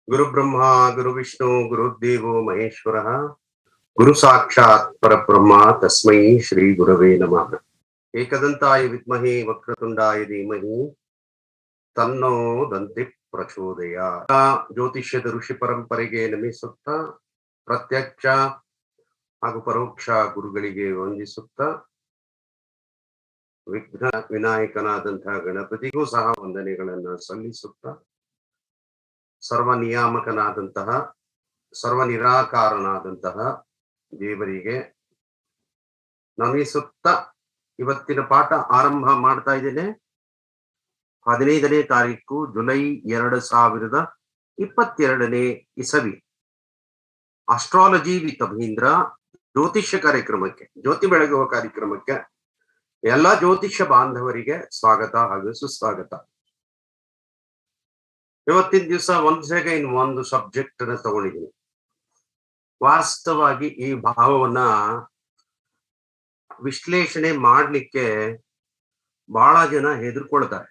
ಗುರು ಬ್ರಹ್ಮ ಗುರು ವಿಷ್ಣು ಗುರುದೇವೋ ಮಹೇಶ್ವರ ಗುರು ಸಾಕ್ಷಾತ್ ಪರಬ್ರಹ್ಮ ತಸ್ಮೈ ಶ್ರೀ ಗುರವೇ ನಮಃ. ಏಕದಂತಾಯ ವಿದ್ಮಹೇ ವಕ್ರತುಂಡಾಯ ಧೀಮಹಿ ತನ್ನೋ ದಂತಿ ಪ್ರಚೋದಯ. ಜ್ಯೋತಿಷ್ಯದ ಋಷಿ ಪರಂಪರೆಗೆ ನಮಿಸುತ್ತಾ, ಪ್ರತ್ಯಕ್ಷ ಹಾಗೂ ಪರೋಕ್ಷ ಗುರುಗಳಿಗೆ ವಂದಿಸುತ್ತಾ, ವಿಘ್ನ ವಿನಾಯಕನಾದಂತಹ ಗಣಪತಿಗೂ ಸಹ ವಂದನೆಗಳನ್ನ ಸಲ್ಲಿಸುತ್ತಾ, ಸರ್ವ ನಿಯಾಮಕನಾದಂತಹ ಸರ್ವ ನಿರಾಕಾರನಾದಂತಹ ದೇವರಿಗೆ ನಮಿಸುತ್ತಾ ಇವತ್ತಿನ ಪಾಠ ಆರಂಭ ಮಾಡ್ತಾ ಇದ್ದೇನೆ. 15ನೇ ತಾರೀಕು ಜುಲೈ 2022 ಇಸವಿ. ಅಸ್ಟ್ರಾಲಜಿ ವಿತ್ ಅಭೀಂದ್ರ ಜ್ಯೋತಿಷ್ಯ ಕಾರ್ಯಕ್ರಮಕ್ಕೆ, ಜ್ಯೋತಿ ಬೆಳಗುವ ಕಾರ್ಯಕ್ರಮಕ್ಕೆ ಎಲ್ಲ ಜ್ಯೋತಿಷ್ಯ ಬಾಂಧವರಿಗೆ ಸ್ವಾಗತ ಹಾಗೂ ಸುಸ್ವಾಗತ. ಇವತ್ತಿನ ದಿವಸ ಒಂದು ಸಬ್ಜೆಕ್ಟ್ ಅನ್ನ ತಗೊಂಡಿದ್ದೀನಿ. ವಾಸ್ತವವಾಗಿ ಈ ಭಾವವನ್ನ ವಿಶ್ಲೇಷಣೆ ಮಾಡ್ಲಿಕ್ಕೆ ಬಹಳ ಜನ ಹೆದರ್ಕೊಳ್ತಾರೆ,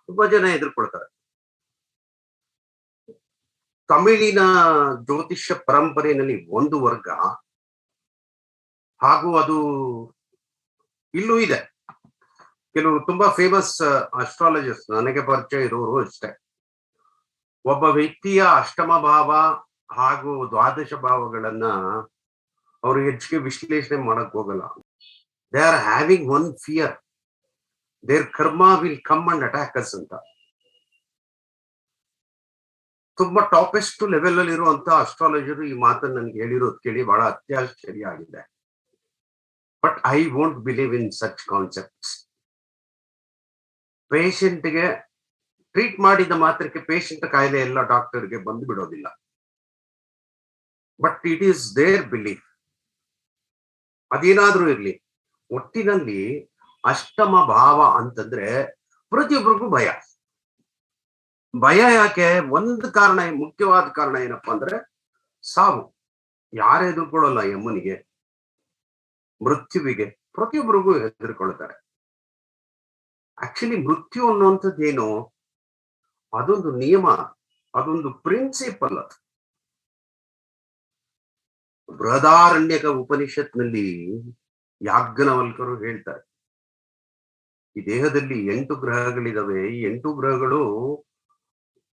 ತುಂಬಾ ಜನ ಹೆದರ್ಕೊಳ್ತಾರೆ. ತಮಿಳಿನ ಜ್ಯೋತಿಷ್ಯ ಪರಂಪರೆಯಲ್ಲಿ ಒಂದು ವರ್ಗ, ಹಾಗೂ ಅದು ಇಲ್ಲೂ ಇದೆ. ಕೆಲವು ತುಂಬಾ ಫೇಮಸ್ ಅಸ್ಟ್ರಾಲಜರ್ಸ್ ನನಗೆ ಪರಿಚಯ ಇರೋರು ಅಷ್ಟೇ. ಒಬ್ಬ ವ್ಯಕ್ತಿಯ ಅಷ್ಟಮ ಭಾವ ಹಾಗೂ ದ್ವಾದಶ ಭಾವಗಳನ್ನ ಅವರು ಹೆಚ್ಚಿಗೆ ವಿಶ್ಲೇಷಣೆ ಮಾಡಕ್ ಹೋಗಲ್ಲ. They are having one fear, their karma will come and attack us ಅಂತ. ತುಂಬಾ ಟಾಪೆಸ್ಟ್ ಲೆವೆಲ್ ಅಲ್ಲಿ ಇರುವಂತ ಅಸ್ಟ್ರಾಲಜರ್ ಈ ಮಾತನ್ನು ನನಗೆ ಹೇಳಿರೋದು ಕೇಳಿ ಬಹಳ ಅತ್ಯಾಶ್ಚರ್ಯ ಆಗಿದೆ. But I won't believe in such concepts. ಪೇಷಂಟ್ಗೆ ಟ್ರೀಟ್ ಮಾಡಿದ ಮಾತ್ರಕ್ಕೆ ಪೇಷಂಟ್ ಕಾಯಿಲೆ ಎಲ್ಲ ಡಾಕ್ಟರ್ಗೆ ಬಂದು ಬಿಡೋದಿಲ್ಲ. But it is their belief. ಅದೇನಾದ್ರೂ ಇರ್ಲಿ, ಒಟ್ಟಿನಲ್ಲಿ ಅಷ್ಟಮ ಭಾವ ಅಂತಂದ್ರೆ ಪ್ರತಿಯೊಬ್ಬರಿಗೂ ಭಯ. ಭಯ ಯಾಕೆ? ಒಂದು ಕಾರಣ, ಮುಖ್ಯವಾದ ಕಾರಣ ಏನಪ್ಪಾ ಅಂದ್ರೆ ಸಾವು. ಯಾರು ಹೆದರ್ಕೊಳ್ಳಲ್ಲ ಯಮ್ಮನಿಗೆ, ಮೃತ್ಯುವಿಗೆ ಪ್ರತಿಯೊಬ್ಬರಿಗೂ ಹೆದರ್ಕೊಳ್ತಾರೆ. ಆಕ್ಚುಲಿ ಮೃತ್ಯು ಅನ್ನುವಂಥದ್ದು ಏನು, ಅದೊಂದು ನಿಯಮ, ಅದೊಂದು ಪ್ರಿನ್ಸಿಪಲ್. ಬೃಹದಾರಣ್ಯಕ ಉಪನಿಷತ್ನಲ್ಲಿ ಯಾಜ್ಞವಲ್ಕರು ಹೇಳ್ತಾರೆ, ಈ ದೇಹದಲ್ಲಿ 8 ಗ್ರಹಗಳಿದಾವೆ. ಈ 8 ಗ್ರಹಗಳು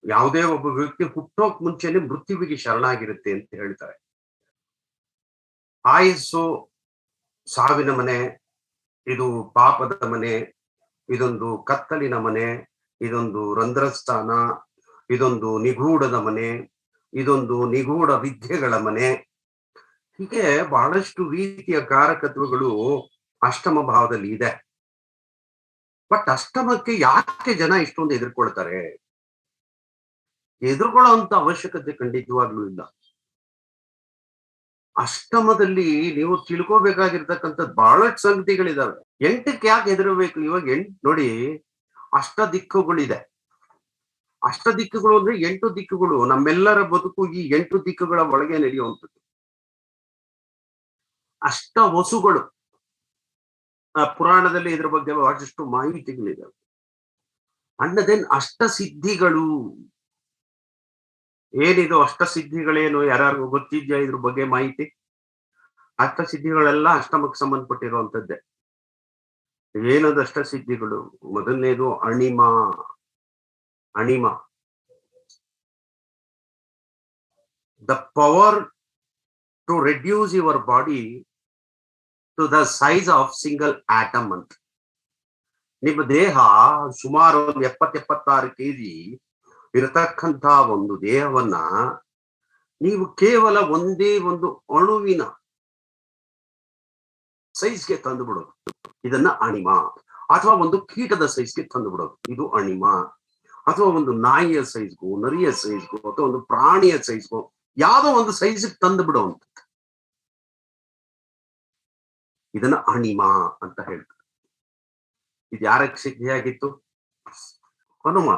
ಯಾವುದೇ ಒಬ್ಬ ವ್ಯಕ್ತಿ ಹುಟ್ಟೋಕ್ ಮುಂಚೆನೆ ಮೃತ್ಯುವಿಗೆ ಶರಣಾಗಿರುತ್ತೆ ಅಂತ ಹೇಳ್ತಾರೆ. ಆಯಸ್ಸು ಸಾವಿನ ಮನೆ, ಇದು ಪಾಪದ ಮನೆ, ಇದೊಂದು ಕತ್ತಲಿನ ಮನೆ, ಇದೊಂದು ರಂಧ್ರಸ್ಥಾನ, ಇದೊಂದು ನಿಗೂಢದ ಮನೆ, ಇದೊಂದು ನಿಗೂಢ ವಿದ್ಯೆಗಳ ಮನೆ. ಹೀಗೆ ಬಹಳಷ್ಟು ರೀತಿಯ ಕಾರಕತ್ವಗಳು ಅಷ್ಟಮ ಭಾವದಲ್ಲಿ ಇದೆ. ಬಟ್ ಅಷ್ಟಮಕ್ಕೆ ಯಾಕೆ ಜನ ಇಷ್ಟೊಂದು ಎದುರ್ಕೊಳ್ತಾರೆ? ಎದುರ್ಕೊಳ್ಳೋ ಅಂತ ಅವಶ್ಯಕತೆ ಖಂಡಿತವಾಗ್ಲೂ ಇಲ್ಲ. ಅಷ್ಟಮದಲ್ಲಿ ನೀವು ತಿಳ್ಕೋಬೇಕಾಗಿರ್ತಕ್ಕಂಥದ್ದು ಬಹಳಷ್ಟು ಸಂಗತಿಗಳಿದಾವೆ. 8ಕ್ಕೆ ಯಾಕೆ ಹೆದರಬೇಕು? ಇವಾಗ 8 ನೋಡಿ, ಅಷ್ಟ ದಿಕ್ಕುಗಳಿದೆ. ಅಷ್ಟ ದಿಕ್ಕುಗಳು ಅಂದ್ರೆ 8 ದಿಕ್ಕುಗಳು. ನಮ್ಮೆಲ್ಲರ ಬದುಕು ಈ 8 ದಿಕ್ಕುಗಳ ಒಳಗೆ ನಡೆಯುವಂಥದ್ದು. ಅಷ್ಟ ವಸುಗಳು, ಪುರಾಣದಲ್ಲಿ ಇದ್ರ ಬಗ್ಗೆ ಬಹಳಷ್ಟು ಮಾಹಿತಿಗಳಿದಾವೆ. ಅಂಡ್ ದೆನ್ ಅಷ್ಟ ಸಿದ್ಧಿಗಳು. ಏನಿದು ಅಷ್ಟ ಸಿದ್ಧಿಗಳೇನು? ಯಾರಿಗೂ ಗೊತ್ತಿದ್ಯಾ ಇದ್ರ ಬಗ್ಗೆ ಮಾಹಿತಿ? ಅಷ್ಟ ಸಿದ್ಧಿಗಳೆಲ್ಲ ಅಷ್ಟಮಕ್ಕೆ ಸಂಬಂಧಪಟ್ಟಿರುವಂತದ್ದೇ. ಏನದು ಅಷ್ಟ ಸಿದ್ಧಿಗಳು? ಮೊದಲನೇದು ಅಣಿಮ. ಅಣಿಮ, the power to reduce your body to the size of single atom ಅಂತ. ನಿಮ್ಮ ದೇಹ ಸುಮಾರು 70-76 kg ಇರತಕ್ಕಂಥ ಒಂದು ದೇಹವನ್ನ ನೀವು ಕೇವಲ ಒಂದೇ ಒಂದು ಅಣುವಿನ ಸೈಜ್ಗೆ ತಂದು ಬಿಡೋದು, ಇದನ್ನ ಅಣಿಮ. ಅಥವಾ ಒಂದು ಕೀಟದ ಸೈಜ್ಗೆ ತಂದು ಬಿಡೋದು, ಇದು ಅಣಿಮ. ಅಥವಾ ಒಂದು ನಾಯಿಯ ಸೈಜ್ಗೂ, ನರಿಯ ಸೈಜ್ಗೂ, ಅಥವಾ ಒಂದು ಪ್ರಾಣಿಯ ಸೈಜ್ಗೂ, ಯಾವುದೋ ಒಂದು ಸೈಜ್ಗೆ ತಂದು ಬಿಡುವಂತ, ಇದನ್ನ ಅಣಿಮ ಅಂತ ಹೇಳ್ತಾರೆ. ಇದು ಯಾರಕ್ಕೆ ಸಿದ್ಧಿಯಾಗಿತ್ತು? ಹನುಮ.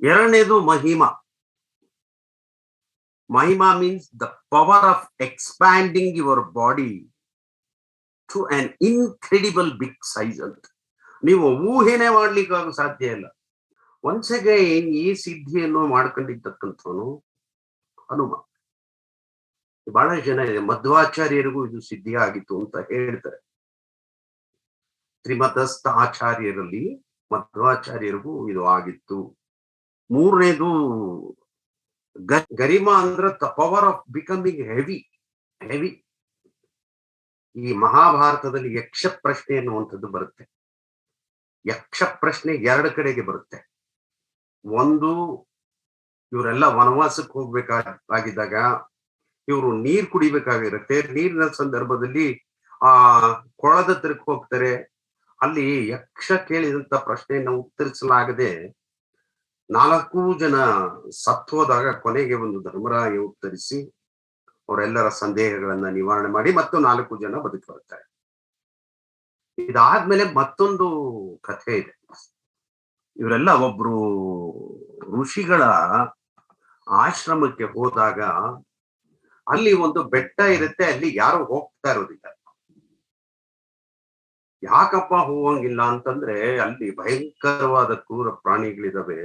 ಎರಡನೇದು ಮಹಿಮ. ಮಹಿಮಾ means the power of expanding your body to an incredible big size ಅಂತ. ನೀವು ಊಹೆನೆ ಮಾಡ್ಲಿಕ್ಕೆ ಸಾಧ್ಯ ಇಲ್ಲ. ಒನ್ಸ್ ಅಗೈನ್ ಈ ಸಿದ್ಧಿಯನ್ನು ಮಾಡ್ಕೊಂಡಿರ್ತಕ್ಕಂಥವನು ಹನುಮ. ಬಹಳ ಜನ ಇದೆ, ಮಧ್ವಾಚಾರ್ಯರಿಗೂ ಇದು ಸಿದ್ಧಿ ಆಗಿತ್ತು ಅಂತ ಹೇಳ್ತಾರೆ. ತ್ರಿಮತಸ್ಥ ಆಚಾರ್ಯರಲ್ಲಿ ಮಧ್ವಾಚಾರ್ಯರಿಗೂ ಇದು ಆಗಿತ್ತು. ಮೂರನೇದು ಗರಿಮಾ ಅಂದ್ರೆ the power of becoming heavy. ಈ ಮಹಾಭಾರತದಲ್ಲಿ ಯಕ್ಷ ಪ್ರಶ್ನೆ ಅನ್ನುವಂಥದ್ದು ಬರುತ್ತೆ. ಯಕ್ಷ ಪ್ರಶ್ನೆ ಎರಡು ಕಡೆಗೆ ಬರುತ್ತೆ. ಒಂದು, ಇವರೆಲ್ಲ ವನವಾಸಕ್ಕೆ ಹೋಗ್ಬೇಕಾಗಿದ್ದಾಗ ಇವರು ನೀರ್ ಕುಡಿಬೇಕಾಗಿರುತ್ತೆ. ನೀರಿನ ಸಂದರ್ಭದಲ್ಲಿ ಆ ಕೊಳದ ಹತ್ರಕ್ಕೆ ಹೋಗ್ತಾರೆ. ಅಲ್ಲಿ ಯಕ್ಷ ಕೇಳಿದಂತ ಪ್ರಶ್ನೆಯನ್ನ ಉತ್ತರಿಸಲಾಗದೆ 4 ಜನ ಸತ್ತೋದಾಗ ಕೊನೆಗೆ ಒಂದು ಧರ್ಮರಾಯ ಉತ್ತರಿಸಿ ಅವರೆಲ್ಲರ ಸಂದೇಹಗಳನ್ನ ನಿವಾರಣೆ ಮಾಡಿ ಮತ್ತು 4 ಜನ ಬದುಕಿ ಬರ್ತಾರೆ. ಇದಾದ್ಮೇಲೆ ಮತ್ತೊಂದು ಕಥೆ ಇದೆ. ಇವರೆಲ್ಲ ಒಬ್ರು ಋಷಿಗಳ ಆಶ್ರಮಕ್ಕೆ ಹೋದಾಗ ಅಲ್ಲಿ ಒಂದು ಬೆಟ್ಟ ಇರುತ್ತೆ, ಅಲ್ಲಿ ಯಾರು ಹೋಗ್ತಾ ಇರೋದಿಲ್ಲ. ಯಾಕಪ್ಪ ಹೋಗಂಗಿಲ್ಲ ಅಂತಂದ್ರೆ ಅಲ್ಲಿ ಭಯಂಕರವಾದ ಕ್ರೂರ ಪ್ರಾಣಿಗಳಿದಾವೆ.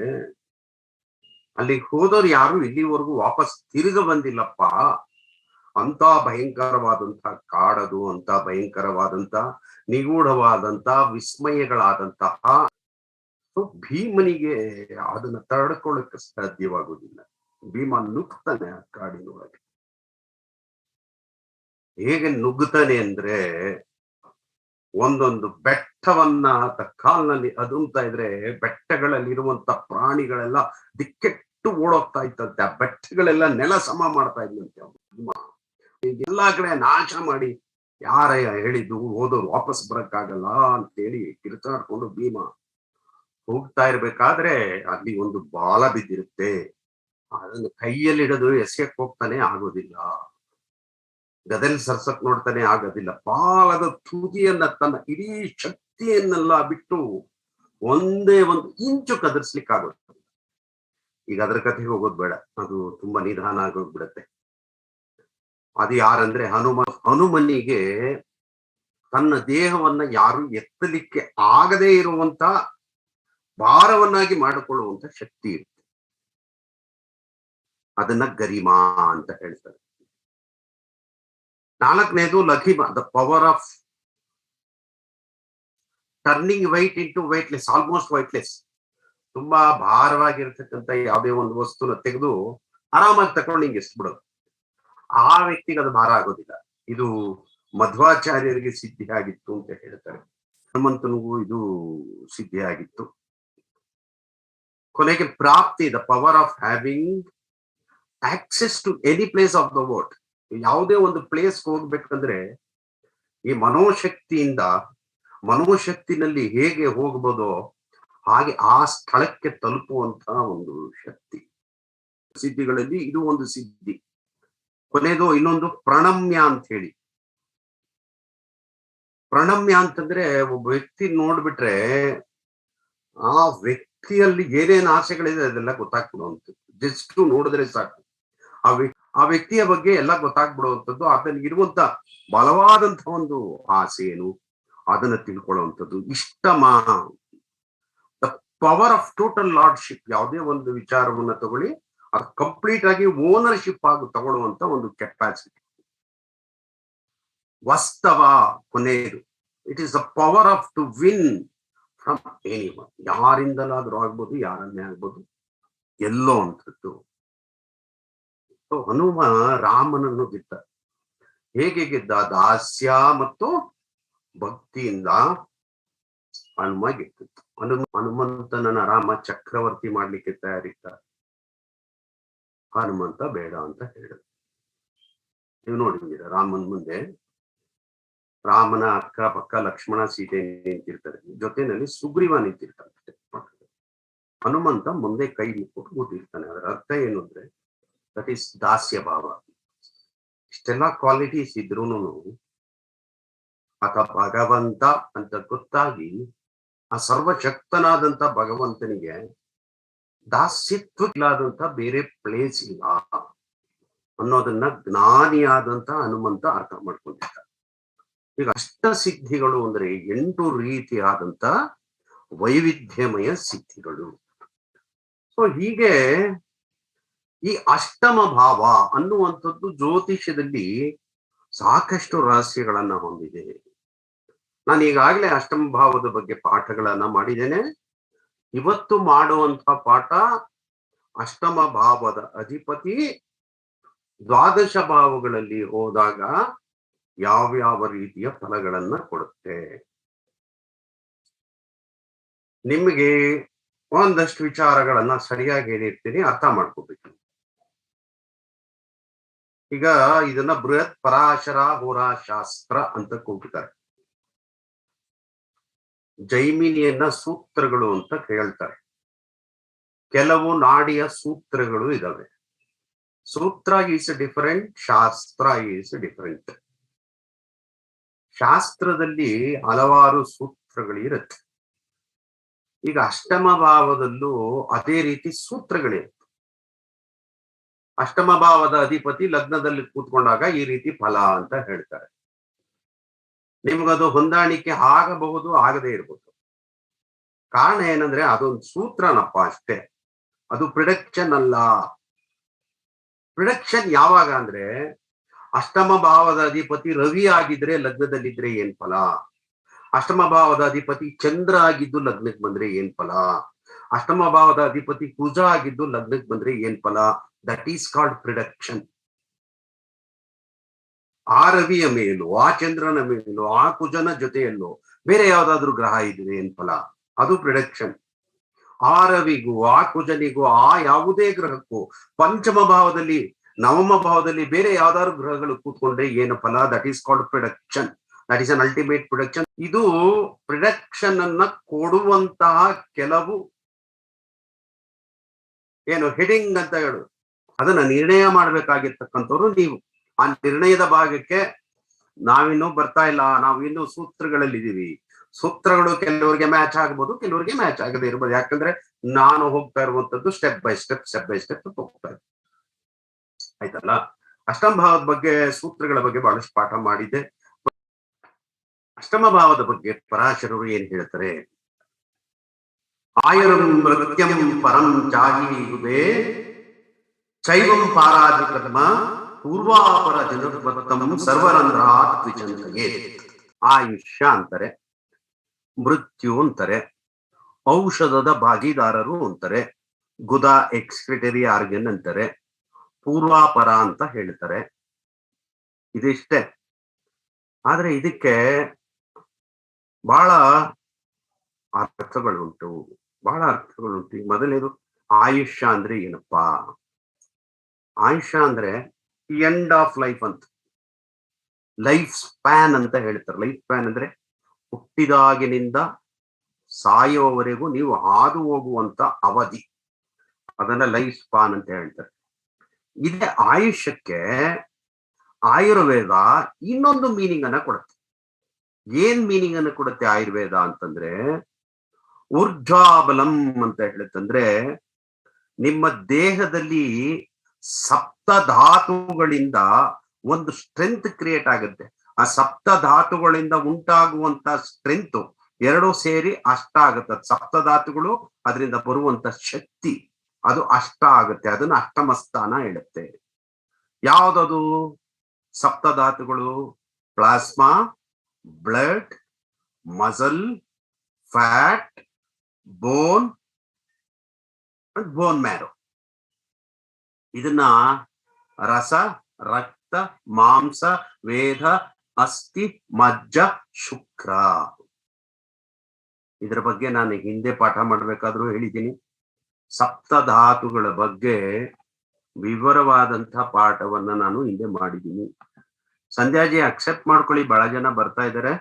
ಅಲ್ಲಿ ಹೋದವ್ರು ಯಾರು ಇಲ್ಲಿವರೆಗೂ ವಾಪಸ್ ತಿರುಗ ಬಂದಿಲ್ಲಪ್ಪ. ಅಂತ ಭಯಂಕರವಾದಂತ ಕಾಡದು, ಅಂತ ಭಯಂಕರವಾದಂತ ನಿಗೂಢವಾದಂತ ವಿಸ್ಮಯಗಳಾದಂತಹ ಭೀಮನಿಗೆ ಅದನ್ನ ತಡ್ಕೊಳ್ಳಕ್ಕೆ ಸಾಧ್ಯವಾಗುವುದಿಲ್ಲ. ಭೀಮ ನುಗ್ತಾನೆ ಆ ಕಾಡಿನೊಳಗೆ. ಹೇಗೆ ನುಗ್ಗುತ್ತಾನೆ ಅಂದ್ರೆ, ಒಂದೊಂದು ಬೆಟ್ಟವನ್ನ ಕಾಲ್ನಲ್ಲಿ ಅದುಮ್ತಾ ಇದ್ರೆ ಬೆಟ್ಟಗಳಲ್ಲಿ ಇರುವಂತ ಪ್ರಾಣಿಗಳೆಲ್ಲ ದಿಕ್ಕೆಟ್ಟು ಓಡೋಗ್ತಾ ಇತ್ತಂತೆ. ಆ ಬೆಟ್ಟಗಳೆಲ್ಲ ನೆಲ ಸಮ ಮಾಡ್ತಾ ಇದ್ದಂತೆ. ಎಲ್ಲಾ ಕಡೆ ನಾಶ ಮಾಡಿ, ಯಾರ ಹೇಳಿದ್ದು ಹೋದವ್ರು ವಾಪಸ್ ಬರಕ್ಕಾಗಲ್ಲ ಅಂತೇಳಿ ಕಿರ್ಚಾಡ್ಕೊಂಡು ಭೀಮ ಹೋಗ್ತಾ ಇರ್ಬೇಕಾದ್ರೆ ಅಲ್ಲಿ ಒಂದು ಬಾಲ ಬಿದ್ದಿರುತ್ತೆ. ಅದನ್ನು ಕೈಯಲ್ಲಿ ಹಿಡಿದು ಎಸೆಯಕ್ ಹೋಗ್ತಾನೆ, ಆಗೋದಿಲ್ಲ. ಗದೆಲ್ ಸರ್ಸಕ್ ನೋಡ್ತಾನೆ, ಆಗೋದಿಲ್ಲ. ಬಾಲದ ತುದಿಯನ್ನ ತನ್ನ ಇಡೀ ಶಕ್ತಿಯನ್ನೆಲ್ಲ ಬಿಟ್ಟು ಒಂದೇ ಒಂದು ಇಂಚು ಕದರ್ಸ್ಲಿಕ್ಕೆ ಆಗೋದಿಲ್ಲ. ಈಗ ಅದ್ರ ಕಥೆಗೆ ಹೋಗೋದು ಬೇಡ, ಅದು ತುಂಬಾ ನಿಧಾನ ಆಗೋಗ್ಬಿಡತ್ತೆ. ಅದು ಯಾರಂದ್ರೆ ಹನುಮನಿಗೆ ತನ್ನ ದೇಹವನ್ನ ಯಾರು ಎತ್ತಲಿಕ್ಕೆ ಆಗದೇ ಇರುವಂತ ಭಾರವನ್ನಾಗಿ ಮಾಡಿಕೊಳ್ಳುವಂತ ಶಕ್ತಿ ಇರುತ್ತೆ. ಅದನ್ನ ಗರಿಮಾ ಅಂತ ಹೇಳ್ತಾರೆ. 4ನೇದು ಲಘಿಮಾ, the power of turning weight into weightless, almost weightless. ತುಂಬಾ ಭಾರವಾಗಿರ್ತಕ್ಕಂಥ ಯಾವುದೇ ಒಂದು ವಸ್ತುನ ತೆಗೆದು ಆರಾಮಾಗಿ ತಕೊಂಡು ಹಿಂಗೆ ಎಸ್ಬಿಡೋದು. ಆ ವ್ಯಕ್ತಿಗೆ ಅದು ಭಾರ ಆಗೋದಿಲ್ಲ. ಇದು ಮಧ್ವಾಚಾರ್ಯರಿಗೆ ಸಿದ್ಧಿ ಆಗಿತ್ತು ಅಂತ ಹೇಳ್ತಾರೆ. ಹನುಮಂತನಿಗೂ ಇದು ಸಿದ್ಧಿ ಆಗಿತ್ತು. ಕೊನೆಗೆ ಪ್ರಾಪ್ತಿ, the power of having access to any place of the world. ಯಾವುದೇ ಒಂದು ಪ್ಲೇಸ್ ಹೋಗ್ಬೇಕಂದ್ರೆ ಈ ಮನೋಶಕ್ತಿನಲ್ಲಿ ಹೇಗೆ ಹೋಗ್ಬೋದೋ ಹಾಗೆ ಆ ಸ್ಥಳಕ್ಕೆ ತಲುಪುವಂತಹ ಒಂದು ಶಕ್ತಿ. ಸಿದ್ಧಿಗಳಲ್ಲಿ ಇದು ಒಂದು ಸಿದ್ಧಿ. ಕೊನೆಯದು ಇನ್ನೊಂದು ಪ್ರಣಮ್ಯ ಅಂತ ಹೇಳಿ. ಪ್ರಣಮ್ಯ ಅಂತಂದ್ರೆ ಒಬ್ಬ ವ್ಯಕ್ತಿ ನೋಡ್ಬಿಟ್ರೆ ಆ ವ್ಯಕ್ತಿಯಲ್ಲಿ ಏನೇನು ಆಸೆಗಳಿದೆ ಅದೆಲ್ಲ ಗೊತ್ತಾಗ್ಬಿಡುವಂಥದ್ದು. ಜಸ್ಟ್ ನೋಡಿದ್ರೆ ಸಾಕು, ಆ ವ್ಯಕ್ತಿಯ ಬಗ್ಗೆ ಎಲ್ಲ ಗೊತ್ತಾಗ್ಬಿಡುವಂಥದ್ದು. ಆತನಿಗಿರುವಂತ ಬಲವಾದಂತ ಒಂದು ಆಸೆ ಏನು ಅದನ್ನ ತಿಳ್ಕೊಳ್ಳುವಂಥದ್ದು. The power of total lordship. ಯಾವುದೇ ಒಂದು ವಿಚಾರವನ್ನ ತಗೊಳ್ಳಿ, ಅದು ಕಂಪ್ಲೀಟ್ ಆಗಿ ಓನರ್ಶಿಪ್ ಆಗಿ ತಗೊಳ್ಳುವಂತ ಒಂದು ಕೆಪಾಸಿಟಿ. ವಾಸ್ತವ ಕೊನೆಯದು, it is the power of to win from anyone. ಯಾರಿಂದಲಾದ್ರೂ ಆಗ್ಬೋದು, ಯಾರನ್ನೇ ಆಗ್ಬೋದು, ಎಲ್ಲೋ ಅಂತದ್ದು. ಹನುಮ ರಾಮನನ್ನು ಗೆದ್ದ. ಹೇಗೆ ಗೆದ್ದ? ದಾಸ್ಯ ಮತ್ತು ಭಕ್ತಿಯಿಂದ ಹನುಮ ಗೆದ್ದಿತ್ತು. ಹನುಮಂತನನ್ನ ರಾಮ ಚಕ್ರವರ್ತಿ ಮಾಡ್ಲಿಕ್ಕೆ ತಯಾರಿದ್ದ. ಹನುಮಂತ ಬೇಡ ಅಂತ ಹೇಳಿದ. ನೀವು ನೋಡಿದ್ದೀರ, ರಾಮನ ಮುಂದೆ ರಾಮನ ಅಕ್ಕ ಪಕ್ಕ ಲಕ್ಷ್ಮಣ ಸೀತೆ ನಿಂತಿರ್ತಾರೆ, ಜೊತೆಯಲ್ಲಿ ಸುಗ್ರೀವ ನಿಂತಿರ್ತಾರೆ. ಹನುಮಂತ ಮುಂದೆ ಕೈ ಮುಕ್ಕೊಟ್ಟು ಕೂತಿರ್ತಾನೆ. ಅದರ ಅರ್ಥ ಏನು ಅಂದ್ರೆ, ದಟ್ ಈಸ್ ದಾಸ್ಯ ಭಾವ. ಇಷ್ಟೆಲ್ಲ ಕ್ವಾಲಿಟೀಸ್ ಇದ್ರೂನು ಆತ ಭಗವಂತ ಅಂತ ಗೊತ್ತಾಗಿ ಆ ಸರ್ವಶಕ್ತನಾದಂತ ಭಗವಂತನಿಗೆ ದಾಸ್ಯತ್ವ ಇಲ್ಲದಂತ ಬೇರೆ ಪ್ಲೇಸ್ ಇಲ್ಲ ಅನ್ನೋದನ್ನ ಜ್ಞಾನಿಯಾದಂತ ಹನುಮಂತ ಅರ್ಥ ಮಾಡ್ಕೊಂಡಿದ್ದ. ಈಗ ಅಷ್ಟಸಿದ್ಧಿಗಳು ಅಂದ್ರೆ 8 ರೀತಿಯಾದಂತ ವೈವಿಧ್ಯಮಯ ಸಿದ್ಧಿಗಳು. ಸೊ ಹೀಗೆ ಈ ಅಷ್ಟಮ ಭಾವ ಅನ್ನುವಂಥದ್ದು ಜ್ಯೋತಿಷ್ಯದಲ್ಲಿ ಸಾಕಷ್ಟು ರಹಸ್ಯಗಳನ್ನ ಹೊಂದಿದೆ. ನಾನು ಈಗಾಗಲೇ ಅಷ್ಟಮ ಭಾವದ ಬಗ್ಗೆ ಪಾಠಗಳನ್ನ ಮಾಡಿದ್ದೇನೆ. ಇವತ್ತು ಮಾಡುವಂತಹ ಪಾಠ ಅಷ್ಟಮ ಭಾವದ ಅಧಿಪತಿ ದ್ವಾದಶ ಭಾವಗಳಲ್ಲಿ ಹೋದಾಗ ಯಾವ್ಯಾವ ರೀತಿಯ ಫಲಗಳನ್ನ ಕೊಡುತ್ತೆ. ನಿಮಗೆ ಒಂದಷ್ಟು ವಿಚಾರಗಳನ್ನ ಸರಿಯಾಗಿ ಹೇಳಿರ್ತೀನಿ, ಅರ್ಥ ಮಾಡ್ಕೋಬೇಕು. ಈಗ ಇದನ್ನ ಬೃಹತ್ ಪರಾಶರ ಹೋರಾಶಾಸ್ತ್ರ ಅಂತ ಕೂಗ್ತಾರೆ. ಜೈಮಿನಿಯನ್ನ ಸೂತ್ರಗಳು ಅಂತ ಹೇಳ್ತಾರೆ. ಕೆಲವು ನಾಡಿಯ ಸೂತ್ರಗಳು ಇದಾವೆ. ಸೂತ್ರ ಈಸ್ ಡಿಫರೆಂಟ್, ಶಾಸ್ತ್ರ ಈಸ್ ಡಿಫರೆಂಟ್. ಶಾಸ್ತ್ರದಲ್ಲಿ ಹಲವಾರು ಸೂತ್ರಗಳು ಇರುತ್ತೆ. ಈಗ ಅಷ್ಟಮ ಭಾವದಲ್ಲೂ ಅದೇ ರೀತಿ ಸೂತ್ರಗಳಿರುತ್ತೆ. ಅಷ್ಟಮ ಭಾವದ ಅಧಿಪತಿ ಲಗ್ನದಲ್ಲಿ ಕೂತ್ಕೊಂಡಾಗ ಈ ರೀತಿ ಫಲ ಅಂತ ಹೇಳ್ತಾರೆ. ನಿಮ್ಗದು ಹೊಂದಾಣಿಕೆ ಆಗಬಹುದು, ಆಗದೇ ಇರಬಹುದು. ಕಾರಣ ಏನಂದ್ರೆ ಅದೊಂದು ಸೂತ್ರನಪ್ಪ ಅಷ್ಟೇ, ಅದು ಪ್ರಿಡಕ್ಷನ್ ಅಲ್ಲ. ಪ್ರಿಡಕ್ಷನ್ ಯಾವಾಗ ಅಂದ್ರೆ ಅಷ್ಟಮ ಭಾವದ ಅಧಿಪತಿ ರವಿ ಆಗಿದ್ರೆ ಲಗ್ನದಲ್ಲಿದ್ರೆ ಏನ್ ಫಲ, ಅಷ್ಟಮ ಭಾವದ ಅಧಿಪತಿ ಚಂದ್ರ ಆಗಿದ್ದು ಲಗ್ನಕ್ಕೆ ಬಂದ್ರೆ ಏನ್ ಫಲ, ಅಷ್ಟಮ ಭಾವದ ಅಧಿಪತಿ ಕುಜ ಆಗಿದ್ದು ಲಗ್ನಕ್ಕೆ ಬಂದ್ರೆ ಏನ್ ಫಲ. That is called prediction. ಆ ರವಿಯ ಮೇಲೂ, ಆ ಚಂದ್ರನ ಮೇಲೂ, ಆ ಕುಜನ ಜೊತೆಯಲ್ಲೂ ಬೇರೆ ಯಾವ್ದಾದ್ರು ಗ್ರಹ ಇದ್ರೆ ಏನ್ ಫಲ, ಅದು ಪ್ರಿಡಕ್ಷನ್. ಆ ರವಿಗೂ, ಆ ಕುಜನಿಗೂ, ಆ ಯಾವುದೇ ಗ್ರಹಕ್ಕೂ ಪಂಚಮ ಭಾವದಲ್ಲಿ, ನವಮ ಭಾವದಲ್ಲಿ ಬೇರೆ ಯಾವ್ದಾದ್ರು ಗ್ರಹಗಳು ಕೂತ್ಕೊಂಡ್ರೆ ಏನು ಫಲ, that is called prediction. That is an ultimate prediction. ಇದು ಪ್ರಿಡಕ್ಷನ್ ಅನ್ನ ಕೊಡುವಂತಹ ಕೆಲವು ಏನು ಹೆಡಿಂಗ್ ಅಂತ ಹೇಳು, ಅದನ್ನ ನಿರ್ಣಯ ಮಾಡ್ಬೇಕಾಗಿರ್ತಕ್ಕಂಥವ್ರು ನೀವು. ಆ ನಿರ್ಣಯದ ಭಾಗಕ್ಕೆ ನಾವಿನ್ನೂ ಬರ್ತಾ ಇಲ್ಲ, ನಾವು ಇನ್ನೂ ಸೂತ್ರಗಳಲ್ಲಿದ್ದೀವಿ. ಸೂತ್ರಗಳು ಕೆಲವರಿಗೆ ಮ್ಯಾಚ್ ಆಗ್ಬೋದು, ಕೆಲವರಿಗೆ ಮ್ಯಾಚ್ ಆಗದೆ ಇರ್ಬೋದು. ಯಾಕಂದ್ರೆ ನಾನು ಹೋಗ್ತಾ ಇರುವಂತದ್ದು ಸ್ಟೆಪ್ ಬೈ ಸ್ಟೆಪ್ ಹೋಗ್ತಾ ಇದ್ದೆ. ಆಯ್ತಲ್ಲ. ಅಷ್ಟಮ ಭಾವದ ಬಗ್ಗೆ, ಸೂತ್ರಗಳ ಬಗ್ಗೆ ಬಹಳಷ್ಟು ಪಾಠ ಮಾಡಿದ್ದೆ. ಅಷ್ಟಮ ಭಾವದ ಬಗ್ಗೆ ಪರಾಶರರು ಏನ್ ಹೇಳ್ತಾರೆ, ಆಯುರಂ ಮೃತ್ಯಂ ಪರಂ ಚಾಹೀಯುದೇ ಚೈವಂ ಪಾರಾಧಿಕರ್ಮ ಪೂರ್ವಾಪರ ಜನರ್ವತ್ತಂ ಸರ್ವರಂಧ್ರಾತ್ ವಿಚಂತಯೇತ್. ಆಯುಷ್ಯ ಅಂತಾರೆ, ಮೃತ್ಯು ಅಂತಾರೆ, ಔಷಧದ ಭಾಗಿದಾರರು ಅಂತಾರೆ, ಗುದ ಎಕ್ಸ್ಕ್ರಿಟರಿ ಆರ್ಗನ್ ಅಂತಾರೆ, ಪೂರ್ವಾಪರ ಅಂತ ಹೇಳ್ತಾರೆ. ಇದಿಷ್ಟೇ. ಆದ್ರೆ ಇದಕ್ಕೆ ಬಹಳ ಅರ್ಥಗಳುಂಟು. ಈಗ ಮೊದಲನೇದು ಆಯುಷ್ಯ ಅಂದ್ರೆ ಏನಪ್ಪಾ? ಆಯುಷ್ಯ ಅಂದ್ರೆ ಎಂಡ್ ಆಫ್ ಲೈಫ್ ಅಂತ, ಲೈಫ್ ಸ್ಪ್ಯಾನ್ ಅಂತ ಹೇಳ್ತಾರೆ. ಲೈಫ್ ಸ್ಪ್ಯಾನ್ ಅಂದ್ರೆ ಹುಟ್ಟಿದಾಗಿನಿಂದ ಸಾಯುವವರೆಗೂ ನೀವು ಹಾದು ಹೋಗುವಂತ ಅವಧಿ, ಅದನ್ನ ಲೈಫ್ ಸ್ಪಾನ್ ಅಂತ ಹೇಳ್ತಾರೆ. ಇದೇ ಆಯುಷ್ಯಕ್ಕೆ ಆಯುರ್ವೇದ ಇನ್ನೊಂದು ಮೀನಿಂಗ್ ಅನ್ನ ಕೊಡುತ್ತೆ. ಏನ್ ಮೀನಿಂಗ್ ಅನ್ನು ಕೊಡುತ್ತೆ ಆಯುರ್ವೇದ ಅಂತಂದ್ರೆ, ಊರ್ಧ್ವಾಬಲಂ ಅಂತ ಹೇಳುತ್ತಂದ್ರೆ, ನಿಮ್ಮ ದೇಹದಲ್ಲಿ ಸಪ್ತ ಧಾತುಗಳಿಂದ ಒಂದು ಸ್ಟ್ರೆಂತ್ ಕ್ರಿಯೇಟ್ ಆಗುತ್ತೆ. ಆ ಸಪ್ತ ಧಾತುಗಳಿಂದ ಉಂಟಾಗುವಂತ ಸ್ಟ್ರೆಂತ್ ಎರಡೂ ಸೇರಿ ಅಷ್ಟ ಆಗುತ್ತೆ. ಸಪ್ತ ಧಾತುಗಳು, ಅದರಿಂದ ಬರುವಂತ ಶಕ್ತಿ, ಅದು ಅಷ್ಟ ಆಗುತ್ತೆ. ಅದನ್ನ ಅಷ್ಟಮ ಸ್ಥಾನ ಹೇಳುತ್ತೆ. ಯಾವ್ದದು ಸಪ್ತ ಧಾತುಗಳು? ಪ್ಲಾಸ್ಮಾ, ಬ್ಲಡ್, ಮಸಲ್, ಫ್ಯಾಟ್, ಬೋನ್, ಬೋನ್ ಮ್ಯಾರೋ. ಇದನ್ನ ರಸ, ರಕ್ತ, ಮಾಂಸ, ವೇದ, ಅಸ್ಥಿ, ಮಜ್ಜ, ಶುಕ್ರ. ಇದರ ಬಗ್ಗೆ ನಾನು ಹಿಂದೆ ಪಾಠ ಮಾಡ್ಬೇಕಾದ್ರೂ ಹೇಳಿದ್ದೀನಿ. ಸಪ್ತಧಾತುಗಳ ಬಗ್ಗೆ ವಿವರವಾದಂತಹ ಪಾಠವನ್ನ ನಾನು ಹಿಂದೆ ಮಾಡಿದ್ದೀನಿ. ಸಂಧ್ಯಾಜಿ ಅಕ್ಸೆಪ್ಟ್ ಮಾಡ್ಕೊಳ್ಳಿ, ಬಹಳ ಜನ ಬರ್ತಾ ಇದ್ದಾರೆ.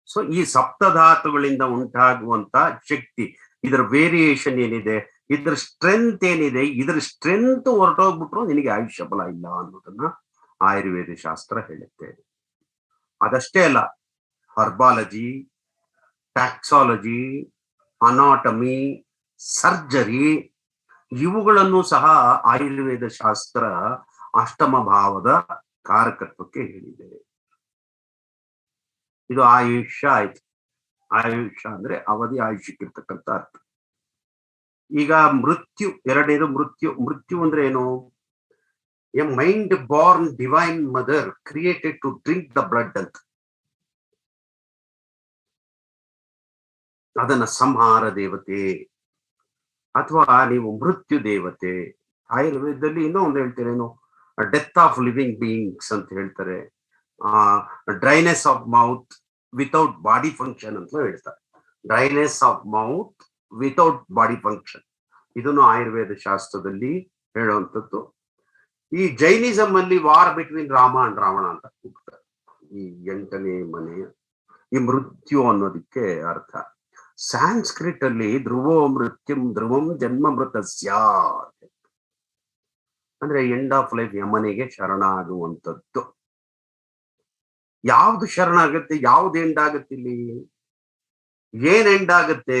ಸೊ ಈ ಸಪ್ತಧಾತುಗಳಿಂದ ಉಂಟಾಗುವಂತ ಶಕ್ತಿ, ಇದರ ವೇರಿಯೇಷನ್ ಏನಿದೆ, ಇದ್ರ ಸ್ಟ್ರೆಂತ್ ಏನಿದೆ, ಇದ್ರ ಸ್ಟ್ರೆಂತ್ ಹೊರಟೋಗ್ಬಿಟ್ರು ನಿನಗೆ ಆಯುಷ್ಯ ಬಲ ಇಲ್ಲ ಅನ್ನೋದನ್ನ ಆಯುರ್ವೇದ ಶಾಸ್ತ್ರ ಹೇಳುತ್ತೆ. ಅದಷ್ಟೇ ಅಲ್ಲ, ಹರ್ಬಾಲಜಿ, ಟ್ಯಾಕ್ಸಾಲಜಿ, ಅನಾಟಮಿ, ಸರ್ಜರಿ, ಇವುಗಳನ್ನು ಸಹ ಆಯುರ್ವೇದ ಶಾಸ್ತ್ರ ಅಷ್ಟಮ ಭಾವದ ಕಾರಕತ್ವಕ್ಕೆ ಹೇಳಿದೆ. ಇದು ಆಯುಷ್ಯ ಆಯ್ತು. ಆಯುಷ್ಯ ಅಂದ್ರೆ ಅವಧಿ, ಆಯುಷ್ಯಕ್ಕಿರ್ತಕ್ಕಂಥ ಅರ್ಥ. ಈಗ ಮೃತ್ಯು, ಎರಡನೇದು ಮೃತ್ಯು. ಮೃತ್ಯು ಅಂದ್ರೆ ಏನು? A mind born divine mother created to drink the blood ಅಂತ. ಅದನ್ನ ಸಂಹಾರ ದೇವತೆ ಅಥವಾ ನೀವು ಮೃತ್ಯು ದೇವತೆ. ಆಯುರ್ವೇದದಲ್ಲಿ ಇನ್ನೂ ಒಂದು ಹೇಳ್ತಾರೇನು, ಡೆತ್ ಆಫ್ ಲಿವಿಂಗ್ ಬೀಯಿಂಗ್ಸ್ ಅಂತ ಹೇಳ್ತಾರೆ. Dryness of mouth without body function ಅಂತ ಹೇಳ್ತಾರೆ. Dryness of mouth without body function, ಇದನ್ನು ಆಯುರ್ವೇದ ಶಾಸ್ತ್ರದಲ್ಲಿ ಹೇಳುವಂಥದ್ದು. ಈ ಜೈನಿಸಮ್ ಅಲ್ಲಿ war between Rama and Ravana ಅಂತ ಕೂಗ್ತಾರೆ. ಈ 8ನೇ ಮನೆಯ ಈ ಮೃತ್ಯು ಅನ್ನೋದಕ್ಕೆ ಅರ್ಥ. ಸ್ಯಾನ್ಸ್ಕ್ರಿಟ್ ಅಲ್ಲಿ ಧ್ರುವೋ ಮೃತ್ಯುಂ ಧ್ರುವಂ ಜನ್ಮ ಮೃತಸ್ಯ ಅಂದ್ರೆ ಎಂಡ್ ಆಫ್ ಲೈಫ್, ಯಮನಿಗೆ ಶರಣಾಗುವಂಥದ್ದು. ಯಾವ್ದು ಶರಣಾಗತ್ತೆ, ಯಾವ್ದು ಎಂಡ್ ಆಗುತ್ತೆ ಇಲ್ಲಿ? ಏನ್ ಎಂಡ್ ಆಗುತ್ತೆ?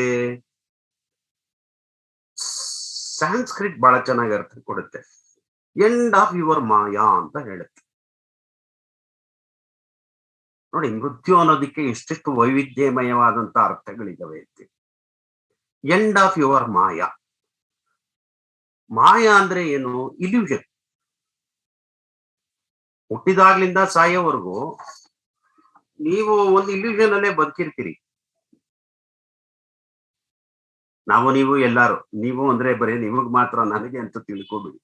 ಸ್ಯಾನ್ಸ್ಕ್ರಿಟ್ ಬಹಳ ಚೆನ್ನಾಗಿ ಅರ್ಥ ಕೊಡುತ್ತೆ. ಎಂಡ್ ಆಫ್ ಯುವರ್ ಮಾಯಾ ಅಂತ ಹೇಳುತ್ತೆ. ನೋಡಿ, ಮೃತ್ಯು ಅನ್ನೋದಕ್ಕೆ ಎಷ್ಟೆಷ್ಟು ವೈವಿಧ್ಯಮಯವಾದಂತ ಅರ್ಥಗಳಿದಾವೆ ಅಂತ. ಎಂಡ್ ಆಫ್ ಯುವರ್ ಮಾಯಾ. ಮಾಯಾ ಅಂದ್ರೆ ಏನು? ಇಲ್ಯೂಷನ್. ಹುಟ್ಟಿದಾಗ್ಲಿಂದ ಸಾಯೋವರೆಗೂ ನೀವು ಒಂದು ಇಲ್ಯೂಷನ್ ಅಲ್ಲೇ ಬದುಕಿರ್ತೀರಿ. ನಾವು ನೀವು ಎಲ್ಲಾರು, ನೀವು ಅಂದ್ರೆ ಬರೀ ನಿಮಗ್ ಮಾತ್ರ, ನನಗೆ ಅಂತ ತಿಳ್ಕೊಬೇಡಿ,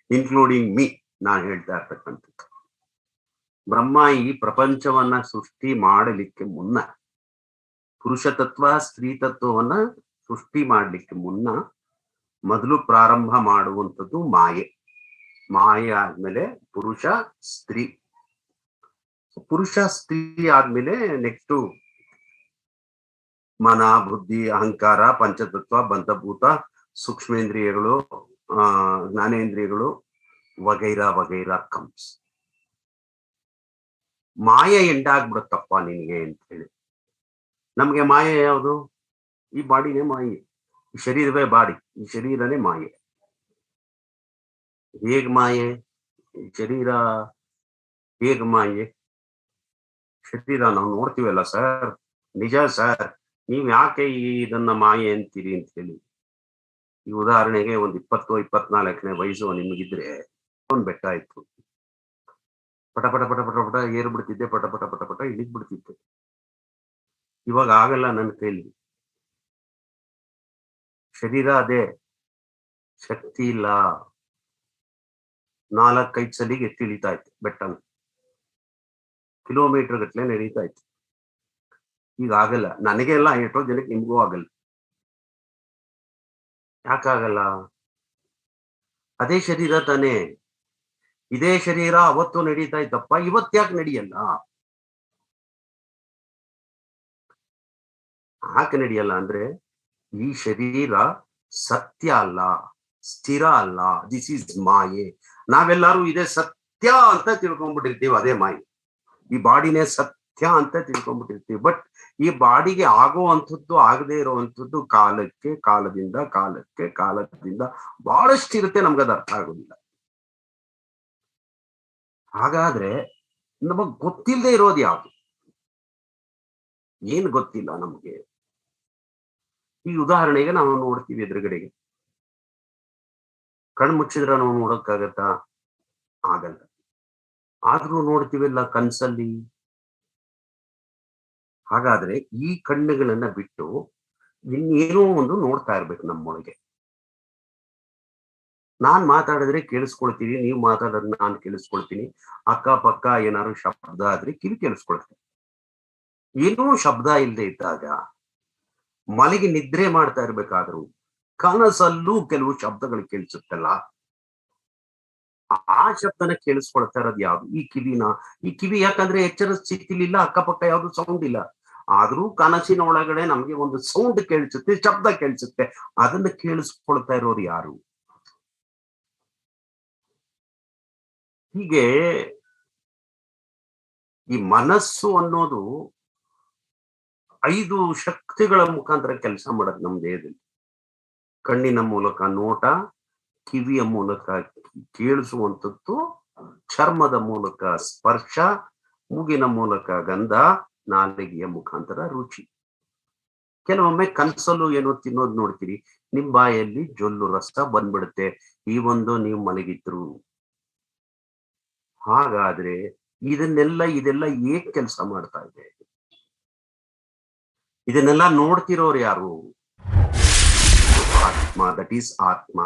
ಇನ್ಕ್ಲೂಡಿಂಗ್ ಮೀ. ನಾನು ಹೇಳ್ತಾ ಇರ್ತಕ್ಕಂಥದ್ದು, ಬ್ರಹ್ಮ ಈ ಪ್ರಪಂಚವನ್ನ ಸೃಷ್ಟಿ ಮಾಡಲಿಕ್ಕೆ ಮುನ್ನ, ಪುರುಷ ತತ್ವ ಸ್ತ್ರೀ ತತ್ವವನ್ನ ಸೃಷ್ಟಿ ಮಾಡಲಿಕ್ಕೆ ಮುನ್ನ ಮೊದಲು ಪ್ರಾರಂಭ ಮಾಡುವಂಥದ್ದು ಮಾಯೆ. ಮಾಯೆ ಆದ್ಮೇಲೆ ಪುರುಷ ಸ್ತ್ರೀ, ಪುರುಷ ಸ್ತ್ರೀ ಆದ್ಮೇಲೆ ನೆಕ್ಸ್ಟ್ ಮನ, ಬುದ್ಧಿ, ಅಹಂಕಾರ, ಪಂಚತತ್ವ, ಬಂಧಭೂತ, ಸೂಕ್ಷ್ಮೇಂದ್ರಿಯಗಳು, ಜ್ಞಾನೇಂದ್ರಿಯಗಳು ವಗೈರ ವಗೈರ ಕಮ್ಸ್. ಮಾಯೆ ಎಂಡಾಗ್ಬಿಡುತ್ತಪ್ಪ ನಿನಗೆ ಅಂತ ಹೇಳಿ. ನಮ್ಗೆ ಮಾಯೆ ಯಾವುದು? ಈ ಬಾಡಿನೇ ಮಾಯೆ, ಈ ಶರೀರವೇ ಬಾಡಿ, ಈ ಶರೀರನೇ ಮಾಯೆ. ಹೇಗ್ ಮಾಯೆ? ಈ ಶರೀರ ಹೇಗ್ ಮಾಯೆ? ಶರೀರ ನಾವು ನೋಡ್ತೀವಲ್ಲ ಸರ್, ನಿಜ ಸರ್, ನೀವ್ ಯಾಕೆ ಇದನ್ನ ಮಾಯೆ ಅಂತೀರಿ ಅಂತ ಹೇಳಿ. ಈ ಉದಾಹರಣೆಗೆ ಒಂದು 20-24ನೇ ವಯಸ್ಸು ನಿಮಗಿದ್ರೆ, ಒಂದು ಬೆಟ್ಟ ಇತ್ತು, ಪಟ ಪಟ ಪಟ ಪಟ ಪಟ ಏರು ಬಿಡ್ತಿದ್ದೆ, ಪಟ ಪಟ ಪಟ ಪಟ ಇಳಿದ್ ಬಿಡ್ತಿದ್ದೆ. ಇವಾಗ ಆಗಲ್ಲ ನನ್ನ ಕೈಲಿ. ಶರೀರ ಅದೇ, ಶಕ್ತಿ ಇಲ್ಲ. 4-5 ಸಲಿಗೆ ಎತ್ತಿ ಇಳಿತಾ ಇತ್ತು ಬೆಟ್ಟನ, ಕಿಲೋಮೀಟರ್ ಗಟ್ಲೆ ನಡೀತಾ ಇತ್ತು. ಈಗ ಆಗಲ್ಲ ನನಗೆ, ಎಲ್ಲ ಎಷ್ಟೋ ಜನಕ್ಕೆ, ನಿಮ್ಗೂ ಆಗಲ್ಲ. ಯಾಕಾಗಲ್ಲ? ಅದೇ ಶರೀರ ತಾನೇ, ಇದೇ ಶರೀರ ಅವತ್ತು ನಡೀತಾ ಇತ್ತಪ್ಪ, ಇವತ್ತ್ಯಾಕೆ ನಡಿಯಲ್ಲ? ಯಾಕೆ ನಡಿಯಲ್ಲ ಅಂದ್ರೆ, ಈ ಶರೀರ ಸತ್ಯ ಅಲ್ಲ, ಸ್ಥಿರ ಅಲ್ಲ. ದಿಸ್ ಈಸ್ ಮಾಯೆ. ನಾವೆಲ್ಲರೂ ಇದೇ ಸತ್ಯ ಅಂತ ತಿಳ್ಕೊಂಡ್ಬಿಟ್ಟಿರ್ತೀವಿ, ಅದೇ ಮಾಯೆ. ಈ ಬಾಡಿನೇ ಸತ್ಯ ಅಂತ ತಿಳ್ಕೊಂಡ್ಬಿಟ್ಟಿರ್ತೀವಿ. ಬಟ್ ಈ ಬಾಡಿಗೆ ಆಗುವಂಥದ್ದು, ಆಗದೆ ಇರುವಂಥದ್ದು ಕಾಲಕ್ಕೆ, ಕಾಲದಿಂದ ಕಾಲಕ್ಕೆ, ಕಾಲದಿಂದ ಬಹಳಷ್ಟು ಇರುತ್ತೆ, ನಮ್ಗದು ಅರ್ಥ ಆಗೋದಿಲ್ಲ. ಹಾಗಾದ್ರೆ ನಮಗ್ ಗೊತ್ತಿಲ್ಲದೆ ಇರೋದು ಯಾವುದು? ಏನ್ ಗೊತ್ತಿಲ್ಲ ನಮ್ಗೆ? ಈ ಉದಾಹರಣೆಗೆ ನಾವು ನೋಡ್ತೀವಿ, ಎದುರುಗಡೆಗೆ ಕಣ್ ಮುಚ್ಚಿದ್ರೆ ನಾವು ನೋಡಕ್ಕಾಗತ್ತಾ? ಆಗಲ್ಲ. ಆದ್ರೂ ನೋಡ್ತೀವಿಲ್ಲ ಕನ್ಸಲ್ಲಿ. ಹಾಗಾದ್ರೆ ಈ ಕಣ್ಣುಗಳನ್ನ ಬಿಟ್ಟು ಇನ್ನೇನೋ ಒಂದು ನೋಡ್ತಾ ಇರ್ಬೇಕು ನಮ್ಮೊಳಗೆ. ನಾನ್ ಮಾತಾಡಿದ್ರೆ ಕೇಳಿಸ್ಕೊಳ್ತೀವಿ, ನೀವು ಮಾತಾಡೋದ್ ನಾನ್ ಕೇಳಿಸ್ಕೊಳ್ತೀನಿ. ಅಕ್ಕಪಕ್ಕ ಏನಾದ್ರು ಶಬ್ದ ಆದ್ರೆ ಕಿವಿ ಕೇಳಿಸ್ಕೊಳ್ತೀನಿ. ಏನೂ ಶಬ್ದ ಇಲ್ಲದೆ ಇದ್ದಾಗ, ಮಲಗಿ ನಿದ್ರೆ ಮಾಡ್ತಾ ಇರ್ಬೇಕಾದ್ರು ಕನಸಲ್ಲೂ ಕೆಲವು ಶಬ್ದಗಳು ಕೇಳಿಸುತ್ತಲ್ಲ, ಆ ಶಬ್ದನ ಕೇಳಿಸ್ಕೊಳ್ತಾ ಇರೋದು ಯಾವ್ದು? ಈ ಕಿವಿನ. ಈ ಕಿವಿ ಯಾಕಂದ್ರೆ ಎಚ್ಚರ ಸ್ಥಿತಿಲಿಲ್ಲ, ಅಕ್ಕಪಕ್ಕ ಯಾವ್ದು ಸೌಂಡ್ ಇಲ್ಲ. ಆದ್ರೂ ಕನಸಿನ ಒಳಗಡೆ ನಮ್ಗೆ ಒಂದು ಸೌಂಡ್ ಕೇಳಿಸುತ್ತೆ, ಶಬ್ದ ಕೇಳಿಸುತ್ತೆ. ಅದನ್ನ ಕೇಳಿಸ್ಕೊಳ್ತಾ ಇರೋರು ಯಾರು? ಹೀಗೆ ಈ ಮನಸ್ಸು ಅನ್ನೋದು 5 ಶಕ್ತಿಗಳ ಮುಖಾಂತರ ಕೆಲಸ ಮಾಡೋದು ನಮ್ಮ ದೇಹದಲ್ಲಿ. ಕಣ್ಣಿನ ಮೂಲಕ ನೋಟ, ಕಿವಿಯ ಮೂಲಕ ಕೇಳಿಸುವಂಥದ್ದು, ಚರ್ಮದ ಮೂಲಕ ಸ್ಪರ್ಶ, ಮೂಗಿನ ಮೂಲಕ ಗಂಧ, ನಾಲಿಗೆಯ ಮುಖಾಂತರ ರುಚಿ. ಕೆಲವೊಮ್ಮೆ ಕನ್ಸಲ್ಲೂ ಏನೋ ತಿನ್ನೋದು ನೋಡ್ತೀರಿ, ನಿಮ್ ಬಾಯಲ್ಲಿ ಜೊಲ್ಲು ರಸ ಬಂದ್ಬಿಡುತ್ತೆ, ಈ ಒಂದು ನೀವು ಮಲಗಿದ್ರು. ಹಾಗಾದ್ರೆ ಇದೆಲ್ಲ ಏಕ್ ಕೆಲಸ ಮಾಡ್ತಾ ಇದೆ? ಇದನ್ನೆಲ್ಲ ನೋಡ್ತಿರೋರು ಯಾರು? ಆತ್ಮ, ದಟ್ ಈಸ್ ಆತ್ಮ.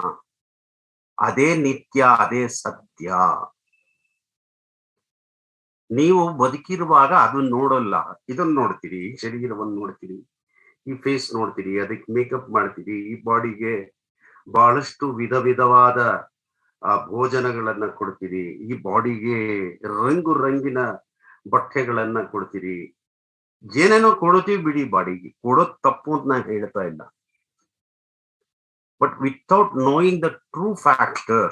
ಅದೇ ನಿತ್ಯ, ಅದೇ ಸತ್ಯ. ನೀವು ಬದುಕಿರುವಾಗ ಅದನ್ನ ನೋಡಲ್ಲ, ಇದನ್ನ ನೋಡ್ತೀರಿ, ಶರೀರವನ್ನು ನೋಡ್ತೀರಿ, ಈ ಫೇಸ್ ನೋಡ್ತೀರಿ, ಅದಕ್ಕೆ ಮೇಕಪ್ ಮಾಡ್ತೀರಿ, ಈ ಬಾಡಿಗೆ ಬಹಳಷ್ಟು ವಿಧ ವಿಧವಾದ ಭೋಜನಗಳನ್ನ ಕೊಡ್ತೀರಿ, ಈ ಬಾಡಿಗೆ ರಂಗು ರಂಗಿನ ಬಟ್ಟೆಗಳನ್ನ ಕೊಡ್ತೀರಿ, ಏನೇನೋ ಕೊಡ್ತೀವಿ ಬಿಡಿ. ಬಾಡಿಗೆ ಕೊಡೋದ್ ತಪ್ಪು ಅಂತ ನಾನು ಹೇಳ್ತಾ ಇಲ್ಲ, but without knowing the true factor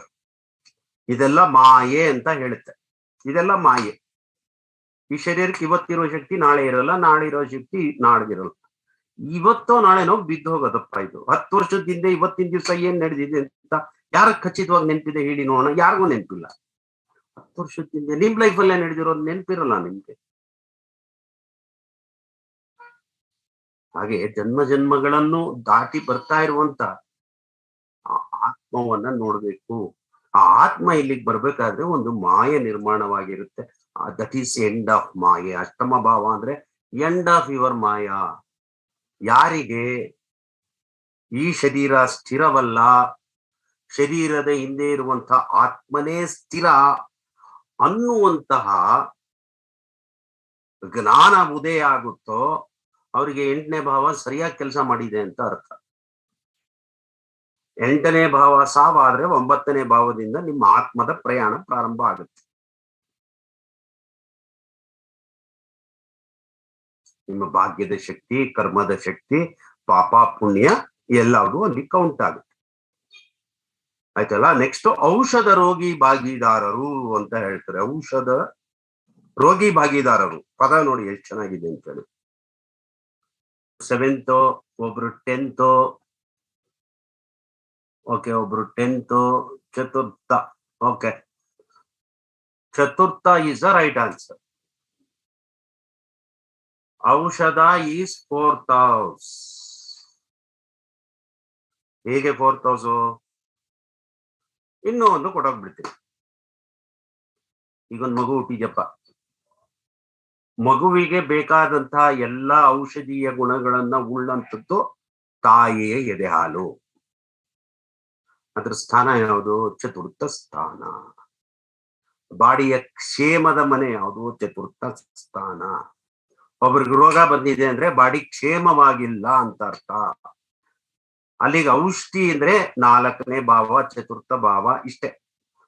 ಇದೆಲ್ಲ ಮಾಯೆ ಅಂತ ಹೇಳುತ್ತೆ. ಇದೆಲ್ಲ ಮಾಯೆ. ಈ ಶರೀರಕ್ಕೆ ಇವತ್ತಿರೋ ಶಕ್ತಿ ನಾಳೆ ಇರಲ್ಲ, ನಾಳೆ ಇರೋ ಶಕ್ತಿ ನಾಳೆಗಿರಲ್ಲ. ಇವತ್ತೋ ನಾಳೆನೋ ಬಿದ್ದು ಹೋಗೋದಪ್ಪ ಇದು. 10 ವರ್ಷದಿಂದ ಇವತ್ತಿನ ದಿವಸ ಏನ್ ನಡೆದಿದೆ ಅಂತ ಯಾರ ಖಚಿತವಾಗಿ ನೆನಪಿದೆ ಹೇಳಿ ನೋಡೋಣ? ಯಾರಿಗೂ ನೆನಪಿಲ್ಲ. 10 ವರ್ಷದಿಂದ ನಿಮ್ ಲೈಫಲ್ಲೇ ನಡೆದಿರೋದು ನೆನಪಿರಲ್ಲ ನಿಮ್ಗೆ. ಹಾಗೆ ಜನ್ಮ ಜನ್ಮಗಳನ್ನು ದಾಟಿ ಬರ್ತಾ ಇರುವಂತ ಆ ಆತ್ಮವನ್ನ ನೋಡ್ಬೇಕು. ಆ ಆತ್ಮ ಇಲ್ಲಿಗೆ ಬರ್ಬೇಕಾದ್ರೆ ಒಂದು ಮಾಯೆ ನಿರ್ಮಾಣವಾಗಿರುತ್ತೆ. ದಟ್ ಈಸ್ ಎಂಡ್ ಆಫ್ ಮಾಯೆ. ಅಷ್ಟಮ ಭಾವ ಅಂದ್ರೆ ಎಂಡ್ ಆಫ್ ಯುವರ್ ಮಾಯಾ. ಯಾರಿಗೆ ಈ ಶರೀರ ಸ್ಥಿರವಲ್ಲ, ಶರೀರದ ಹಿಂದೆ ಇರುವಂತಹ ಆತ್ಮನೇ ಸ್ಥಿರ ಅನ್ನುವಂತಹ ಜ್ಞಾನ ಉದಯ ಆಗುತ್ತೋ ಅವರಿಗೆ 8ನೇ ಭಾವ ಸರಿಯಾಗಿ ಕೆಲಸ ಮಾಡಿದೆ ಅಂತ ಅರ್ಥ. 8ನೇ ಭಾವ ಸಾವಾದ್ರೆ 9ನೇ ಭಾವದಿಂದ ನಿಮ್ಮ ಆತ್ಮದ ಪ್ರಯಾಣ ಪ್ರಾರಂಭ ಆಗುತ್ತೆ. ನಿಮ್ಮ ಭಾಗ್ಯದ ಶಕ್ತಿ, ಕರ್ಮದ ಶಕ್ತಿ, ಪಾಪ ಪುಣ್ಯ ಎಲ್ಲವೂ ಅಲ್ಲಿ ಕೌಂಟ್ ಆಗುತ್ತೆ. ಆಯ್ತಲ್ಲ. ನೆಕ್ಸ್ಟ್ ಔಷಧ ರೋಗಿ ಭಾಗಿದಾರರು ಅಂತ ಹೇಳ್ತಾರೆ. ಔಷಧ ರೋಗಿ ಭಾಗಿದಾರರು ಪದ ನೋಡಿ ಎಷ್ಟು ಚೆನ್ನಾಗಿದೆ ಅಂತ ಹೇಳಿ. 7th, ಒಬ್ರು 10th, ಓಕೆ, ಒಬ್ರು 10th, ಚತುರ್ಥ. ಓಕೆ, ಚತುರ್ಥ ಈಸ್ ದ ರೈಟ್ ಆನ್ಸರ್. ಔಷಧ ಈಸ್ 4th house. ಹೇಗೆ 4th house? ಇನ್ನೂ ಒಂದು ಕೊಟ್ಟೋಗ್ಬಿಡ್ತೀನಿ. ಈಗೊಂದು ಮಗು ಹುಟ್ಟಿದ್ಯಪ್ಪ, ಮಗುವಿಗೆ ಬೇಕಾದಂತಹ ಎಲ್ಲ ಔಷಧೀಯ ಗುಣಗಳನ್ನ ಉಳ್ಳಂತದ್ದು ತಾಯಿಯ ಎದೆ ಹಾಲು. ಅದ್ರ ಸ್ಥಾನ ಯಾವುದು? ಚತುರ್ಥ ಸ್ಥಾನ. ಬಾಡಿಯ ಕ್ಷೇಮದ ಮನೆ ಯಾವುದು? ಚತುರ್ಥ ಸ್ಥಾನ. ಒಬ್ರಿಗೆ ರೋಗ ಬಂದಿದೆ ಅಂದ್ರೆ ಬಾಡಿ ಕ್ಷೇಮವಾಗಿಲ್ಲ ಅಂತ ಅರ್ಥ. ಅಲ್ಲಿಗೆ ಔಷಧಿ ಅಂದ್ರೆ 4ನೇ ಭಾವ, ಚತುರ್ಥ ಭಾವ. ಇಷ್ಟೇ,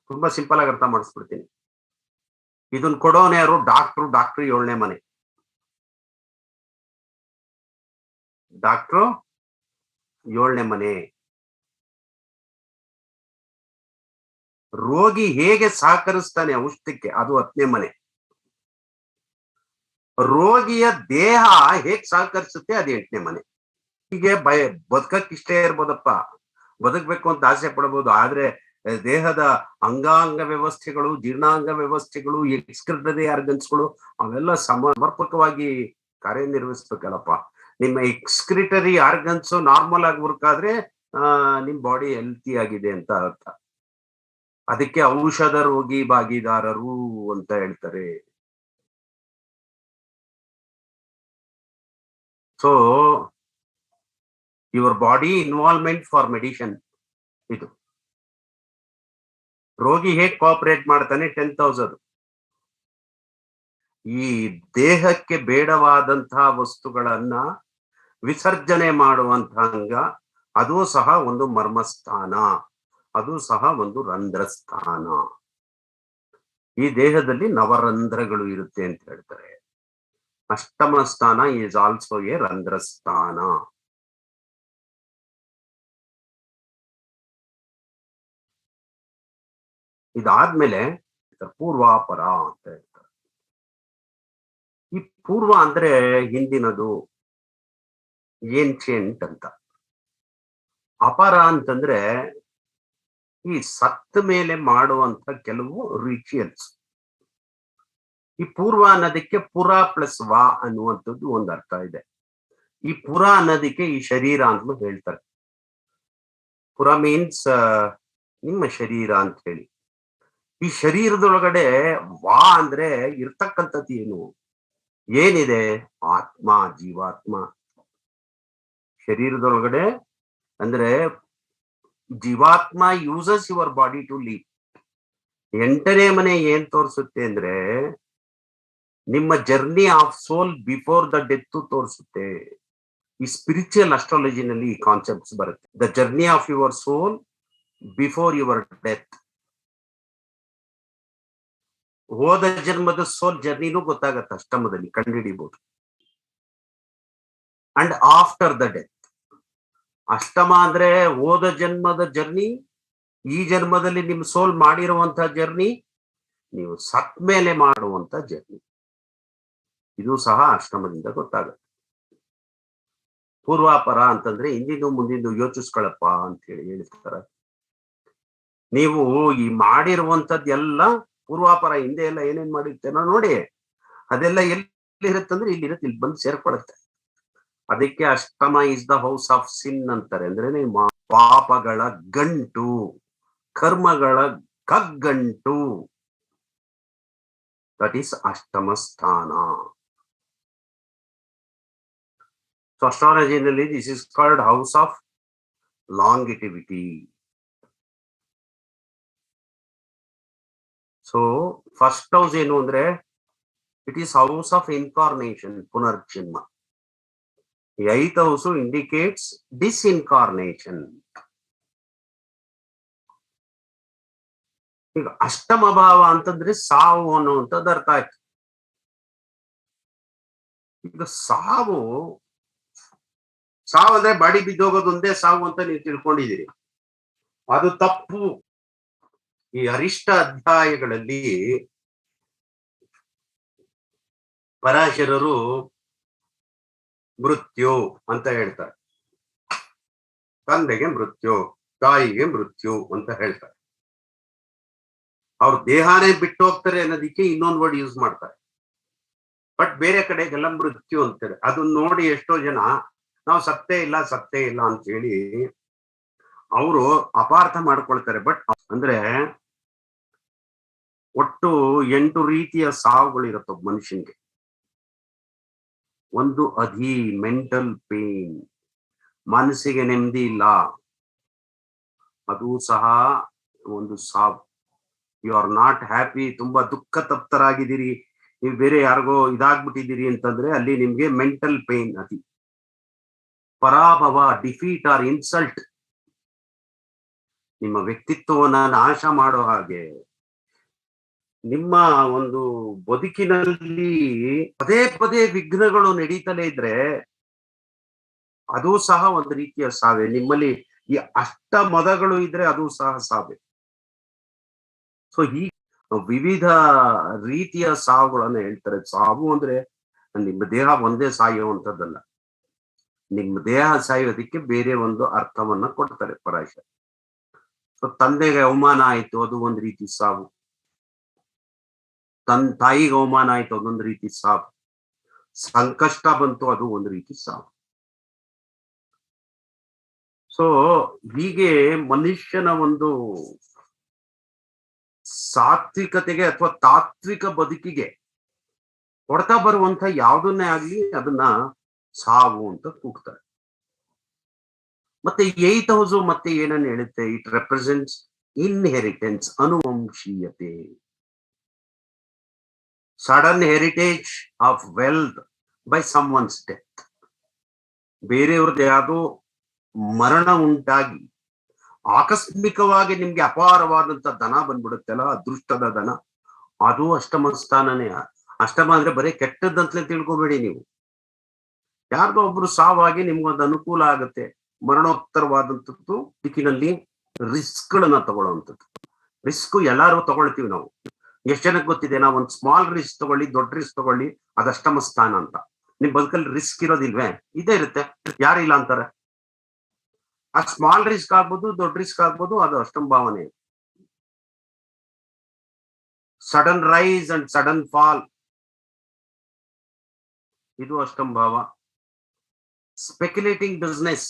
ತುಂಬಾ ಸಿಂಪಲ್ ಆಗಿ ಅರ್ಥ ಮಾಡಿಸ್ಬಿಡ್ತೀನಿ. ಇದನ್ನ ಕೊಡೋನೆ ಯಾರು? ಡಾಕ್ಟ್ರು. 7ನೇ ಮನೆ. ಡಾಕ್ಟ್ರು 7ನೇ ಮನೆ. ರೋಗಿ ಹೇಗೆ ಸಹಕರಿಸ್ತಾನೆ ಔಷಧಕ್ಕೆ, ಅದು 10ನೇ ಮನೆ. ರೋಗಿಯ ದೇಹ ಹೇಗ್ ಸಹಕರಿಸುತ್ತೆ, ಅದು 8ನೇ ಮನೆ. ಹೀಗೆ ಬದುಕಕ್ಕೆ ಇಷ್ಟೇ ಇರ್ಬೋದಪ್ಪ, ಬದುಕಬೇಕು ಅಂತ ಆಸೆ ಪಡಬಹುದು, ಆದ್ರೆ ದೇಹದ ಅಂಗಾಂಗ ವ್ಯವಸ್ಥೆಗಳು, ಜೀರ್ಣಾಂಗ ವ್ಯವಸ್ಥೆಗಳು, ಎಕ್ಸ್ಕ್ರಿಟರಿ ಆರ್ಗನ್ಸ್ಗಳು ಅವೆಲ್ಲ ಸಮರ್ಪಕವಾಗಿ ಕಾರ್ಯನಿರ್ವಹಿಸ್ಬೇಕಲ್ಲಪ್ಪ. ನಿಮ್ಮ ಎಕ್ಸ್ಕ್ರಿಟರಿ ಆರ್ಗನ್ಸ್ ನಾರ್ಮಲ್ ಆಗಿ ವರ್ಕ್ ಆದ್ರೆ ನಿಮ್ ಬಾಡಿ ಹೆಲ್ತಿ ಆಗಿದೆ ಅಂತ ಅರ್ಥ. ಅದಕ್ಕೆ ಔಷಧ ರೋಗಿ ಭಾಗಿದಾರರು ಅಂತ ಹೇಳ್ತಾರೆ. So your body involvement for medicine. ಇದು ರೋಗಿ ಹೇಗ್ ಕೋಆಪರೇಟ್ ಮಾಡ್ತಾನೆ? 10th house ಅದು. ಈ ದೇಹಕ್ಕೆ ಬೇಡವಾದಂತಹ ವಸ್ತುಗಳನ್ನ ವಿಸರ್ಜನೆ ಮಾಡುವಂತಹ ಅಂಗ, ಅದು ಸಹ ಒಂದು ಮರ್ಮಸ್ಥಾನ, ಅದು ಸಹ ಒಂದು ರಂಧ್ರಸ್ಥಾನ. ಈ ದೇಹದಲ್ಲಿ ನವರಂಧ್ರಗಳು ಇರುತ್ತೆ ಅಂತ ಹೇಳ್ತಾರೆ. ಅಷ್ಟಮ ಸ್ಥಾನ ಈಸ್ ಆಲ್ಸೋ ಎ ರಂಧ್ರಸ್ಥಾನ. ಇದಾದ್ಮೇಲೆ ಪೂರ್ವಾಪರ ಅಂತ ಹೇಳ್ತಾರೆ. ಈ ಪೂರ್ವ ಅಂದ್ರೆ ಹಿಂದಿನದು, ಏನ್ಷಿಯಂಟ್ ಅಂತ. ಅಪರ ಅಂತಂದ್ರೆ ಈ ಸತ್ತ ಮೇಲೆ ಮಾಡುವಂತ ಕೆಲವು ರಿಚುಯಲ್ಸ್. ಈ ಪೂರ್ವ ಅನ್ನೋದಕ್ಕೆ ಪುರ ಪ್ಲಸ್ ವಾ ಅನ್ನುವಂಥದ್ದು ಒಂದು ಅರ್ಥ ಇದೆ. ಈ ಪುರ ಅನ್ನೋದಕ್ಕೆ ಈ ಶರೀರ ಅಂತ ಹೇಳ್ತಾರೆ. ಪುರ ಮೀನ್ಸ್ ನಿಮ್ಮ ಶರೀರ ಅಂತ ಹೇಳಿ. ಈ ಶರೀರದೊಳಗಡೆ ವಾ ಅಂದ್ರೆ ಇರ್ತಕ್ಕಂಥದ್ದು ಏನು? ಏನಿದೆ? ಆತ್ಮ, ಜೀವಾತ್ಮ. ಶರೀರದೊಳಗಡೆ ಅಂದ್ರೆ ಜೀವಾತ್ಮ uses your body to leave. ಎಂಟನೇ ಮನೆ ಏನ್ ತೋರಿಸುತ್ತೆ ಅಂದ್ರೆ ನಿಮ್ಮ journey of soul before the death ತೋರಿಸುತ್ತೆ. ಈ ಸ್ಪಿರಿಚುವಲ್ ಅಸ್ಟ್ರಾಲಜಿನಲ್ಲಿ ಈ ಕಾನ್ಸೆಪ್ಟ್ಸ್ ಬರುತ್ತೆ. The journey of your soul before your death. ಹೋದ ಜನ್ಮದ ಸೋಲ್ ಜರ್ನಿನೂ ಗೊತ್ತಾಗತ್ತೆ, ಅಷ್ಟಮದಲ್ಲಿ ಕಂಡುಹಿಡಿಬಹುದು. And after the death. ಅಷ್ಟಮ ಅಂದ್ರೆ ಹೋದ ಜನ್ಮದ ಜರ್ನಿ, ಈ ಜನ್ಮದಲ್ಲಿ ನಿಮ್ ಸೋಲ್ ಮಾಡಿರುವಂತ ಜರ್ನಿ, ನೀವು ಸತ್ ಮೇಲೆ ಮಾಡುವಂತ ಜರ್ನಿ. ಇದು ಸಹ ಅಷ್ಟಮದಿಂದ ಗೊತ್ತಾಗುತ್ತೆ. ಪೂರ್ವಾಪರ ಅಂತಂದ್ರೆ ಹಿಂದಿಂದು ಮುಂದಿಂದು ಯೋಚಿಸ್ಕೊಳಪ್ಪ ಅಂತ ಹೇಳಿ ಹೇಳ್ತಾರೆ. ನೀವು ಈ ಮಾಡಿರುವಂತದ್ದೆಲ್ಲ ಪೂರ್ವಾಪರ, ಹಿಂದೆ ಎಲ್ಲ ಏನೇನ್ ಮಾಡಿರ್ತೇನೋ ನೋಡಿ, ಅದೆಲ್ಲ ಎಲ್ಲಿ ಇರುತ್ತಂದ್ರೆ ಇಲ್ಲಿ ಇರುತ್ತೆ, ಇಲ್ಲಿ ಬಂದು ಸೇರ್ಕೊಳುತ್ತೆ. ಅದಕ್ಕೆ ಅಷ್ಟಮ is the house of sin ಅಂತಾರೆ. ಅಂದ್ರೆ ಪಾಪಗಳ ಗಂಟು, ಕರ್ಮಗಳ ಕಗ್ಗಂಟು. ದಟ್ ಈಸ್ ಅಷ್ಟಮ ಸ್ಥಾನ. ಸೊ ಅಸ್ಟ್ರಾಲಜಿನಲ್ಲಿ this is called house of longevity. So first house ಏನು ಅಂದ್ರೆ it is house of incarnation, ಪುನರ್ಜನ್ಮ. eighth house indicates disincarnation. ಈಗ ಅಷ್ಟಮ ಭಾವ ಅಂತಂದ್ರೆ ಸಾವು ಅನ್ನುವಂಥದ್ದು ಅರ್ಥ ಆಯ್ತು. ಈಗ ಸಾವು ಅಂದ್ರೆ ಬಾಡಿ ಬಿದ್ದೋಗೋದು ಒಂದೇ ಸಾವು ಅಂತ ನೀವು ತಿಳ್ಕೊಂಡಿದ್ದೀರಿ. ಅದು ತಪ್ಪು. ಈ ಅರಿಷ್ಟ ಅಧ್ಯಾಯಗಳಲ್ಲಿ ಪರಾಶರರು ಮೃತ್ಯು ಅಂತ ಹೇಳ್ತಾರೆ. ತಂದೆಗೆ ಮೃತ್ಯು, ತಾಯಿಗೆ ಮೃತ್ಯು ಅಂತ ಹೇಳ್ತಾರೆ. ಅವ್ರ ದೇಹಾನೇ ಬಿಟ್ಟು ಹೋಗ್ತಾರೆ ಅನ್ನೋದಕ್ಕೆ ಇನ್ನೊಂದು ವರ್ಡ್ ಯೂಸ್ ಮಾಡ್ತಾರೆ. ಬಟ್ ಬೇರೆ ಕಡೆಗೆಲ್ಲ ಮೃತ್ಯು ಅಂತಾರೆ. ಅದನ್ನ ನೋಡಿ ಎಷ್ಟೋ ಜನ ನಾವು ಸತ್ತೇ ಇಲ್ಲ ಅಂತ ಹೇಳಿ ಅವರು ಅಪಾರ್ಥ ಮಾಡ್ಕೊಳ್ತಾರೆ. ಬಟ್ ಅಂದ್ರೆ ಒಟ್ಟು 8 ರೀತಿಯ ಸಾವುಗಳಿರುತ್ತೆ ಮನುಷ್ಯನಿಗೆ. ಒಂದು ಮೆಂಟಲ್ ಪೇನ್, ಮನಸ್ಸಿಗೆ ನೆಮ್ಮದಿ ಇಲ್ಲ, ಅದು ಸಹ ಒಂದು ಸಾವು. ಯು ಆರ್ ನಾಟ್ ಹ್ಯಾಪಿ, ತುಂಬಾ ದುಃಖ ತಪ್ತರಾಗಿದ್ದೀರಿ, ನೀವು ಬೇರೆ ಯಾರಿಗೋ ಇದಾಗ್ಬಿಟ್ಟಿದ್ದೀರಿ ಅಂತಂದ್ರೆ ಅಲ್ಲಿ ನಿಮ್ಗೆ ಮೆಂಟಲ್ ಪೇನ್. ಪರಾಭವ, ಡಿಫೀಟ್ ಆರ್ ಇನ್ಸಲ್ಟ್, ನಿಮ್ಮ ವ್ಯಕ್ತಿತ್ವವನ್ನ ನಾಶ ಮಾಡೋ ಹಾಗೆ, ನಿಮ್ಮ ಒಂದು ಬದುಕಿನಲ್ಲಿ ಪದೇ ಪದೇ ವಿಘ್ನಗಳು ನಡೀತಲೇ ಇದ್ರೆ ಅದು ಸಹ ಒಂದು ರೀತಿಯ ಸಾವೇ. ನಿಮ್ಮಲ್ಲಿ ಈ ಅಷ್ಟ ಮದಗಳು ಇದ್ರೆ ಅದು ಸಹ ಸಾವೇ. ಸೊ ಈ ವಿವಿಧ ರೀತಿಯ ಸಾವುಗಳನ್ನ ಹೇಳ್ತಾರೆ. ಸಾವು ಅಂದ್ರೆ ನಿಮ್ಮ ದೇಹ ಒಂದೇ ಸಾಯುವಂಥದ್ದಲ್ಲ, ನಿಮ್ಮ ದೇಹ ಸಾಯೋದಕ್ಕೆ ಬೇರೆ ಒಂದು ಅರ್ಥವನ್ನ ಕೊಡ್ತಾರೆ ಪರಾಶರ. ಸೊ ತಂದೆಗೆ ಅವಮಾನ ಆಯ್ತು, ಅದು ಒಂದು ರೀತಿ ಸಾವು. ತಾಯಿಗೆ ಅವಮಾನ ಆಯ್ತು, ಅದೊಂದು ರೀತಿ ಸಾವು. ಸಂಕಷ್ಟ ಬಂತು, ಅದು ಒಂದು ರೀತಿ ಸಾವು. ಸೊ ಹೀಗೆ ಮನುಷ್ಯನ ಒಂದು ಸಾತ್ವಿಕತೆಗೆ ಅಥವಾ ತಾತ್ವಿಕ ಬದುಕಿಗೆ ಹೊಡ್ತಾ ಬರುವಂತ ಯಾವುದನ್ನೇ ಆಗ್ಲಿ ಅದನ್ನ ಸಾವು ಅಂತ ಕೂಗ್ತಾರೆ. ಮತ್ತೆ 8th ಹೌಸ್ ಮತ್ತೆ ಏನನ್ನ ಹೇಳುತ್ತೆ? ಇಟ್ ರೆಪ್ರೆಸೆಂಟ್ಸ್ ಇನ್ಹೆರಿಟೆನ್ಸ್, ಅನುವಂಶೀಯತೆ, sudden heritage of wealth by someone's death. ಬೇರೆಯವ್ರದ್ದು ಯಾವುದು ಮರಣ ಉಂಟಾಗಿ ಆಕಸ್ಮಿಕವಾಗಿ ನಿಮ್ಗೆ ಅಪಾರವಾದಂತ ಧನ ಬಂದ್ಬಿಡುತ್ತಲ್ಲ, ಅದೃಷ್ಟದ ಧನ, ಅದು ಅಷ್ಟಮ ಸ್ಥಾನನೇ. ಅಷ್ಟಮ ಅಂದ್ರೆ ಬರೀ ಕೆಟ್ಟದ್ದಂತಲೇ ತಿಳ್ಕೊಬೇಡಿ ನೀವು. ಯಾರ್ದೋ ಒಬ್ರು ಸಾವಾಗಿ ನಿಮ್ಗೊಂದು ಅನುಕೂಲ ಆಗುತ್ತೆ, ಮರಣೋತ್ತರವಾದಂಥದ್ದು ದಿಕ್ಕಿನಲ್ಲಿ ರಿಸ್ಕ್ಗಳನ್ನ ತಗೊಳ್ಳುವಂಥದ್ದು. ರಿಸ್ಕ್ ಎಲ್ಲಾರು ತಗೊಳ್ತೀವಿ ನಾವು. ಎಷ್ಟು ಜನಕ್ಕೆ ಗೊತ್ತಿದೆ, ನಾವು ಒಂದು ಸ್ಮಾಲ್ ರಿಸ್ಕ್ ತಗೊಳ್ಳಿ, ದೊಡ್ಡ ರಿಸ್ಕ್ ತಗೊಳ್ಳಿ, ಅದು ಅಷ್ಟಮ ಸ್ಥಾನ ಅಂತ. ನಿಮ್ ಬದುಕಲ್ಲಿ ರಿಸ್ಕ್ ಇರೋದಿಲ್ವೇ? ಇದೇ ಇರುತ್ತೆ, ಯಾರಿಲ್ಲ ಅಂತಾರೆ. ಆ ಸ್ಮಾಲ್ ರಿಸ್ಕ್ ಆಗ್ಬೋದು, ದೊಡ್ಡ ರಿಸ್ಕ್ ಆಗ್ಬೋದು, ಅದು ಅಷ್ಟಮ ಭಾವನೆ. Sudden rise and sudden fall, ಇದು ಅಷ್ಟಮ ಭಾವ. ಸ್ಪೆಕ್ಯುಲೇಟಿಂಗ್ ಬಿಸ್ನೆಸ್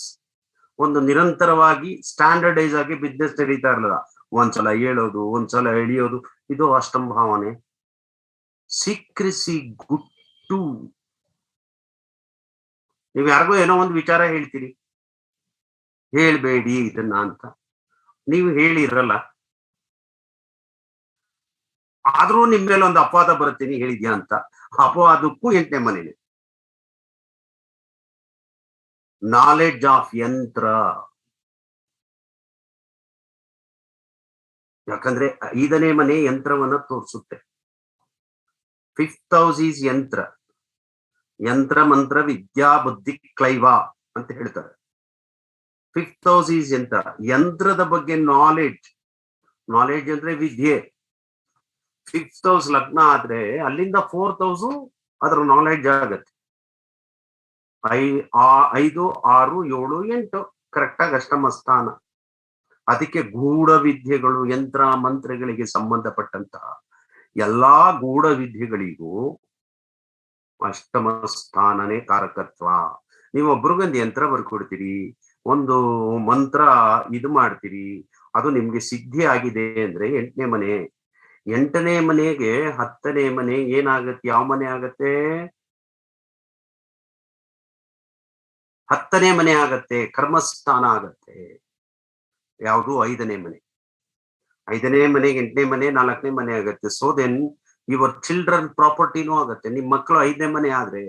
ಒಂದು ನಿರಂತರವಾಗಿ ಸ್ಟ್ಯಾಂಡರ್ಡೈಸ್ ಆಗಿ ಬಿಸ್ನೆಸ್ ನಡೀತಾ ಇರಲಿಲ್ಲ. ಒಂದ್ಸಲ ಹೇಳೋದು, ಒಂದ್ಸಲ ಎಳಿಯೋದು, ಇದು ಅಷ್ಟಮ ಭಾವನೆ. ಸೀಕ್ರೆಸಿ, ಗುಟ್ಟು. ನೀವ್ ಯಾರಿಗೋ ಏನೋ ಒಂದು ವಿಚಾರ ಹೇಳ್ತೀರಿ, ಹೇಳ್ಬೇಡಿ ಇದನ್ನ ಅಂತ, ನೀವು ಹೇಳಿರಲ್ಲ, ಆದ್ರೂ ನಿಮ್ ಮೇಲೆ ಒಂದು ಅಪವಾದ ಬರುತ್ತೀನಿ ಹೇಳಿದ್ಯಾ ಅಂತ. ಅಪವಾದಕ್ಕೂ 8ನೇ ಮನೇನೆ. ನಾಲೆಡ್ಜ್ ಆಫ್ ಯಂತ್ರ. ಯಾಕಂದ್ರೆ 5ನೇ ಮನೆ ಯಂತ್ರವನ್ನ ತೋರಿಸುತ್ತೆ. 5th ಹೌಸ್ ಈಸ್ ಯಂತ್ರ. ಯಂತ್ರ ಮಂತ್ರ ವಿದ್ಯಾ ಬುದ್ಧಿ ಕ್ಲೈವ ಅಂತ ಹೇಳ್ತಾರೆ. 5th ಹೌಸ್ ಈಸ್ ಯಂತ್ರ. ಯಂತ್ರದ ಬಗ್ಗೆ ನಾಲೆಡ್ಜ್. ನಾಲೆಡ್ಜ್ ಅಂದ್ರೆ ವಿದ್ಯೆ. 5th ಹೌಸ್ ಲಗ್ನ ಆದ್ರೆ ಅಲ್ಲಿಂದ 4th ಹೌಸ್ ಅದರ ನಾಲೆಡ್ಜ್ ಆಗತ್ತೆ. 5, 6, 7, 8 ಕರೆಕ್ಟ್ ಆಗಿ ಅಷ್ಟಮ ಸ್ಥಾನ. ಅದಕ್ಕೆ ಗೂಢ ವಿದ್ಯೆಗಳು, ಯಂತ್ರ ಮಂತ್ರಗಳಿಗೆ ಸಂಬಂಧಪಟ್ಟಂತಹ ಎಲ್ಲಾ ಗೂಢ ವಿದ್ಯೆಗಳಿಗೂ ಅಷ್ಟಮ ಸ್ಥಾನನೇ ಕಾರಕತ್ವ. ನೀವು ಒಬ್ರಿಗೊಂದು ಯಂತ್ರ ಬರ್ಕೊಡ್ತೀರಿ, ಒಂದು ಮಂತ್ರ ಇದು ಮಾಡ್ತೀರಿ, ಅದು ನಿಮ್ಗೆ ಸಿದ್ಧಿ ಆಗಿದೆ ಅಂದ್ರೆ 8ನೇ ಮನೆ. 8ನೇ ಮನೆಗೆ 10ನೇ ಮನೆ ಏನಾಗತ್ತೆ? ಯಾವ ಮನೆ ಆಗತ್ತೆ? 10ನೇ ಮನೆ ಆಗತ್ತೆ, ಕರ್ಮಸ್ಥಾನ ಆಗತ್ತೆ. ಯಾವುದು? 5ನೇ ಮನೆ. 5ನೇ ಮನೆಗೆ 8ನೇ ಮನೆ, 4ನೇ ಮನೆ ಆಗತ್ತೆ. ಸೊ ದೆನ್ ಯುವರ್ ಚಿಲ್ಡ್ರನ್ ಪ್ರಾಪರ್ಟಿನೂ ಆಗತ್ತೆ. ನಿಮ್ ಮಕ್ಕಳು 5ನೇ ಮನೆ ಆದ್ರೆ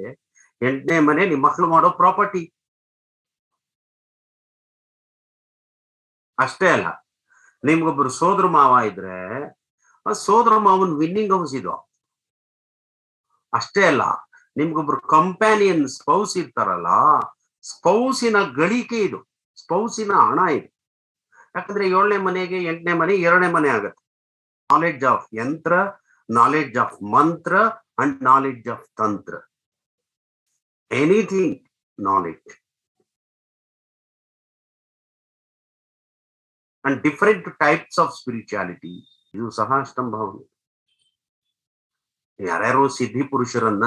8ನೇ ಮನೆ ನಿಮ್ ಮಕ್ಕಳು ಮಾಡೋ ಪ್ರಾಪರ್ಟಿ. ಅಷ್ಟೇ ಅಲ್ಲ, ನಿಮ್ಗೊಬ್ರು ಸೋದರ ಮಾವ ಇದ್ರೆ ಆ ಸೋದರ ಮಾವನ್ ವಿನ್ನಿಂಗ್ ಹೌಸ್ ಇದು. ಅಷ್ಟೇ ಅಲ್ಲ, ನಿಮ್ಗೊಬ್ರು ಕಂಪ್ಯಾನಿಯನ್ ಸ್ಪೌಸ್ ಇರ್ತಾರಲ್ಲ, ಸ್ಪೌಸಿನ ಗಳಿಕೆ ಇದು, ಸ್ಪೌಸಿನ ಹಣ ಇದು. ಯಾಕಂದ್ರೆ 7ನೇ ಮನೆಗೆ 8ನೇ ಮನೆ 2ನೇ ಮನೆ ಆಗತ್ತೆ. ನಾಲೆಡ್ಜ್ ಆಫ್ ಯಂತ್ರ, ನಾಲೆಡ್ಜ್ ಆಫ್ ಮಂತ್ರ ಅಂಡ್ ನಾಲೆಡ್ಜ್ ಆಫ್ ತಂತ್ರ. Anything knowledge and different types of spirituality. ಇದು ಸಹ ಅಷ್ಟಮ ಭಾವನೆ. ಯಾರ್ಯಾರು ಸಿದ್ಧಿ ಪುರುಷರನ್ನ,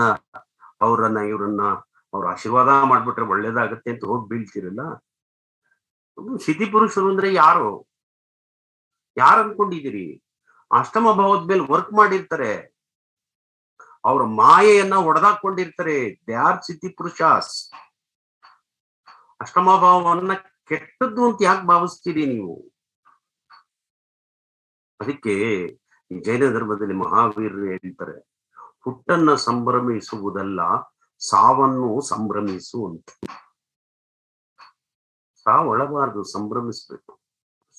ಅವ್ರನ್ನ ಇವ್ರನ್ನ ಅವ್ರ ಆಶೀರ್ವಾದ ಮಾಡ್ಬಿಟ್ರೆ ಒಳ್ಳೇದಾಗತ್ತೆ ಅಂತ ಹೋಗಿ ಬೀಳ್ತಿರಲ್ಲ. ಸಿದ್ಧಿ ಪುರುಷರು ಅಂದ್ರೆ ಯಾರು ಅನ್ಕೊಂಡಿದ್ದೀರಿ? ಅಷ್ಟಮ ಭಾವದ ಮೇಲೆ ವರ್ಕ್ ಮಾಡಿರ್ತಾರೆ, ಅವ್ರ ಮಾಯೆಯನ್ನ ಒಡೆದಾಕೊಂಡಿರ್ತಾರೆ. ದೇ ಆರ್ ಸಿದ್ಧಿ ಪುರುಷಾಸ್. ಅಷ್ಟಮ ಭಾವವನ್ನ ಕೆಟ್ಟದ್ದು ಅಂತ ಯಾಕೆ ಭಾವಿಸ್ತೀರಿ ನೀವು? ಅದಕ್ಕೆ ಈ ಜೈನ ಧರ್ಮದಲ್ಲಿ ಮಹಾವೀರರು ಹೇಳ್ತಾರೆ, ಹುಟ್ಟನ್ನ ಸಂಭ್ರಮಿಸುವುದಲ್ಲ, ಸಾವನ್ನು ಸಂಭ್ರಮಿಸು ಅಂತ. ಸಾವು ಒಳಬಾರ್ದು, ಸಂಭ್ರಮಿಸ್ಬೇಕು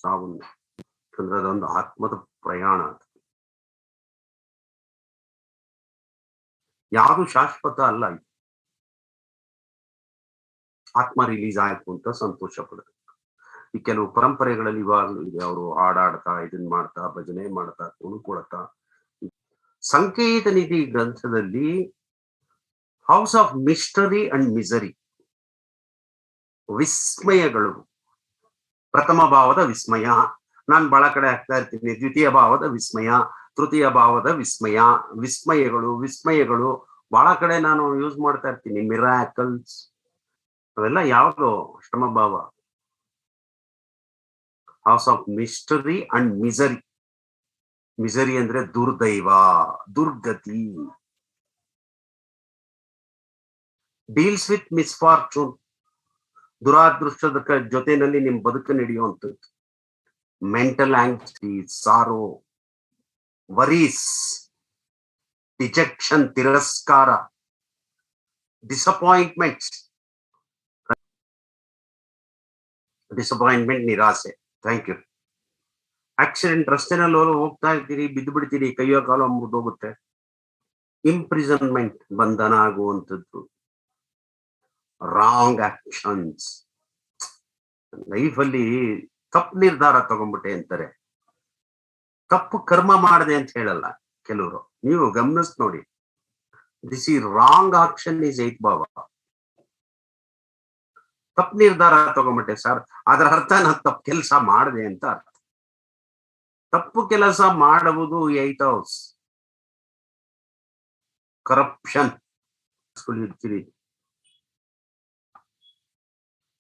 ಸಾವನ್ನು. ಯಾಕಂದ್ರೆ ಅದೊಂದು ಆತ್ಮದ ಪ್ರಯಾಣ. ಯಾವುದು ಶಾಶ್ವತ ಅಲ್ಲ. ಆತ್ಮ ರಿಲೀಸ್ ಆಯ್ತು ಅಂತ ಸಂತೋಷ ಪಡಬೇಕು. ಈ ಕೆಲವು ಪರಂಪರೆಗಳಲ್ಲಿ ಇವಾಗಲೂ ಇದೆ, ಅವರು ಹಾಡಾಡ್ತಾ, ಇದನ್ ಮಾಡ್ತಾ, ಭಜನೆ ಮಾಡ್ತಾ, ಕುಣಿಕೊಳ್ತಾ. ಸಂಕೇತ ನಿಧಿ ಗ್ರಂಥದಲ್ಲಿ house of mystery and misery, ವಿಸ್ಮಯಗಳು, ಪ್ರಥಮ ಭಾವದ ವಿಸ್ಮಯ, ನಾನು ಬಹಳ ಕಡೆ ಆಗ್ತಾ ಇರ್ತೀನಿ, ದ್ವಿತೀಯ ಭಾವದ ವಿಸ್ಮಯ, ತೃತೀಯ ಭಾವದ ವಿಸ್ಮಯ, ವಿಸ್ಮಯಗಳು ಬಹಳ ಕಡೆ ನಾನು ಯೂಸ್ ಮಾಡ್ತಾ ಇರ್ತೀನಿ. ಮಿರಾಕಲ್ಸ್ ಅವೆಲ್ಲ ಯಾವುದು? ಅಷ್ಟಮ ಭಾವ. House of mystery and misery. Misery ಅಂದ್ರೆ ದುರ್ದೈವ, ದುರ್ಗತಿ. ಡೀಲ್ಸ್ ವಿತ್ ಮಿಸ್ಫಾರ್ಚೂನ್, ದುರಾದೃಷ್ಟದ ಜೊತೆನಲ್ಲಿ ನಿಮ್ ಬದುಕು ನಡೆಯುವಂಥದ್ದು. Mental anxiety, sorrow, worries, dejection, ತಿರಸ್ಕಾರ, ಡಿಸಪಾಯಿಂಟ್ಮೆಂಟ್, ನಿರಾಸೆ. Thank you. ಆಕ್ಸಿಡೆಂಟ್, ರಸ್ತೆನಲ್ಲಿ ಹೋಗ್ತಾ ಇರ್ತೀರಿ, ಬಿದ್ದು ಬಿಡ್ತೀರಿ, ಕೈಯೋ ಕಾಲೋ ಮುರಿದೋಗುತ್ತೆ. ಇಂಪ್ರಿಸನ್ಮೆಂಟ್, ಬಂಧನ ಆಗುವಂಥದ್ದು. ರಾಂಗ್ ಆಕ್ಷನ್ಸ್, ಲೈಫಲ್ಲಿ ತಪ್ಪು ನಿರ್ಧಾರ ತಗೊಂಡ್ಬಿಟ್ಟೆ ಅಂತಾರೆ. ತಪ್ಪು ಕರ್ಮ ಮಾಡಿದೆ ಅಂತ ಹೇಳಲ್ಲ ಕೆಲವರು, ನೀವು ಗಮನಿಸ್ ನೋಡಿ. ದಿಸ್ ಈ ರಾಂಗ್ ಆಕ್ಷನ್ ಈಸ್ 8th ಭಾವ. ತಪ್ಪು ನಿರ್ಧಾರ ತಗೊಂಡ್ಬಿಟ್ಟೆ ಸರ್, ಅದರ ಅರ್ಥ ನಾನು ತಪ್ಪು ಕೆಲಸ ಮಾಡಿದೆ ಅಂತ ಅರ್ಥ. ತಪ್ಪು ಕೆಲಸ ಮಾಡುವುದು 8th ಹೌಸ್. ಕರಪ್ಷನ್ ಇರ್ತೀರಿ,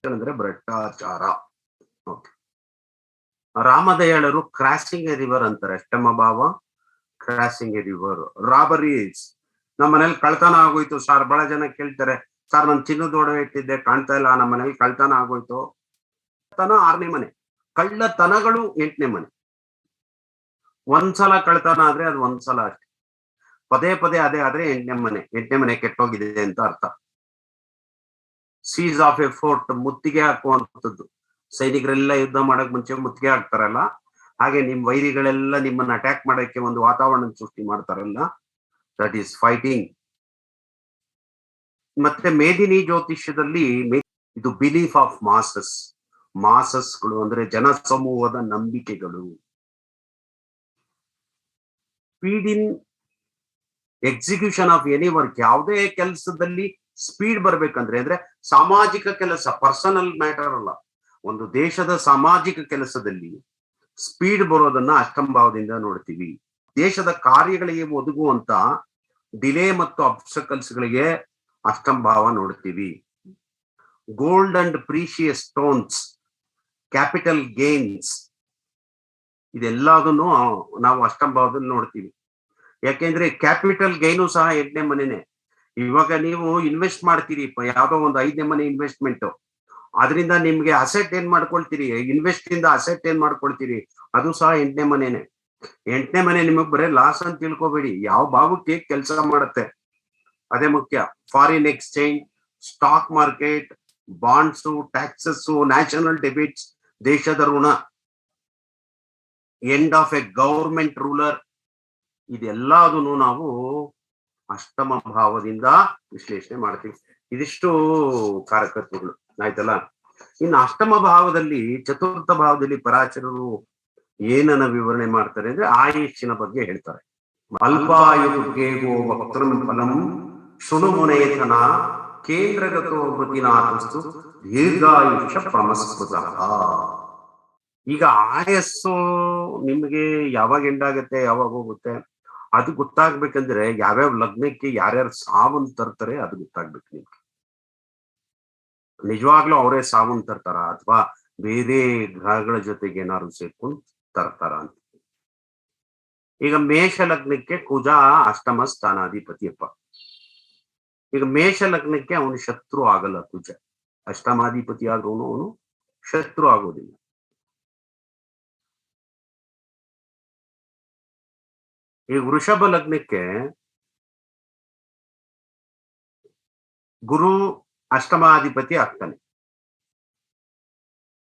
ಅಂದ್ರೆ ಭ್ರಷ್ಟಾಚಾರ. Okay. ರಾಮದಯಾಳರು ಕ್ರಾಸಿಂಗ್ ಎ ರಿವರ್ ಅಂತಾರೆ. ಅಷ್ಟಮ ಭಾವ ಕ್ರಾಸಿಂಗ್ ಎ ರಿವರ್. ರಾಬರೀಸ್, ನಮ್ಮ ಮನೇಲಿ ಕಳ್ತನ ಆಗೋಯ್ತು ಸರ್. ಬಹಳ ಜನ ಕೇಳ್ತಾರೆ, ಸರ್ ನಾನು ಚಿನ್ನದ ಒಡವೆ ಇಟ್ಟಿದ್ದೆ ಕಾಣ್ತಾ ಇಲ್ಲ, ನಮ್ಮ ಮನೇಲಿ ಕಳ್ತನ ಆಗೋಯ್ತು. ಕಳ್ತನ 6ನೇ ಮನೆ, ಕಳ್ಳತನಗಳು 8ನೇ ಮನೆ. ಒಂದ್ಸಲ ಕಳ್ತನ ಆದ್ರೆ ಅದು ಒಂದ್ಸಲ ಅಷ್ಟೇ, ಪದೇ ಪದೇ ಅದೇ ಆದ್ರೆ 8ನೇ ಮನೆ ಕೆಟ್ಟೋಗಿದೆ ಅಂತ ಅರ್ಥ. ಸೀಸ್ ಆಫ್ ಎ ಫೋರ್ಟ್, ಮುತ್ತಿಗೆ ಹಾಕುವಂಥದ್ದು. ಸೈನಿಕರೆಲ್ಲ ಯುದ್ಧ ಮಾಡಕ್ ಮುಂಚೆ ಮುತ್ತಿಗೆ ಹಾಕ್ತಾರಲ್ಲ, ಹಾಗೆ ನಿಮ್ ವೈರಿಗಳೆಲ್ಲ ನಿಮ್ಮನ್ನ ಅಟ್ಯಾಕ್ ಮಾಡಕ್ಕೆ ಒಂದು ವಾತಾವರಣ ಸೃಷ್ಟಿ ಮಾಡ್ತಾರಲ್ಲ, ದಟ್ ಈಸ್ ಫೈಟಿಂಗ್. ಮತ್ತೆ ಮೇದಿನಿ ಜ್ಯೋತಿಷ್ಯದಲ್ಲಿ ಇದು ಬಿಲೀಫ್ ಆಫ್ ಮಾಸಸ್. ಮಾಸಸ್ಗಳು ಅಂದ್ರೆ ಜನ ಸಮೂಹದ ನಂಬಿಕೆಗಳು. Speed in execution of any work, ಯಾವುದೇ ಕೆಲಸದಲ್ಲಿ ಸ್ಪೀಡ್ ಬರ್ಬೇಕಂದ್ರೆ ಅಂದ್ರೆ ಸಾಮಾಜಿಕ ಕೆಲಸ, ಪರ್ಸನಲ್ ಮ್ಯಾಟರ್ ಅಲ್ಲ, ಒಂದು ದೇಶದ ಸಾಮಾಜಿಕ ಕೆಲಸದಲ್ಲಿ ಸ್ಪೀಡ್ ಬರೋದನ್ನ ಅಷ್ಟಂಭಾವದಿಂದ ನೋಡ್ತೀವಿ. ದೇಶದ ಕಾರ್ಯಗಳಿಗೆ ಒದಗುವಂತ ಡಿಲೇ ಮತ್ತು ಅಬ್ಸ್ಟಕಲ್ಸ್ ಗಳಿಗೆ ಅಷ್ಟಂಭಾವ ನೋಡ್ತೀವಿ. Gold and precious stones, capital gains, ಇದೆಲ್ಲದನ್ನು ನಾವು ಅಷ್ಟಂಭಾವದಲ್ಲಿ ನೋಡ್ತೀವಿ. ಯಾಕೆಂದ್ರೆ ಕ್ಯಾಪಿಟಲ್ ಗೈನು ಸಹ 8ನೇ ಮನೆನೆ. ಇವಾಗ ನೀವು ಇನ್ವೆಸ್ಟ್ ಮಾಡ್ತೀರಿ, ಯಾವ್ದೋ ಒಂದು 5ನೇ ಮನೆ ಇನ್ವೆಸ್ಟ್ಮೆಂಟ್, ಅದರಿಂದ ನಿಮ್ಗೆ ಅಸೆಟ್ ಏನ್ ಮಾಡ್ಕೊಳ್ತೀರಿ, ಇನ್ವೆಸ್ಟ್ ಇಂದ ಅಸೆಟ್ ಏನ್ ಮಾಡ್ಕೊಳ್ತೀರಿ, ಅದು ಸಹ 8ನೇ ಮನೆನೆ. 8ನೇ ಮನೆ ನಿಮಗ್ ಬರೀ ಲಾಸ್ ಅಂತ ತಿಳ್ಕೊಬೇಡಿ, ಯಾವ ಭಾವಕ್ಕೆ ಕೆಲಸ ಮಾಡುತ್ತೆ ಅದೇ ಮುಖ್ಯ. Foreign exchange, stock market, bonds, taxes, national debits, ದೇಶದ ಋಣ, and of a government ruler, ಇದೆಲ್ಲದನ್ನು ನಾವು ಅಷ್ಟಮ ಭಾವದಿಂದ ವಿಶ್ಲೇಷಣೆ ಮಾಡ್ತೀವಿ. ಇದಿಷ್ಟು ಕಾರಕತ್ವಗಳು ಆಯ್ತಲ್ಲ. ಇನ್ನು ಅಷ್ಟಮ ಭಾವದಲ್ಲಿ, ಚತುರ್ಥ ಭಾವದಲ್ಲಿ ಪರಾಚರರು ಏನನ್ನ ವಿವರಣೆ ಮಾಡ್ತಾರೆ ಅಂದ್ರೆ ಆಯುಷ್ಯನ ಬಗ್ಗೆ ಹೇಳ್ತಾರೆ. ಅಲ್ಪಾಯುರ್ಗೇಗೋ ವಕ್ರಂ ಫಲಂ ಶೃಣುಮುನೇತನ ಕೇಂದ್ರಗತೋ ಮೃತಿನಾಥಸ್ತು ದೀರ್ಘಾಯುಷ್ಯ ಪ್ರಮಸ್ಕೃತಃ. ಈಗ ಆಯಸ್ಸು ನಿಮ್ಗೆ ಯಾವಾಗ ಎಂಡಾಗತ್ತೆ, ಯಾವಾಗ ಹೋಗುತ್ತೆ ಅದು ಗೊತ್ತಾಗ್ಬೇಕಂದ್ರೆ ಯಾವ್ಯಾವ ಲಗ್ನಕ್ಕೆ ಯಾರ್ಯಾರು ಸಾವನ್ ತರ್ತಾರೆ ಅದು ಗೊತ್ತಾಗ್ಬೇಕು ನಿಮ್ಗೆ. ನಿಜವಾಗ್ಲೂ ಅವರೇ ಸಾವನ್ ತರ್ತಾರ ಅಥವಾ ಬೇರೆ ಗ್ರಹಗಳ ಜೊತೆಗೆ ಏನಾದ್ರು ಸೇರ್ಕೊಂಡು ತರ್ತಾರ ಅಂತ. ಈಗ ಮೇಷ ಲಗ್ನಕ್ಕೆ ಕುಜ ಅಷ್ಟಮ ಸ್ಥಾನಾಧಿಪತಿಯಪ್ಪ. ಈಗ ಮೇಷ ಲಗ್ನಕ್ಕೆ ಅವನು ಶತ್ರು ಆಗಲ್ಲ ಕುಜ, ಅಷ್ಟಮಾಧಿಪತಿ ಆದ್ರೂ ಅವನು ಶತ್ರು ಆಗೋದಿಲ್ಲ. ಈ ವೃಷಭ ಲಗ್ನಕ್ಕೆ ಗುರು ಅಷ್ಟಮಾಧಿಪತಿ ಆಗ್ತಾನೆ.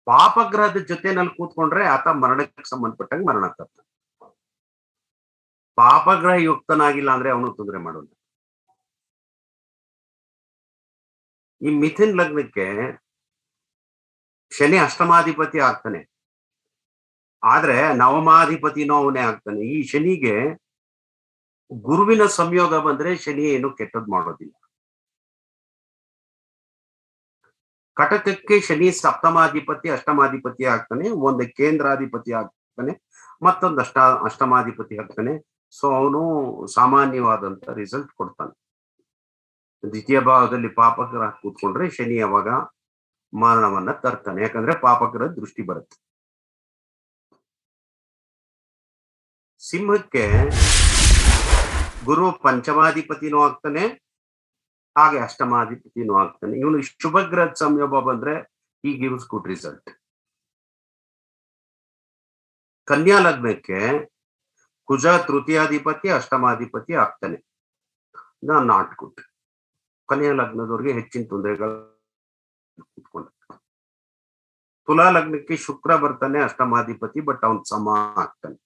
ಪಾಪಗ್ರಹದ ಜೊತೆನಲ್ಲಿ ಕೂತ್ಕೊಂಡ್ರೆ ಆತ ಮರಣಕ್ಕೆ ಸಂಬಂಧಪಟ್ಟಂಗೆ ಮರಣ ತರ್ತಾನೆ. ಪಾಪಗ್ರಹ ಯುಕ್ತನಾಗಿಲ್ಲ ಅಂದ್ರೆ ಅವನು ತೊಂದರೆ ಮಾಡೋಲ್ಲ. ಈ ಮಿಥುನ್ ಲಗ್ನಕ್ಕೆ ಶನಿ ಅಷ್ಟಮಾಧಿಪತಿ ಆಗ್ತಾನೆ, ಆದ್ರೆ ನವಮಾಧಿಪತಿನೂ ಅವನೇ ಆಗ್ತಾನೆ. ಈ ಶನಿಗೆ ಗುರುವಿನ ಸಂಯೋಗ ಬಂದ್ರೆ ಶನಿ ಏನು ಕೆಟ್ಟದ್ ಮಾಡೋದಿಲ್ಲ. ಕಟಕಕ್ಕೆ ಶನಿ ಸಪ್ತಮಾಧಿಪತಿ ಅಷ್ಟಮಾಧಿಪತಿ ಆಗ್ತಾನೆ, ಒಂದು ಕೇಂದ್ರಾಧಿಪತಿ ಆಗ್ತಾನೆ, ಮತ್ತೊಂದು ಅಷ್ಟಮಾಧಿಪತಿ ಆಗ್ತಾನೆ. ಸೊ ಅವನು ಸಾಮಾನ್ಯವಾದಂತ ರಿಸಲ್ಟ್ ಕೊಡ್ತಾನೆ. ದ್ವಿತೀಯ ಭಾವದಲ್ಲಿ ಪಾಪಗ್ರಹ ಕೂತ್ಕೊಂಡ್ರೆ ಶನಿ ಅವಾಗ ಮರಣವನ್ನ ತರ್ತಾನೆ, ಯಾಕಂದ್ರೆ ಪಾಪಗ್ರಹ ದೃಷ್ಟಿ ಬರುತ್ತೆ. ಸಿಂಹಕ್ಕೆ ಗುರು ಪಂಚಮಾಧಿಪತಿನೂ ಆಗ್ತಾನೆ, ಹಾಗೆ ಅಷ್ಟಮಾಧಿಪತಿನೂ ಆಗ್ತಾನೆ. ಇವನು ಶುಭಗ್ರಹದ ಸಂಯೋಗ ಬಂದ್ರೆ ಈ ಗಿವ್ಸ್ ಗುಡ್ ರಿಸಲ್ಟ್. ಕನ್ಯಾ ಲಗ್ನಕ್ಕೆ ಕುಜ ತೃತೀಯಾಧಿಪತಿ ಅಷ್ಟಮಾಧಿಪತಿ ಆಗ್ತಾನೆ, ನಾಟ್ ಗುಡ್. ಕನ್ಯಾ ಲಗ್ನದವ್ರಿಗೆ ಹೆಚ್ಚಿನ ತೊಂದರೆಗಳು ಕೂತ್ಕೊಂಡ. ತುಲಾ ಲಗ್ನಕ್ಕೆ ಶುಕ್ರ ಬರ್ತಾನೆ ಅಷ್ಟಮಾಧಿಪತಿ, ಬಟ್ ಅವನ್ ಸಮ ಆಗ್ತಾನೆ.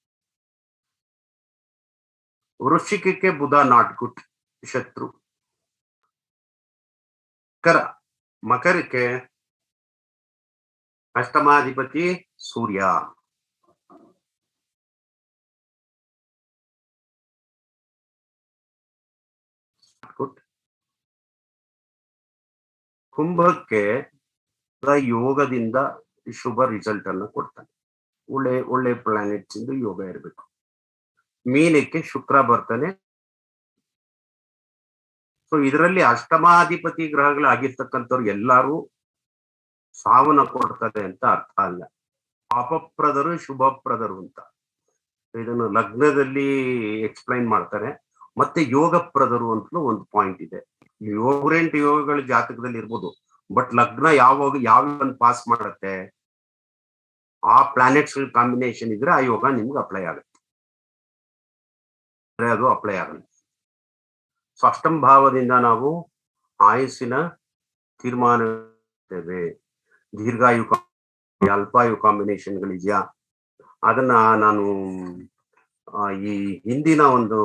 ವೃಶ್ಚಿಕಕ್ಕೆ ಬುಧ ನಾಟ್ ಗುಡ್, ಶತ್ರು. ಮಕರಕ್ಕೆ ಅಷ್ಟಮಾಧಿಪತಿ ಸೂರ್ಯ. ಕುಂಭಕ್ಕೆ ಯೋಗದಿಂದ ಶುಭ ರಿಸಲ್ಟ್ ಅನ್ನು ಕೊಡ್ತಾನೆ, ಒಳ್ಳೆ ಪ್ಲಾನೆಟ್ಸ್ ಇಂದ ಯೋಗ ಇರಬೇಕು. ಮೀನಕ್ಕೆ ಶುಕ್ರ ಬರ್ತಾನೆ. ಸೊ ಇದರಲ್ಲಿ ಅಷ್ಟಮಾಧಿಪತಿ ಗ್ರಹಗಳು ಆಗಿರ್ತಕ್ಕಂಥವ್ರು ಎಲ್ಲಾರು ಸಾವನ್ನ ಕೊಡ್ತಾರೆ ಅಂತ ಅರ್ಥ ಅಲ್ಲ. ಪಾಪಪ್ರದರು ಶುಭಪ್ರದರು ಅಂತ ಇದನ್ನು ಲಗ್ನದಲ್ಲಿ ಎಕ್ಸ್ಪ್ಲೈನ್ ಮಾಡ್ತಾರೆ. ಮತ್ತೆ ಯೋಗಪ್ರದರು ಅಂತಲೂ ಒಂದು ಪಾಯಿಂಟ್ ಇದೆ. 7 ಯೋಗಗಳ ಜಾತಕದಲ್ಲಿ ಇರ್ಬೋದು, ಬಟ್ ಲಗ್ನ ಯಾವಾಗ ಯಾವ ಪಾಸ್ ಮಾಡುತ್ತೆ, ಆ ಪ್ಲಾನೆಟ್ಸ್ ಕಾಂಬಿನೇಷನ್ ಇದ್ರೆ ಆ ಯೋಗ ನಿಮ್ಗೆ ಅಪ್ಲೈ ಆಗುತ್ತೆ, ಅದು ಅಪ್ಲೈ ಆಗಲ್ಲ. ಸೊ ಅಷ್ಟಮ ಭಾವದಿಂದ ನಾವು ಆಯುಸ್ಸಿನ ತೀರ್ಮಾನ, ದೀರ್ಘಾಯು ಅಲ್ಪಾಯು ಕಾಂಬಿನೇಷನ್ಗಳಿದೆಯಾ ಅದನ್ನ ನಾನು ಈ ಹಿಂದಿನ ಒಂದು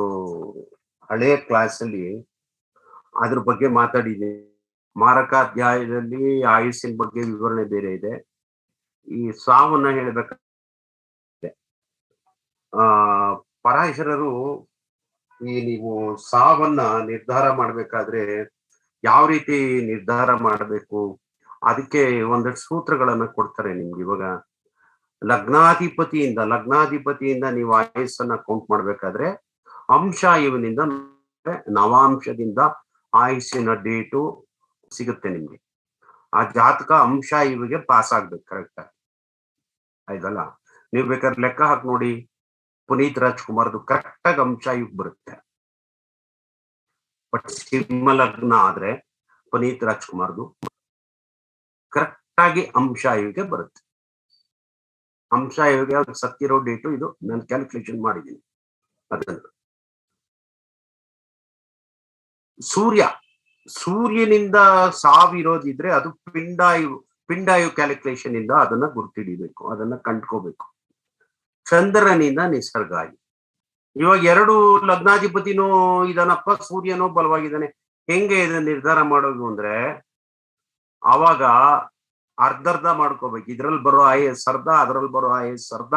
ಹಳೆಯ ಕ್ಲಾಸ್ ಅಲ್ಲಿ ಅದ್ರ ಬಗ್ಗೆ ಮಾತಾಡಿದ್ದೀನಿ. ಮಾರಕಾಧ್ಯಾಯದಲ್ಲಿ ಆಯುಸ್ಸಿನ ಬಗ್ಗೆ ವಿವರಣೆ ಬೇರೆ ಇದೆ. ಈ ಸಾವನ್ನ ಹೇಳ್ಬೇಕಾದ್ರೆ ಪರಾಶರರು ಈ ನೀವು ಸಾವನ್ನ ನಿರ್ಧಾರ ಮಾಡ್ಬೇಕಾದ್ರೆ ಯಾವ ರೀತಿ ನಿರ್ಧಾರ ಮಾಡಬೇಕು ಅದಕ್ಕೆ ಒಂದಷ್ಟು ಸೂತ್ರಗಳನ್ನ ಕೊಡ್ತಾರೆ ನಿಮ್ಗೆ. ಇವಾಗ ಲಗ್ನಾಧಿಪತಿಯಿಂದ ನೀವು ಆಯುಸ್ಸನ್ನ ಕೌಂಟ್ ಮಾಡ್ಬೇಕಾದ್ರೆ ಅಂಶಾಯುವಿನಿಂದ ನವಾಂಶದಿಂದ ಆಯುಸ್ಸಿನ ಡೇಟು ಸಿಗುತ್ತೆ ನಿಮ್ಗೆ. ಆ ಜಾತಕ ಅಂಶಾಯುವಿಗೆ ಪಾಸ್ ಆಗ್ಬೇಕು ಕರೆಕ್ಟ್ ಆಗಿ, ಆಯ್ತಲ್ಲ. ನೀವು ಬೇಕಾದ್ರೆ ಲೆಕ್ಕ ಹಾಕಿ ನೋಡಿ, ಪುನೀತ್ ರಾಜ್ಕುಮಾರ್ದು ಕರೆಕ್ಟ್ ಆಗಿ ಅಂಶಾಯುಗ್ ಬರುತ್ತೆ. ಬಟ್ ಸಿಂಹ ಲಗ್ನ ಆದ್ರೆ ಪುನೀತ್ ರಾಜ್ಕುಮಾರ್ದು ಕರೆಕ್ಟ್ ಆಗಿ ಅಂಶಾಯುವಿಗೆ ಬರುತ್ತೆ. ಅಂಶಾಯುವಿಗೆ ಅವ್ರಿಗೆ ಸತ್ತಿರೋ ಡೇಟು ಇದು ನಾನು ಕ್ಯಾಲ್ಕುಲೇಷನ್ ಮಾಡಿದ್ದೀನಿ. ಅದನ್ನು ಸೂರ್ಯನಿಂದ ಸಾವಿರೋದಿದ್ರೆ ಅದು ಪಿಂಡಾಯು ಕ್ಯಾಲ್ಕುಲೇಷನ್ ಇಂದ ಅದನ್ನ ಗುರ್ತಿಡಿಬೇಕು, ಅದನ್ನ ಕಂಡ್ಕೋಬೇಕು. ಚಂದ್ರನಿಂದ ನಿಸರ್ಗಾಯು. ಇವಾಗ 2 ಲಗ್ನಾಧಿಪತಿನೂ ಇದನ್ನಪ್ಪ, ಸೂರ್ಯನೂ ಬಲವಾಗಿದ್ದಾನೆ, ಹೆಂಗೆ ಇದನ್ನ ನಿರ್ಧಾರ ಮಾಡೋದು ಅಂದ್ರೆ ಅವಾಗ ಅರ್ಧ ಮಾಡ್ಕೋಬೇಕು. ಇದ್ರಲ್ಲಿ ಬರೋ IAS ಅರ್ಧ, ಅದ್ರಲ್ಲಿ ಬರೋ IAS ಅರ್ಧ,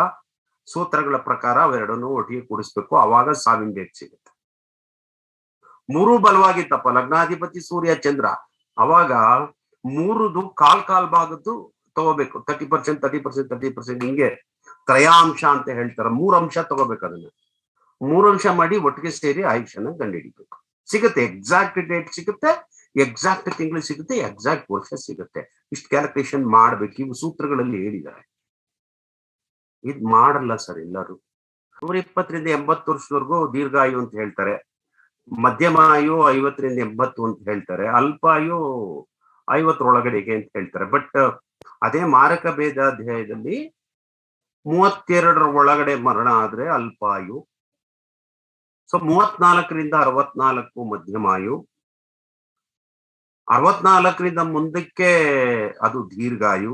ಸೂತ್ರಗಳ ಪ್ರಕಾರ ಅವೆರಡನ್ನು ಒಟ್ಟಿಗೆ ಕೂಡಿಸ್ಬೇಕು. ಅವಾಗ ಸಾವಿನ ಡೇಟ್ ಸಿಗುತ್ತೆ. 3 ಬಲವಾಗಿತ್ತಪ್ಪ, ಲಗ್ನಾಧಿಪತಿ ಸೂರ್ಯ ಚಂದ್ರ, ಅವಾಗ 3ದು ಕಾಲ್ ಭಾಗದ್ದು ತಗೋಬೇಕು. 30% ಹಿಂಗೆ ತ್ರಯಾಂಶ ಅಂತ ಹೇಳ್ತಾರೆ. 3 ಅಂಶ ತಗೋಬೇಕು. ಅದನ್ನ 3 ಅಂಶ ಮಾಡಿ ಒಟ್ಟಿಗೆ ಸೇರಿ ಆಯುಷ್ಯನ ಕಂಡುಹಿಡಿಬೇಕು. ಸಿಗುತ್ತೆ, ಎಕ್ಸಾಕ್ಟ್ ಡೇಟ್ ಸಿಗುತ್ತೆ, ಎಕ್ಸಾಕ್ಟ್ ತಿಂಗಳು ಸಿಗುತ್ತೆ, ಎಕ್ಸಾಕ್ಟ್ ವರ್ಷ ಸಿಗುತ್ತೆ. ಇಷ್ಟು ಕ್ಯಾಲ್ಕುಲೇಷನ್ ಮಾಡ್ಬೇಕು. ಇವು ಸೂತ್ರಗಳಲ್ಲಿ ಹೇಳಿದ್ದಾರೆ. ಇದ್ ಮಾಡಲ್ಲ ಸರ್ ಎಲ್ಲರೂ. 120ರಿಂದ 80 ವರ್ಷದವರೆಗೂ ದೀರ್ಘಾಯು ಅಂತ ಹೇಳ್ತಾರೆ. ಮಧ್ಯಮ ಆಯು 50ರಿಂದ 80 ಅಂತ ಹೇಳ್ತಾರೆ. ಅಲ್ಪಾಯು 50 ಒಳಗಡೆಗೆ ಅಂತ ಹೇಳ್ತಾರೆ. ಬಟ್ ಅದೇ ಮಾರಕ ಭೇದ ಅಧ್ಯಾಯದಲ್ಲಿ 32 ಒಳಗಡೆ ಮರಣ ಆದ್ರೆ ಅಲ್ಪಾಯು. ಸೊ 34ರಿಂದ 64 ಮಧ್ಯಮಾಯು, 64ರಿಂದ ಮುಂದಕ್ಕೆ ಅದು ದೀರ್ಘಾಯು,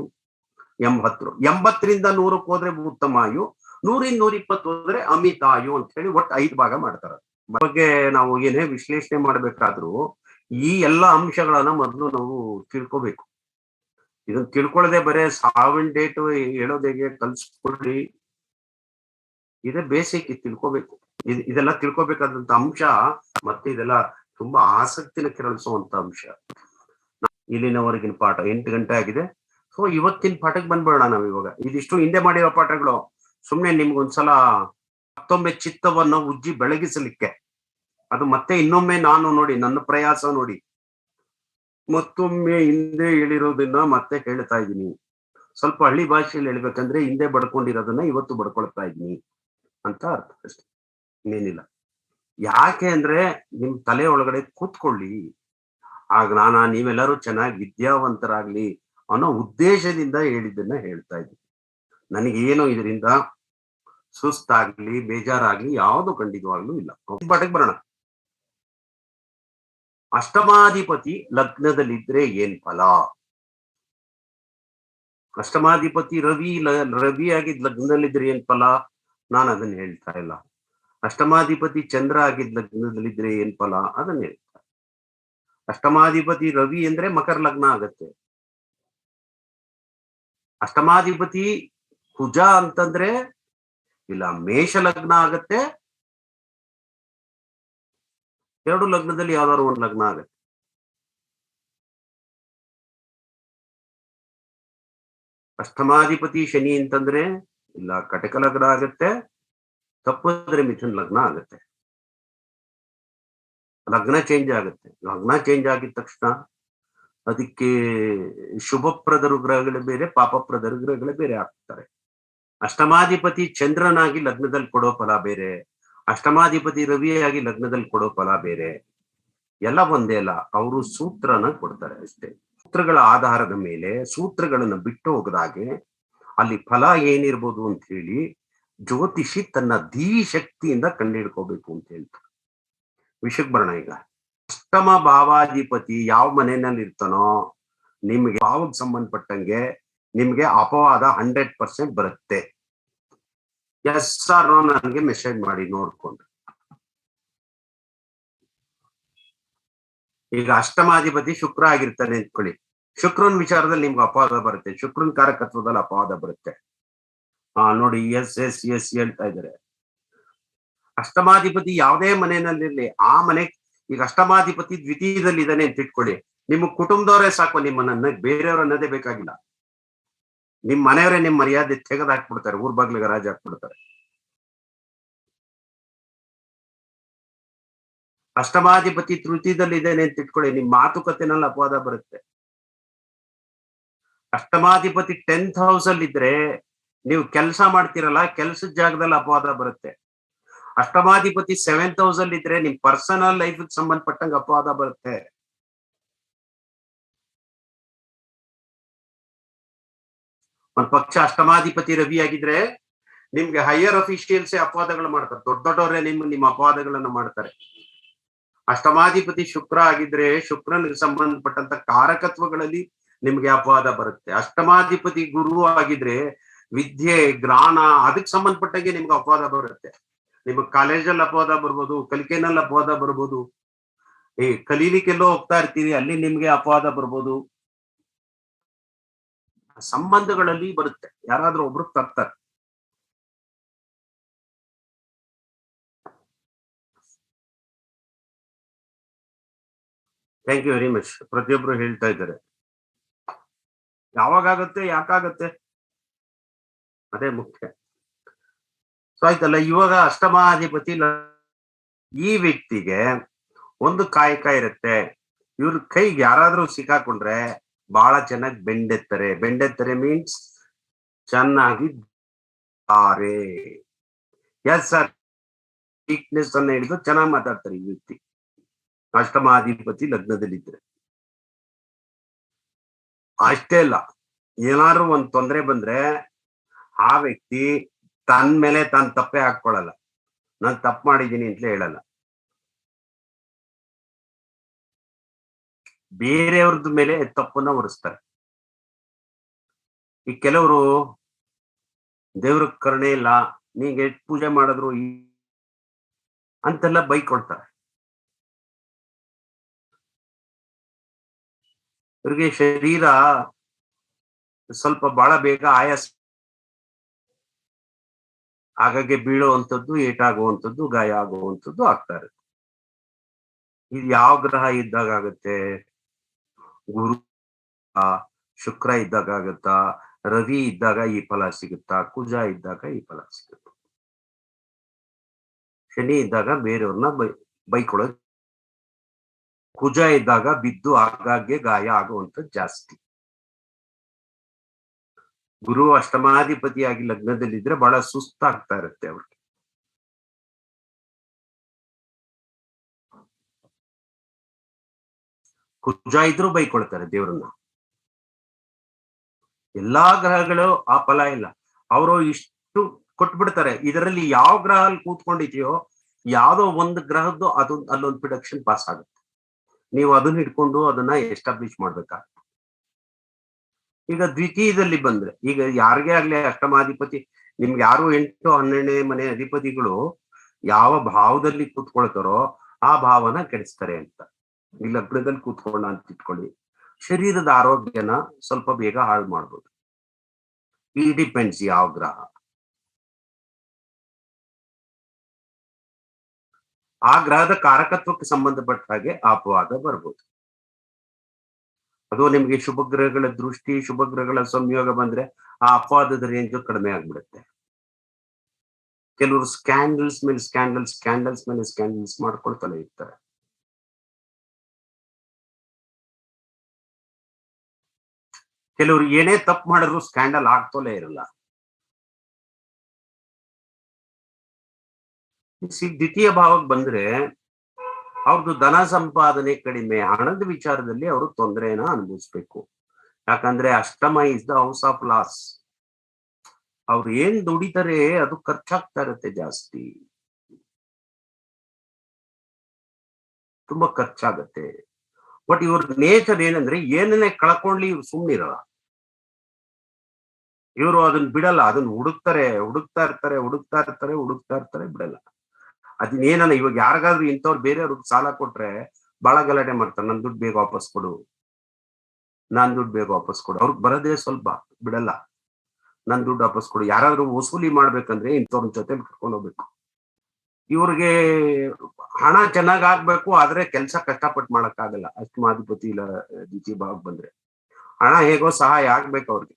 80ರಿಂದ 100ಕ್ಕೆ ಹೋದ್ರೆ ಉತ್ತಮಾಯು, 100ರಿಂದ 120 ಹೋದ್ರೆ ಅಮಿತಾಯು ಅಂತ ಹೇಳಿ ಒಟ್ಟು 5 ಭಾಗ ಮಾಡ್ತಾರೆ. ಬಗ್ಗೆ ನಾವು ಏನೇ ವಿಶ್ಲೇಷಣೆ ಮಾಡ್ಬೇಕಾದ್ರೂ ಈ ಎಲ್ಲ ಅಂಶಗಳನ್ನ ಮೊದಲು ನಾವು ತಿಳ್ಕೋಬೇಕು. ಇದನ್ನ ತಿಳ್ಕೊಳ್ಳದೆ ಬರೇ ಸಾವಿನ ಡೇಟು ಹೇಳೋದೇಗೆ ಕಲ್ಸ್ಕೊಳ್ಳಿ, ಇದೇ ಬೇಸಿಕ್. ತಿಳ್ಕೋಬೇಕು, ಇದೆಲ್ಲ ತಿಳ್ಕೋಬೇಕಾದಂತ ಅಂಶ. ಮತ್ತೆ ಇದೆಲ್ಲ ತುಂಬಾ ಆಸಕ್ತಿನ ಕೆರಳಿಸುವಂತ ಅಂಶ. ಇಲ್ಲಿನವರೆಗಿನ ಪಾಠ 8 ಗಂಟೆ ಆಗಿದೆ. ಸೊ ಇವತ್ತಿನ ಪಾಠಕ್ಕೆ ಬಂದ್ಬೇಡ. ನಾವ್ ಇವಾಗ ಇದಿಷ್ಟು ಹಿಂದೆ ಮಾಡಿರೋ ಪಾಠಗಳು ಸುಮ್ನೆ ನಿಮ್ಗೊಂದ್ಸಲ ಮತ್ತೊಮ್ಮೆ ಚಿತ್ತವನ್ನು ಉಜ್ಜಿ ಬೆಳಗಿಸಲಿಕ್ಕೆ, ಅದು ಮತ್ತೆ ಇನ್ನೊಮ್ಮೆ ನಾನು ನೋಡಿ, ನನ್ನ ಪ್ರಯಾಸ ನೋಡಿ, ಮತ್ತೊಮ್ಮೆ ಹಿಂದೆ ಹೇಳಿರೋದನ್ನ ಮತ್ತೆ ಹೇಳ್ತಾ ಇದ್ದೀನಿ. ಸ್ವಲ್ಪ ಹಳ್ಳಿ ಭಾಷೆಯಲ್ಲಿ ಹೇಳ್ಬೇಕಂದ್ರೆ ಹಿಂದೆ ಬಡ್ಕೊಂಡಿರೋದನ್ನ ಇವತ್ತು ಬಡ್ಕೊಳ್ತಾ ಇದ್ದೀನಿ ಅಂತ ಅರ್ಥ ಅಷ್ಟೇ, ಇನ್ನೇನಿಲ್ಲ. ಯಾಕೆ ಅಂದ್ರೆ ನಿಮ್ ತಲೆ ಒಳಗಡೆ ಕೂತ್ಕೊಳ್ಳಿ, ಆಗ ನೀವೆಲ್ಲರೂ ಚೆನ್ನಾಗಿ ವಿದ್ಯಾವಂತರಾಗ್ಲಿ ಅನ್ನೋ ಉದ್ದೇಶದಿಂದ ಹೇಳಿದ್ದನ್ನ ಹೇಳ್ತಾ ಇದ್ದೀನಿ. ನನಗೇನು ಇದರಿಂದ ಸುಸ್ತಾಗ್ಲಿ ಬೇಜಾರಾಗ್ಲಿ ಯಾವುದು ಖಂಡಿತವಾಗ್ಲೂ ಇಲ್ಲ. ಪಾಠಕ್ಕೆ ಬರೋಣ. ಅಷ್ಟಮಾಧಿಪತಿ ಲಗ್ನದಲ್ಲಿದ್ರೆ ಏನ್ ಫಲ? ಅಷ್ಟಮಾಧಿಪತಿ ರವಿ ಆಗಿದ್ ಲಗ್ನದಲ್ಲಿದ್ರೆ ಏನ್ ಫಲ? ನಾನು ಅದನ್ನ ಹೇಳ್ತಾ ಇಲ್ಲ. ಅಷ್ಟಮಾಧಿಪತಿ ಚಂದ್ರ ಆಗಿದ್ ಲಗ್ನದಲ್ಲಿದ್ರೆ ಏನ್ ಫಲ ಅದನ್ನ ಹೇಳ್ತಾ. ಅಷ್ಟಮಾಧಿಪತಿ ರವಿ ಅಂದ್ರೆ ಮಕರ ಲಗ್ನ ಆಗತ್ತೆ. ಅಷ್ಟಮಾಧಿಪತಿ ಕುಜ ಅಂತಂದ್ರೆ ಇಲ್ಲ ಮೇಷ ಲಗ್ನ ಆಗತ್ತೆ. 2 ಲಗ್ನದಲ್ಲಿ ಯಾವ್ದಾದ್ರು ಒಂದು ಲಗ್ನ ಆಗತ್ತೆ. ಅಷ್ಟಮಾಧಿಪತಿ ಶನಿ ಅಂತಂದ್ರೆ ಇಲ್ಲ ಕಟಕ ಲಗ್ನ ಆಗತ್ತೆ, ತಪ್ಪಿದ್ರೆ ಮಿಥುನ್ ಲಗ್ನ ಆಗತ್ತೆ. ಲಗ್ನ ಚೇಂಜ್ ಆಗುತ್ತೆ. ಲಗ್ನ ಚೇಂಜ್ ಆಗಿದ ತಕ್ಷಣ ಅದಕ್ಕೆ ಶುಭಪ್ರದರು ಗ್ರಹಗಳು ಬೇರೆ, ಪಾಪಪ್ರದರು ಗ್ರಹಗಳು ಬೇರೆ ಆಗ್ತಾರೆ. ಅಷ್ಟಮಾಧಿಪತಿ ಚಂದ್ರನಾಗಿ ಲಗ್ನದಲ್ಲಿ ಕೊಡೋ ಫಲ ಬೇರೆ, ಅಷ್ಟಮಾಧಿಪತಿ ರವಿಯಾಗಿ ಲಗ್ನದಲ್ಲಿ ಕೊಡೋ ಫಲ ಬೇರೆ. ಎಲ್ಲ ಒಂದೇ ಅಲ್ಲ, ಅವರು ಸೂತ್ರನ ಕೊಡ್ತಾರೆ ಅಷ್ಟೇ. ಸೂತ್ರಗಳ ಆಧಾರದ ಮೇಲೆ ಸೂತ್ರಗಳನ್ನ ಬಿಟ್ಟು ಹೋಗದಾಗೆ ಅಲ್ಲಿ ಫಲ ಏನಿರ್ಬೋದು ಅಂತ ಹೇಳಿ ಜ್ಯೋತಿಷಿ ತನ್ನ ಶಕ್ತಿಯಿಂದ ಕಂಡುಹಿಡ್ಕೋಬೇಕು ಅಂತ ಹೇಳ್ತಾರೆ. ವಿಷಯಕ್ಕೆ ಬರೋಣ ಈಗ. ಅಷ್ಟಮ ಭಾವಾಧಿಪತಿ ಯಾವ ಮನೆಯಲ್ಲಿ ಇರ್ತಾನೋ ನಿಮ್ಗೆ ಭಾವಕ್ಕೆ ಸಂಬಂಧಪಟ್ಟಂಗೆ ನಿಮ್ಗೆ ಅಪವಾದ 100% ಬರುತ್ತೆ. ಎಸ್ ಆರ್ ನೋ ನನಗೆ ಮೆಸೇಜ್ ಮಾಡಿ ನೋಡ್ಕೊಂಡು. ಈಗ ಅಷ್ಟಮಾಧಿಪತಿ ಶುಕ್ರ ಆಗಿರ್ತಾನೆ ಅಂದ್ಕೊಳ್ಳಿ, ಶುಕ್ರನ್ ವಿಚಾರದಲ್ಲಿ ನಿಮ್ಗೆ ಅಪವಾದ ಬರುತ್ತೆ, ಶುಕ್ರನ್ ಕಾರಕತ್ವದಲ್ಲಿ ಅಪವಾದ ಬರುತ್ತೆ. ನೋಡಿ ಎಸ್ ಎಸ್ ಎಸ್ ಹೇಳ್ತಾ ಇದ್ದಾರೆ. ಅಷ್ಟಮಾಧಿಪತಿ ಯಾವುದೇ ಮನೆಯಲ್ಲಿರ್ಲಿ, ಆ ಮನೆ ಈಗ ಅಷ್ಟಮಾಧಿಪತಿ ದ್ವಿತೀಯದಲ್ಲಿ ಇದ್ದಾನೆ ಅಂತ ಇಟ್ಕೊಳ್ಳಿ, ನಿಮ್ಮ ಕುಟುಂಬದವರೇ ಸಾಕು, ನಿಮ್ಮನ್ನ ಬೇರೆಯವ್ರ ಅನ್ನೋದೇ ಬೇಕಾಗಿಲ್ಲ. ನಿಮ್ ಮನೆಯವರೇ ನಿಮ್ ಮರ್ಯಾದೆ ತೆಗೆದು ಹಾಕ್ಬಿಡ್ತಾರೆ, ಊರ್ ಬಾಗ್ಲಿಗೆ ರಾಜ ಹಾಕ್ಬಿಡ್ತಾರೆ. ಅಷ್ಟಮಾಧಿಪತಿ ತೃತೀಯದಲ್ಲಿ ಇದ್ದೇನೆ ಅಂತ ಇಟ್ಕೊಳ್ಳಿ, ನಿಮ್ ಮಾತುಕತೆನಲ್ಲಿ ಅಪವಾದ ಬರುತ್ತೆ. ಅಷ್ಟಮಾಧಿಪತಿ 10th ಹೌಸ್ ಅಲ್ಲಿ ಇದ್ರೆ ನೀವು ಕೆಲಸ ಮಾಡ್ತಿರಲ್ಲ, ಕೆಲಸದ ಜಾಗದಲ್ಲಿ ಅಪವಾದ ಬರುತ್ತೆ. ಅಷ್ಟಮಾಧಿಪತಿ 7th ಹೌಸ್ ಅಲ್ಲಿ ಇದ್ರೆ ನಿಮ್ ಪರ್ಸನಲ್ ಲೈಫ್ ಸಂಬಂಧಪಟ್ಟಂಗೆ ಅಪವಾದ ಬರುತ್ತೆ. ಒಂದ್ ಪಕ್ಷ ಅಷ್ಟಮಾಧಿಪತಿ ರವಿ ಆಗಿದ್ರೆ ನಿಮ್ಗೆ ಹೈಯರ್ ಅಫಿಷಿಯಲ್ಸೇ ಅಪವಾದಗಳು ಮಾಡ್ತಾರೆ, ದೊಡ್ಡ ದೊಡ್ಡವರೇ ನಿಮ್ಮ ಅಪವಾದಗಳನ್ನ ಮಾಡ್ತಾರೆ. ಅಷ್ಟಮಾಧಿಪತಿ ಶುಕ್ರ ಆಗಿದ್ರೆ ಶುಕ್ರನಿಗೆ ಸಂಬಂಧಪಟ್ಟಂತ ಕಾರಕತ್ವಗಳಲ್ಲಿ ನಿಮ್ಗೆ ಅಪವಾದ ಬರುತ್ತೆ. ಅಷ್ಟಮಾಧಿಪತಿ ಗುರು ಆಗಿದ್ರೆ ವಿದ್ಯೆ ಜ್ಞಾನ ಅದಕ್ಕೆ ಸಂಬಂಧಪಟ್ಟಂಗೆ ನಿಮ್ಗೆ ಅಪವಾದ ಬರುತ್ತೆ. ನಿಮ್ಗೆ ಕಾಲೇಜಲ್ಲಿ ಅಪವಾದ ಬರ್ಬೋದು, ಕಲಿಕೆನಲ್ಲಿ ಅಪವಾದ ಬರ್ಬೋದು, ಕಲೀಲಿಕ್ಕೆಲ್ಲೋ ಹೋಗ್ತಾ ಇರ್ತೀರಿ ಅಲ್ಲಿ ನಿಮ್ಗೆ ಅಪವಾದ ಬರ್ಬೋದು. ಸಂಬಂಧಗಳಲ್ಲಿ ಬರುತ್ತೆ, ಯಾರಾದ್ರೂ ಒಬ್ರು ತರ್ತಾರೆ. Thank you very much. ಪ್ರತಿಯೊಬ್ರು ಹೇಳ್ತಾ ಇದ್ದಾರೆ ಯಾವಾಗತ್ತೆ ಯಾಕಾಗತ್ತೆ ಅದೇ ಮುಖ್ಯ. ಸೊ ಆಯ್ತಲ್ಲ, ಇವಾಗ ಅಷ್ಟಮಾಧಿಪತಿ ಈ ವ್ಯಕ್ತಿಗೆ ಒಂದು ಕಾಯಕ ಇರುತ್ತೆ, ಇವ್ರ ಕೈಗೆ ಯಾರಾದ್ರೂ ಸಿಕ್ಕಾಕೊಂಡ್ರೆ ಬಹಳ ಚೆನ್ನಾಗಿ ಬೆಂಡೆತ್ತಾರೆ ಮೀನ್ಸ್ ಚೆನ್ನಾಗಿ ಎಸ್ ಸರ್, ವೀಕ್ನೆಸ್ ಅನ್ನ ಹಿಡಿದು ಚೆನ್ನಾಗಿ ಮಾತಾಡ್ತಾರೆ ಈ ವ್ಯಕ್ತಿ ಅಷ್ಟಮಾಧಿಪತಿ ಲಗ್ನದಲ್ಲಿದ್ರೆ. ಅಷ್ಟೇ ಅಲ್ಲ, ಏನಾದ್ರು ಒಂದ್ ತೊಂದರೆ ಬಂದ್ರೆ ಆ ವ್ಯಕ್ತಿ ತನ್ ಮೇಲೆ ತಾನ್ ತಪ್ಪೇ ಹಾಕೊಳ್ಳಲ್ಲ, ನಾನ್ ತಪ್ಪು ಮಾಡಿದ್ದೀನಿ ಅಂತಲೇ ಹೇಳಲ್ಲ. ಬೇರೆಯವ್ರದ್ದು ಮೇಲೆ ತಪ್ಪನ್ನ ಹೊರಿಸ್ತಾರೆ. ಈ ಕೆಲವರು ದೇವ್ರ ಕರುಣೆ ಇಲ್ಲ, ನೀಗೆ ಎಷ್ಟು ಪೂಜೆ ಮಾಡಿದ್ರು ಅಂತೆಲ್ಲ ಬೈಕೊಳ್ತಾರೆ. ಇವ್ರಿಗೆ ಶರೀರ ಸ್ವಲ್ಪ ಬಹಳ ಬೇಗ ಆಯಾಸ, ಹಾಗಾಗಿ ಬೀಳುವಂಥದ್ದು, ಏಟಾಗುವಂಥದ್ದು, ಗಾಯ ಆಗುವಂಥದ್ದು ಆಗ್ತಾ ಇರುತ್ತೆ. ಇದು ಯಾವ ಗ್ರಹ ಇದ್ದಾಗ ಆಗುತ್ತೆ? ಗುರು ಶುಕ್ರ ಇದ್ದಾಗ ಆಗುತ್ತಾ, ರವಿ ಇದ್ದಾಗ ಈ ಫಲ ಸಿಗುತ್ತಾ, ಕುಜ ಇದ್ದಾಗ ಈ ಫಲ ಸಿಗುತ್ತೆ, ಶನಿ ಇದ್ದಾಗ ಬೇರೆಯವ್ರನ್ನ ಬೈಕೊಳ್ಳೋದು, ಕುಜ ಇದ್ದಾಗ ಬಿದ್ದು ಆಗಾಗ್ಗೆ ಗಾಯ ಆಗುವಂಥದ್ದು ಜಾಸ್ತಿ. ಗುರು ಅಷ್ಟಮಾಧಿಪತಿಯಾಗಿ ಲಗ್ನದಲ್ಲಿದ್ರೆ ಬಹಳ ಸುಸ್ತಾಗ್ತಾ ಇರುತ್ತೆ ಅವ್ರಿಗೆ. ಕುಜ ಇದ್ರೂ ಬೈಕೊಳ್ತಾರೆ ದೇವ್ರನ್ನ. ಎಲ್ಲಾ ಗ್ರಹಗಳು ಆ ಫಲ ಇಲ್ಲ, ಅವರು ಇಷ್ಟು ಕೊಟ್ಬಿಡ್ತಾರೆ. ಇದರಲ್ಲಿ ಯಾವ ಗ್ರಹ ಅಲ್ಲಿ ಕೂತ್ಕೊಂಡಿದೆಯೋ ಯಾವ್ದೋ ಒಂದು ಗ್ರಹದ್ದು ಅದು ಅಲ್ಲೊಂದು ಪ್ರಿಡಕ್ಷನ್ ಪಾಸ್ ಆಗುತ್ತೆ, ನೀವು ಅದನ್ನ ಹಿಡ್ಕೊಂಡು ಅದನ್ನ ಎಸ್ಟಾಬ್ಲಿಷ್ ಮಾಡ್ಬೇಕಾಗುತ್ತೆ. ಈಗ ದ್ವಿತೀಯದಲ್ಲಿ ಬಂದ್ರೆ, ಈಗ ಯಾರಿಗೇ ಆಗ್ಲಿ ಅಷ್ಟಮಾಧಿಪತಿ, ನಿಮ್ಗೆ ಯಾರು 8, 12ನೇ ಮನೆ ಅಧಿಪತಿಗಳು ಯಾವ ಭಾವದಲ್ಲಿ ಕೂತ್ಕೊಳ್ತಾರೋ ಆ ಭಾವನ ಕೆಡಿಸ್ತಾರೆ ಅಂತ. ಈ ಲಗ್ನದಲ್ಲಿ ಕೂತ್ಕೊಳ್ಳ ಅಂತ ಇಟ್ಕೊಳ್ಳಿ, ಶರೀರದ ಆರೋಗ್ಯನ ಸ್ವಲ್ಪ ಬೇಗ ಹಾಳು ಮಾಡ್ಬೋದು. ಈ ಡಿಪೆಂಡ್ಸ್ ಯಾವ ಗ್ರಹ, ಆ ಗ್ರಹದ ಕಾರಕತ್ವಕ್ಕೆ ಸಂಬಂಧಪಟ್ಟ ಹಾಗೆ ಅಪವಾದ ಬರ್ಬೋದು. ಅದು ನಿಮ್ಗೆ ಶುಭ ಗ್ರಹಗಳ ದೃಷ್ಟಿ, ಶುಭ ಗ್ರಹಗಳ ಸಂಯೋಗ ಬಂದ್ರೆ ಆ ಅಪವಾದದ ರೇಂಜ್ ಕಡಿಮೆ ಆಗ್ಬಿಡುತ್ತೆ. ಕೆಲವರು ಸ್ಕ್ಯಾಂಡಲ್ಸ್ ಮೇಲೆ ಸ್ಕ್ಯಾಂಡಲ್ಸ್ ಮಾಡ್ಕೊಳ್ತಾನೆ ಇರ್ತಾರೆ. ಕೆಲವ್ರು ಏನೇ ತಪ್ಪು ಮಾಡಿದ್ರು ಸ್ಕ್ಯಾಂಡಲ್ ಆಗ್ತಲೇ ಇರಲ್ಲ. ದ್ವಿತೀಯ ಭಾವಕ್ಕೆ ಬಂದ್ರೆ ಅವ್ರದ್ದು ಧನ ಸಂಪಾದನೆ ಕಡಿಮೆ, ಹಣದ ವಿಚಾರದಲ್ಲಿ ಅವರು ತೊಂದರೆನ ಅನುಭವಿಸ್ಬೇಕು. ಯಾಕಂದ್ರೆ ಅಷ್ಟಮ is the house of loss. ಅವ್ರು ಏನ್ ದುಡಿತಾರೆ ಅದು ಖರ್ಚಾಗ್ತಾ ಇರುತ್ತೆ ಜಾಸ್ತಿ, ತುಂಬಾ ಖರ್ಚಾಗತ್ತೆ. ಬಟ್ ಇವ್ರ ನೇಚರ್ ಏನಂದ್ರೆ ಏನನ್ನೇ ಕಳ್ಕೊಳ್ಳಿ ಇವ್ರು ಸುಮ್ಮನಿರಲ್ಲ. ಇವರು ಅದನ್ನ ಬಿಡಲ್ಲ, ಅದನ್ನ ಹುಡುಕ್ತಾ ಇರ್ತಾರೆ ಬಿಡಲ್ಲ. ಅದನ್ನೇನ ಇವಾಗ ಯಾರಿಗಾದ್ರೂ ಇಂಥವ್ರು ಬೇರೆಯವ್ರಿಗೆ ಸಾಲ ಕೊಟ್ರೆ ಬಹಳ ಗಲಾಟೆ ಮಾಡ್ತಾರೆ, ನನ್ ದುಡ್ಡು ಬೇಗ ವಾಪಸ್ ಕೊಡು, ಅವ್ರಿಗೆ ಬರೋದೇ ಸ್ವಲ್ಪ, ಬಿಡಲ್ಲ. ನನ್ ದುಡ್ಡು ವಾಪಸ್ ಕೊಡು. ಯಾರಾದ್ರೂ ವಸೂಲಿ ಮಾಡ್ಬೇಕಂದ್ರೆ ಇಂಥವ್ರ ಜೊತೆಲಿ ಕರ್ಕೊಂಡು ಹೋಗ್ಬೇಕು. ಇವ್ರಿಗೆ ಹಣ ಚೆನ್ನಾಗ್ ಆಗ್ಬೇಕು, ಆದ್ರೆ ಕೆಲ್ಸ ಕಷ್ಟಪಟ್ಟು ಮಾಡಕ್ಕಾಗಲ್ಲ. ಅಷ್ಟಮಾಧಿಪತಿ ಇಲ್ಲ ದ್ವಿತೀಯ ಭಾವಕ್ಕೆ ಬಂದ್ರೆ ಹಣ ಹೇಗೋ ಸಹಾಯ ಆಗ್ಬೇಕು ಅವ್ರಿಗೆ.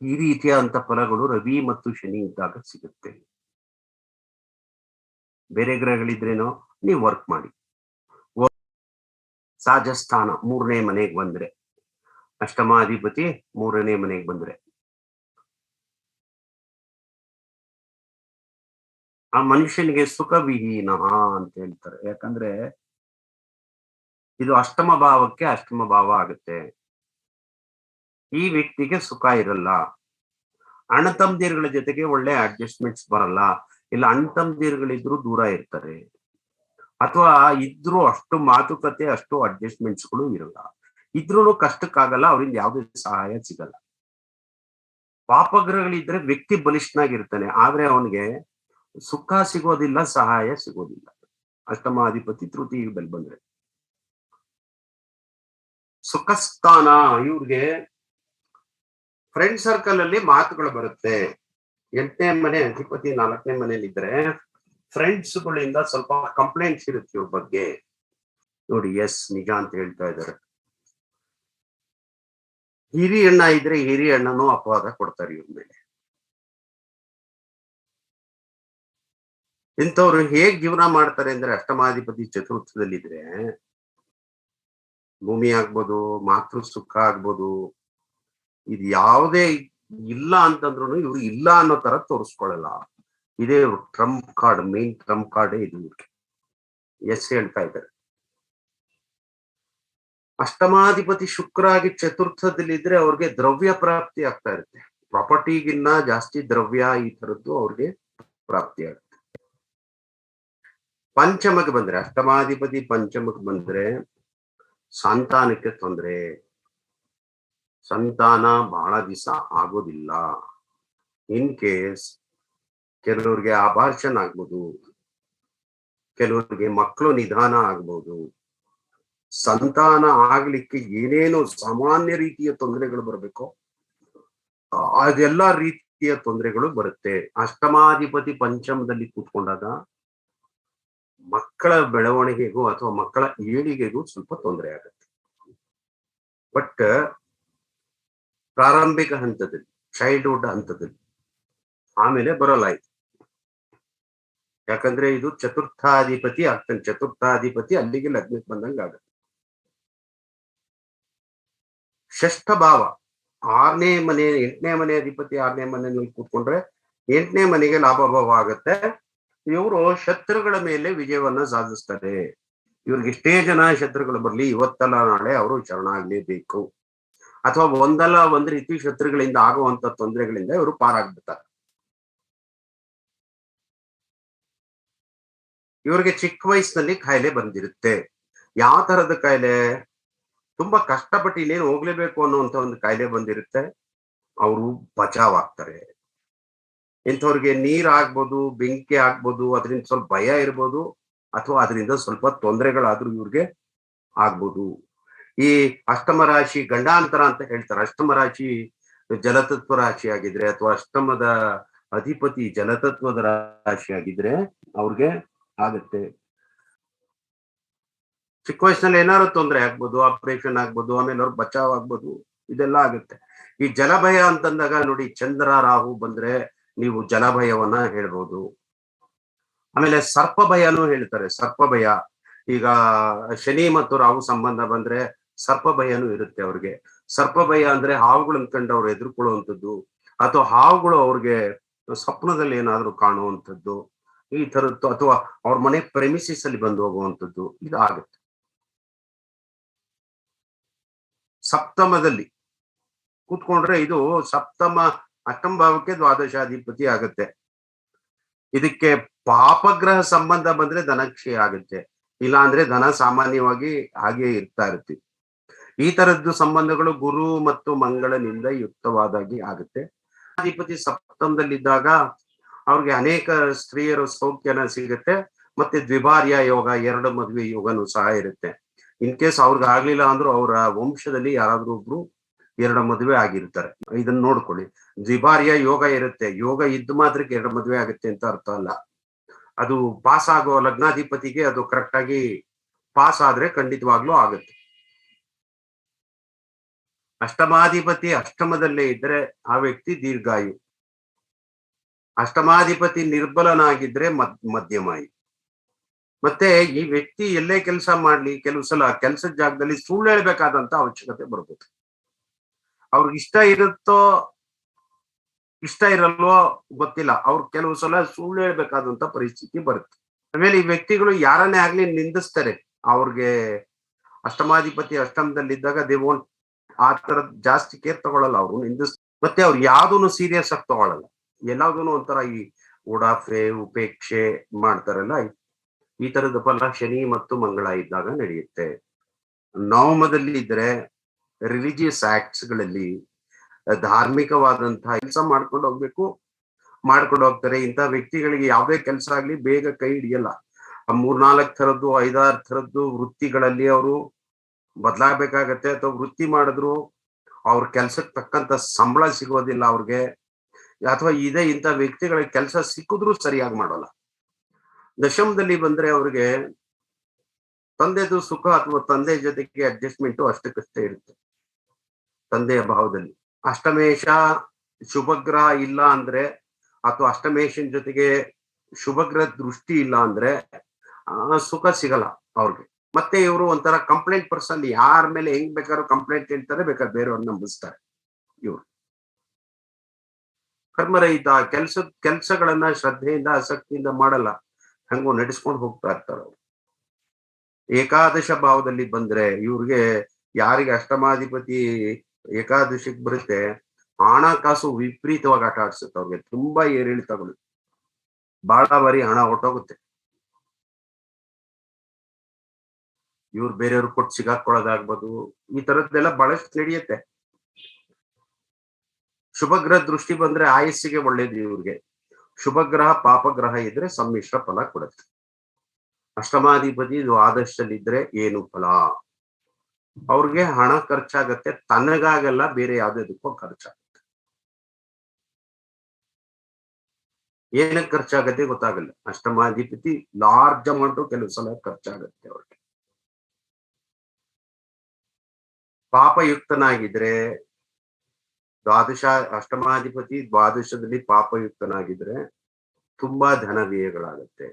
ಈ ರೀತಿಯಾದಂತ ಫಲಗಳು ರವಿ ಮತ್ತು ಶನಿ ಇದ್ದಾಗ ಸಿಗುತ್ತೆ. ಬೇರೆ ಗ್ರಹಗಳಿದ್ರೇನೋ ನೀವು ವರ್ಕ್ ಮಾಡಿ. ಸಾಜಸ್ಥಾನ 3ನೇ ಮನೆಗೆ ಬಂದ್ರೆ, ಅಷ್ಟಮಾಧಿಪತಿ 3ನೇ ಮನೆಗೆ ಬಂದ್ರೆ ಆ ಮನುಷ್ಯನಿಗೆ ಸುಖ ವಿಹೀನ ಅಂತ ಹೇಳ್ತಾರೆ. ಯಾಕಂದ್ರೆ ಇದು ಅಷ್ಟಮ ಭಾವ ಆಗುತ್ತೆ. ಈ ವ್ಯಕ್ತಿಗೆ ಸುಖ ಇರಲ್ಲ. ಅಣ್ಣ ತಮ್ಮದಿರುಗಳ ಜೊತೆಗೆ ಒಳ್ಳೆ ಅಡ್ಜಸ್ಟ್ಮೆಂಟ್ಸ್ ಬರಲ್ಲ. ಇಲ್ಲ ಅಣ್ಣ ತಮ್ಮದಿರುಗಳಿದ್ರು ದೂರ ಇರ್ತಾರೆ, ಅಥವಾ ಇದ್ರು ಅಷ್ಟು ಮಾತುಕತೆ, ಅಷ್ಟು ಅಡ್ಜಸ್ಟ್ಮೆಂಟ್ಸ್ಗಳು ಇರಲ್ಲ. ಇದ್ರೂ ಕಷ್ಟಕ್ಕಾಗಲ್ಲ, ಅವರಿಂದ ಯಾವುದೇ ಸಹಾಯ ಸಿಗಲ್ಲ. ಪಾಪಗ್ರಹಗಳಿದ್ರೆ ವ್ಯಕ್ತಿ ಬಲಿಷ್ಠನಾಗಿರ್ತಾನೆ, ಆದ್ರೆ ಅವನಿಗೆ ಸುಖ ಸಿಗೋದಿಲ್ಲ, ಸಹಾಯ ಸಿಗೋದಿಲ್ಲ. ಅಷ್ಟಮಾಧಿಪತಿ ತೃತೀಯದಲ್ಲಿ ಬಂದ್ರೆ ಸುಖಸ್ಥಾನ, ಇವ್ರಿಗೆ ಫ್ರೆಂಡ್ ಸರ್ಕಲ್ ಅಲ್ಲಿ ಮಾತುಗಳು ಬರುತ್ತೆ. 8ನೇ ಮನೆ ಅಧಿಪತಿ 4ನೇ ಮನೆಯಲ್ಲಿ ಇದ್ರೆ ಫ್ರೆಂಡ್ಸ್ ಗಳಿಂದ ಸ್ವಲ್ಪ ಕಂಪ್ಲೇಂಟ್ಸ್ ಇರುತ್ತೆ ಇವ್ರ ಬಗ್ಗೆ. ನೋಡಿ, ಎಸ್ ನಿಜ ಅಂತ ಹೇಳ್ತಾ ಇದ್ದಾರೆ. ಹಿರಿಯಣ್ಣ ಇದ್ರೆ ಹಿರಿಯಣ್ಣನೂ ಅಪವಾದ ಕೊಡ್ತಾರೆ ಇವ್ರ ಮೇಲೆ. ಇಂಥವ್ರು ಹೇಗ್ ಜೀವನ ಮಾಡ್ತಾರೆ ಅಂದ್ರೆ, ಅಷ್ಟಮಾಧಿಪತಿ ಚತುರ್ಥದಲ್ಲಿದ್ರೆ ಭೂಮಿ ಆಗ್ಬೋದು, ಮಾತೃ ಸುಖ ಆಗ್ಬೋದು, ಇದು ಯಾವುದೇ ಇಲ್ಲ ಅಂತಂದ್ರು ಇವ್ರು ಇಲ್ಲ ಅನ್ನೋ ತರ ತೋರಿಸ್ಕೊಳ್ಳಲ್ಲ. ಇದೇ Trump card, main Trump card ಇದು. ಎಸ್ ಹೇಳ್ತಾ ಇದ್ದಾರೆ. ಅಷ್ಟಮಾಧಿಪತಿ ಶುಕ್ರ ಆಗಿ ಚತುರ್ಥದಲ್ಲಿದ್ರೆ ಅವ್ರಿಗೆ ದ್ರವ್ಯ ಪ್ರಾಪ್ತಿ ಆಗ್ತಾ ಇರುತ್ತೆ. ಪ್ರಾಪರ್ಟಿಗಿನ್ನ ಜಾಸ್ತಿ ದ್ರವ್ಯ ಈ ತರದ್ದು ಅವ್ರಿಗೆ ಪ್ರಾಪ್ತಿ ಆಗುತ್ತೆ. ಪಂಚಮಕ್ಕೆ ಬಂದ್ರೆ, ಅಷ್ಟಮಾಧಿಪತಿ ಪಂಚಮಕ್ಕೆ ಬಂದ್ರೆ ಸಂತಾನಕ್ಕೆ ತೊಂದರೆ. ಸಂತಾನ ಬಹಳ ದಿವಸ ಆಗೋದಿಲ್ಲ. ಇನ್ ಕೇಸ್ ಕೆಲವ್ರಿಗೆ ಅಬಾರ್ಷನ್ ಆಗ್ಬೋದು, ಕೆಲವರಿಗೆ ಮಕ್ಕಳು ನಿಧಾನ ಆಗ್ಬೋದು. ಸಂತಾನ ಆಗ್ಲಿಕ್ಕೆ ಏನೇನು ಸಾಮಾನ್ಯ ರೀತಿಯ ತೊಂದರೆಗಳು ಬರಬೇಕು ಅದೆಲ್ಲ ರೀತಿಯ ತೊಂದರೆಗಳು ಬರುತ್ತೆ. ಅಷ್ಟಮಾಧಿಪತಿ ಪಂಚಮದಲ್ಲಿ ಕೂತ್ಕೊಂಡಾಗ ಮಕ್ಕಳ ಬೆಳವಣಿಗೆಗೂ ಅಥವಾ ಮಕ್ಕಳ ಏಳಿಗೆಗೂ ಸ್ವಲ್ಪ ತೊಂದರೆ ಆಗುತ್ತೆ. ಬಟ್ ಪ್ರಾರಂಭಿಕ ಹಂತದಲ್ಲಿ, ಚೈಲ್ಡ್ಹುಡ್ ಹಂತದಲ್ಲಿ, ಆಮೇಲೆ ಬರಲಾಯ್ತು. ಯಾಕಂದ್ರೆ ಇದು ಚತುರ್ಥಾಧಿಪತಿ ಆಗ್ತಾನೆ. ಚತುರ್ಥಾಧಿಪತಿ ಅಲ್ಲಿಗೆ ಲಗ್ನಕ್ಕೆ ಬಂದಂಗ ಆಗುತ್ತೆ. ಷಷ್ಠ ಭಾವ 6ನೇ ಮನೆ, 8ನೇ ಮನೆ ಅಧಿಪತಿ 6ನೇ ಮನೆಯಲ್ಲಿ ಕೂತ್ಕೊಂಡ್ರೆ 8ನೇ ಮನೆಗೆ ಲಾಭಭಾವ ಆಗುತ್ತೆ. ಇವರು ಶತ್ರುಗಳ ಮೇಲೆ ವಿಜಯವನ್ನ ಸಾಧಿಸ್ತಾರೆ. ಇವ್ರಿಗೆ ಎಷ್ಟೇ ಜನ ಶತ್ರುಗಳು ಬರ್ಲಿ, ಇವತ್ತಲ್ಲ ನಾಳೆ ಅವರು ಶರಣಾಗ್ಲೇಬೇಕು. ಅಥವಾ ಒಂದಲ್ಲ ಒಂದ್ ರೀತಿ ಶತ್ರುಗಳಿಂದ ಆಗುವಂತ ತೊಂದರೆಗಳಿಂದ ಇವರು ಪಾರಾಗ್ಬಿಡ್ತಾರೆ. ಇವ್ರಿಗೆ ಚಿಕ್ಕ ವಯಸ್ಸಿನಲ್ಲಿ ಕಾಯಿಲೆ ಬಂದಿರುತ್ತೆ. ಯಾವ ತರದ ಕಾಯಿಲೆ? ತುಂಬಾ ಕಷ್ಟಪಟ್ಟು ಇನ್ನೇನು ಹೋಗ್ಲೇಬೇಕು ಅನ್ನುವಂತ ಒಂದು ಕಾಯಿಲೆ ಬಂದಿರುತ್ತೆ. ಅವರು ಬಚಾವ್ ಆಗ್ತಾರೆ. ಇಂಥವ್ರಿಗೆ ನೀರ್ ಆಗ್ಬೋದು, ಬೆಂಕಿ ಆಗ್ಬೋದು, ಅದರಿಂದ ಸ್ವಲ್ಪ ಭಯ ಇರ್ಬೋದು, ಅಥವಾ ಅದರಿಂದ ಸ್ವಲ್ಪ ತೊಂದರೆಗಳಾದ್ರೂ ಇವ್ರಿಗೆ ಆಗ್ಬೋದು. ಈ ಅಷ್ಟಮ ರಾಶಿ ಗಂಡಾಂತರ ಅಂತ ಹೇಳ್ತಾರೆ. ಅಷ್ಟಮ ರಾಶಿ ಜಲತತ್ವ ರಾಶಿ ಆಗಿದ್ರೆ, ಅಥವಾ ಅಷ್ಟಮದ ಅಧಿಪತಿ ಜಲತತ್ವದ ರಾಶಿ ಆಗಿದ್ರೆ ಅವ್ರಿಗೆ ಆಗುತ್ತೆ. ಚಿಕ್ಕ ವಯಸ್ಸಿನಲ್ಲಿ ಏನಾದ್ರು ತೊಂದರೆ ಆಗ್ಬೋದು, ಆಪರೇಷನ್ ಆಗ್ಬೋದು, ಆಮೇಲೆ ಅವ್ರು ಬಚಾವ್ ಆಗ್ಬೋದು, ಇದೆಲ್ಲ ಆಗುತ್ತೆ. ಈ ಜಲಭಯ ಅಂತಂದಾಗ ನೋಡಿ, ಚಂದ್ರ ರಾಹು ಬಂದ್ರೆ ನೀವು ಜಲಭಯವನ್ನ ಹೇಳ್ಬೋದು. ಆಮೇಲೆ ಸರ್ಪ ಭಯನೂ ಹೇಳ್ತಾರೆ. ಸರ್ಪ ಭಯ, ಈಗ ಶನಿ ಮತ್ತು ರಾಹು ಸಂಬಂಧ ಬಂದ್ರೆ ಸರ್ಪ ಭಯನೂ ಇರುತ್ತೆ ಅವ್ರಿಗೆ. ಸರ್ಪ ಭಯ ಅಂದ್ರೆ ಹಾವುಗಳನ್ನ ಕಂಡು ಅವ್ರು ಎದುರ್ಕೊಳ್ಳುವಂಥದ್ದು, ಅಥವಾ ಹಾವುಗಳು ಅವ್ರಿಗೆ ಸ್ವಪ್ನದಲ್ಲಿ ಏನಾದ್ರೂ ಕಾಣುವಂಥದ್ದು, ಈ ತರದ್ದು, ಅಥವಾ ಅವ್ರ ಮನೆ ಪ್ರೆಮಿಸಿಸ್ ಅಲ್ಲಿ ಬಂದು ಹೋಗುವಂಥದ್ದು ಇದಾಗುತ್ತೆ. ಸಪ್ತಮದಲ್ಲಿ ಕೂತ್ಕೊಂಡ್ರೆ ಇದು ಅಷ್ಟಮ ಭಾವಕ್ಕೆ ದ್ವಾದಶಾಧಿಪತಿ ಆಗುತ್ತೆ. ಇದಕ್ಕೆ ಪಾಪಗ್ರಹ ಸಂಬಂಧ ಬಂದ್ರೆ ಧನಕ್ಷಯ ಆಗುತ್ತೆ, ಇಲ್ಲ ಅಂದ್ರೆ ಧನ ಸಾಮಾನ್ಯವಾಗಿ ಹಾಗೆ ಇರ್ತಾ ಇರ್ತೀವಿ. ಈ ತರದ್ದು ಸಂಬಂಧಗಳು ಗುರು ಮತ್ತು ಮಂಗಳನಿಂದ ಯುಕ್ತವಾದಾಗಿ ಆಗುತ್ತೆ. ಅಧಿಪತಿ ಸಪ್ತಮದಲ್ಲಿದ್ದಾಗ ಅವ್ರಿಗೆ ಅನೇಕ ಸ್ತ್ರೀಯರು ಸೌಖ್ಯನ ಸಿಗುತ್ತೆ, ಮತ್ತೆ ದ್ವಿಭಾರ್ಯ ಯೋಗ, 2 ಮದುವೆ ಯೋಗನೂ ಸಹ ಇರುತ್ತೆ. ಇನ್ ಕೇಸ್ ಅವ್ರಿಗೆ ಆಗ್ಲಿಲ್ಲ ಅಂದ್ರೂ ಅವರ ವಂಶದಲ್ಲಿ ಯಾರಾದ್ರೂ ಒಬ್ರು 2 ಮದುವೆ ಆಗಿರ್ತಾರೆ. ಇದನ್ನ ನೋಡ್ಕೊಳ್ಳಿ. ದ್ವಿಭಾರ್ಯ ಯೋಗ ಇರುತ್ತೆ, ಯೋಗ ಇದ್ದು ಮಾತ್ರಕ್ಕೆ 2 ಮದುವೆ ಆಗುತ್ತೆ ಅಂತ ಅರ್ಥ ಅಲ್ಲ. ಅದು ಪಾಸ್ ಆಗೋ ಲಗ್ನಾಧಿಪತಿಗೆ ಅದು ಕರೆಕ್ಟ್ ಆಗಿ ಪಾಸ್ ಆದ್ರೆ ಖಂಡಿತವಾಗ್ಲೂ ಆಗುತ್ತೆ. ಅಷ್ಟಮಾಧಿಪತಿ ಅಷ್ಟಮದಲ್ಲೇ ಇದ್ರೆ ಆ ವ್ಯಕ್ತಿ ದೀರ್ಘಾಯು. ಅಷ್ಟಮಾಧಿಪತಿ ನಿರ್ಬಲನಾಗಿದ್ರೆ ಮಧ್ಯಮಾಯು. ಮತ್ತೆ ಈ ವ್ಯಕ್ತಿ ಎಲ್ಲೇ ಕೆಲಸ ಮಾಡ್ಲಿ, ಕೆಲವು ಸಲ ಕೆಲಸದ ಜಾಗದಲ್ಲಿ ಸುಳ್ಳು ಹೇಳ್ಬೇಕಾದಂತ ಅವಶ್ಯಕತೆ ಬರ್ಬೋದು. ಅವ್ರಿಗೆ ಇಷ್ಟ ಇರುತ್ತೋ ಇಷ್ಟ ಇರಲ್ವೋ ಗೊತ್ತಿಲ್ಲ, ಅವ್ರು ಕೆಲವು ಸಲ ಸುಳ್ಳು ಹೇಳ್ಬೇಕಾದಂತ ಪರಿಸ್ಥಿತಿ ಬರುತ್ತೆ. ಆಮೇಲೆ ಈ ವ್ಯಕ್ತಿಗಳು ಯಾರನ್ನೇ ಆಗ್ಲಿ ನಿಂದಿಸ್ತಾರೆ. ಅವ್ರಿಗೆ ಅಷ್ಟಮಾಧಿಪತಿ ಅಷ್ಟಮದಲ್ಲಿದ್ದಾಗ ದೇ ವೋಂಟ್ ಆ ತರದ್ ಜಾಸ್ತಿ ಕೇರ್ ತಗೊಳಲ್ಲ, ಅವರು ಮತ್ತೆ ಅವ್ರು ಯಾವ್ದೂನು ಸೀರಿಯಸ್ ಆಗಿ ತಗೊಳಲ್ಲ. ಎಲ್ಲಾದೂನು ಒಂಥರ ಈ ಉಡಾಫೆ ಉಪೇಕ್ಷೆ ಮಾಡ್ತಾರಲ್ಲ, ಈ ತರದ ಫಲ ಶನಿ ಮತ್ತು ಮಂಗಳ ಇದ್ದಾಗ ನಡೆಯುತ್ತೆ. ನವಮದಲ್ಲಿ ಇದ್ರೆ ರಿಲಿಜಿಯಸ್ ಆಕ್ಟ್ಸ್ ಗಳಲ್ಲಿ ಧಾರ್ಮಿಕವಾದಂತಹ ಕೆಲಸ ಮಾಡ್ಕೊಂಡು ಹೋಗ್ಬೇಕು, ಮಾಡ್ಕೊಂಡು ಹೋಗ್ತಾರೆ. ಇಂಥ ವ್ಯಕ್ತಿಗಳಿಗೆ ಯಾವುದೇ ಕೆಲಸ ಆಗ್ಲಿ ಬೇಗ ಕೈ ಹಿಡಿಯಲ್ಲ. 3-4 ಥರದ್ದು 5-6 ಥರದ್ದು ವೃತ್ತಿಗಳಲ್ಲಿ ಅವರು ಬದಲಾಗಬೇಕಾಗತ್ತೆ, ಅಥವಾ ವೃತ್ತಿ ಮಾಡಿದ್ರು ಅವ್ರ ಕೆಲ್ಸಕ್ಕೆ ತಕ್ಕಂತ ಸಂಬಳ ಸಿಗೋದಿಲ್ಲ ಅವ್ರಿಗೆ, ಅಥವಾ ಇಂಥ ವ್ಯಕ್ತಿಗಳಿಗೆ ಕೆಲಸ ಸಿಕ್ಕಿದ್ರು ಸರಿಯಾಗಿ ಮಾಡಲ್ಲ. ದಶಮದಲ್ಲಿ ಬಂದ್ರೆ ಅವ್ರಿಗೆ ತಂದೆದು ಸುಖ ಅಥವಾ ತಂದೆ ಜೊತೆಗೆ ಅಡ್ಜಸ್ಟ್ಮೆಂಟು ಅಷ್ಟಕ್ಕಷ್ಟೇ ಇರುತ್ತೆ ತಂದೆಯ ಭಾವದಲ್ಲಿ. ಅಷ್ಟಮೇಶ ಶುಭಗ್ರಹ ಇಲ್ಲ ಅಂದ್ರೆ, ಅಥವಾ ಅಷ್ಟಮೇಶನ್ ಜೊತೆಗೆ ಶುಭಗ್ರಹ ದೃಷ್ಟಿ ಇಲ್ಲ ಅಂದ್ರೆ ಸುಖ ಸಿಗಲ್ಲ ಅವ್ರಿಗೆ. ಮತ್ತೆ ಇವರು ಒಂಥರ ಕಂಪ್ಲೇಂಟ್ ಪರ್ಸನ್, ಯಾರ ಮೇಲೆ ಹೆಂಗ್ ಬೇಕಾದ್ರೂ ಕಂಪ್ಲೇಂಟ್ ಹೇಳ್ತಾರೆ, ಬೇಕಾದ್ರೆ ಬೇರೆಯವ್ರನ್ನ ನಂಬಿಸ್ತಾರೆ. ಇವ್ರು ಕರ್ಮರಹಿತ ಕೆಲ್ಸಗಳನ್ನ ಶ್ರದ್ಧೆಯಿಂದ ಆಸಕ್ತಿಯಿಂದ ಮಾಡಲ್ಲ, ಹಂಗೋ ನಡೆಸ್ಕೊಂಡು ಹೋಗ್ತಾ ಇರ್ತಾರೆ ಅವ್ರು. ಏಕಾದಶ ಭಾವದಲ್ಲಿ ಬಂದ್ರೆ ಇವ್ರಿಗೆ, ಯಾರಿಗೆ ಅಷ್ಟಮಾಧಿಪತಿ ಏಕಾದಶಿಗೆ ಬರುತ್ತೆ, ಹಣಕಾಸು ವಿಪರೀತವಾಗಿ ಆಟ ಆಡ್ಸುತ್ತೆ. ಅವ್ರಿಗೆ ತುಂಬಾ ಏರಿಳಿತಗಳು, ಬಹಳ ಬಾರಿ ಹಣ ಹೊಟ್ಟೋಗುತ್ತೆ. ಇವ್ರು ಬೇರೆಯವ್ರು ಕೊಟ್ಟು ಸಿಗಾಕೊಳ್ಳೋದಾಗ್ಬೋದು, ಈ ತರದ್ದೆಲ್ಲ ಬಹಳಷ್ಟು ನಡೆಯುತ್ತೆ. ಶುಭಗ್ರಹ ದೃಷ್ಟಿ ಬಂದ್ರೆ ಆಯಸ್ಸಿಗೆ ಒಳ್ಳೇದು ಇವ್ರಿಗೆ. ಶುಭಗ್ರಹ ಪಾಪಗ್ರಹ ಇದ್ರೆ ಸಮ್ಮಿಶ್ರ ಫಲ ಕೊಡುತ್ತೆ. ಅಷ್ಟಮಾಧಿಪತಿ ದ್ವಾದಶದಲ್ಲಿದ್ರೆ ಏನು ಫಲ? ಅವ್ರಿಗೆ ಹಣ ಖರ್ಚಾಗತ್ತೆ, ತನಗಾಗಲ್ಲ, ಬೇರೆ ಯಾವ್ದಕ್ಕೋ ಖರ್ಚಾಗತ್ತೆ. ಏನಕ್ಕೆ ಖರ್ಚಾಗತ್ತೆ ಗೊತ್ತಾಗಲ್ಲ. ಅಷ್ಟಮಾಧಿಪತಿ ಲಾರ್ಜ್ ಅಮೌಂಟ್ ಕೆಲವು ಸಲ ಖರ್ಚಾಗತ್ತೆ ಅವ್ರಿಗೆ. ಪಾಪಯುಕ್ತನಾಗಿದ್ರೆ ಅಷ್ಟಮಾಧಿಪತಿ ದ್ವಾದಶದಲ್ಲಿ ಪಾಪಯುಕ್ತನಾಗಿದ್ರೆ ತುಂಬಾ ಧನ ವ್ಯಯಗಳಾಗತ್ತೆ.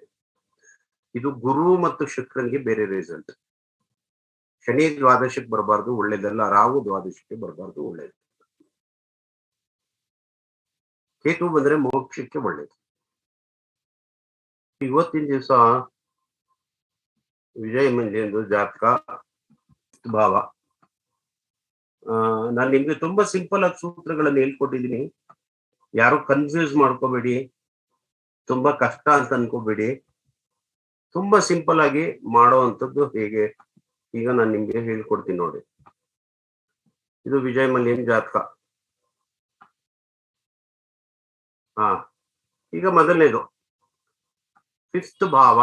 ಇದು ಗುರು ಮತ್ತು ಶುಕ್ರನಿಗೆ ಬೇರೆ ರಿಸಲ್ಟ್. ಶನಿ ದ್ವಾದಶಕ್ಕೆ ಬರಬಾರ್ದು, ಒಳ್ಳೇದಲ್ಲ. ರಾಹು ದ್ವಾದಶಕ್ಕೆ ಬರಬಾರ್ದು, ಒಳ್ಳೇದು. ಕೇತು ಬಂದ್ರೆ ಮೋಕ್ಷಕ್ಕೆ ಒಳ್ಳೇದು. ಇವತ್ತಿನ ದಿವಸ ವಿಜಯ ಮಲ್ಯಂದು ಜಾತಕ ಭಾವ, ನಾನು ನಿಮ್ಗೆ ತುಂಬಾ ಸಿಂಪಲ್ ಆಗಿ ಸೂತ್ರಗಳನ್ನು ಹೇಳ್ಕೊಟ್ಟಿದ್ದೀನಿ. ಯಾರು ಕನ್ಫ್ಯೂಸ್ ಮಾಡ್ಕೋಬೇಡಿ, ತುಂಬಾ ಕಷ್ಟ ಅಂತ ಅನ್ಕೋಬೇಡಿ. ತುಂಬಾ ಸಿಂಪಲ್ ಆಗಿ ಮಾಡೋ ಅಂಥದ್ದು ಹೇಗೆ ಈಗ ನಾನು ನಿಮ್ಗೆ ಹೇಳ್ಕೊಡ್ತೀನಿ ನೋಡಿ. ಇದು ವಿಜಯ ಮಲ್ಯನ್ ಜಾತಕ. ಈಗ ಮೊದಲನೇದು 5th ಭಾವ,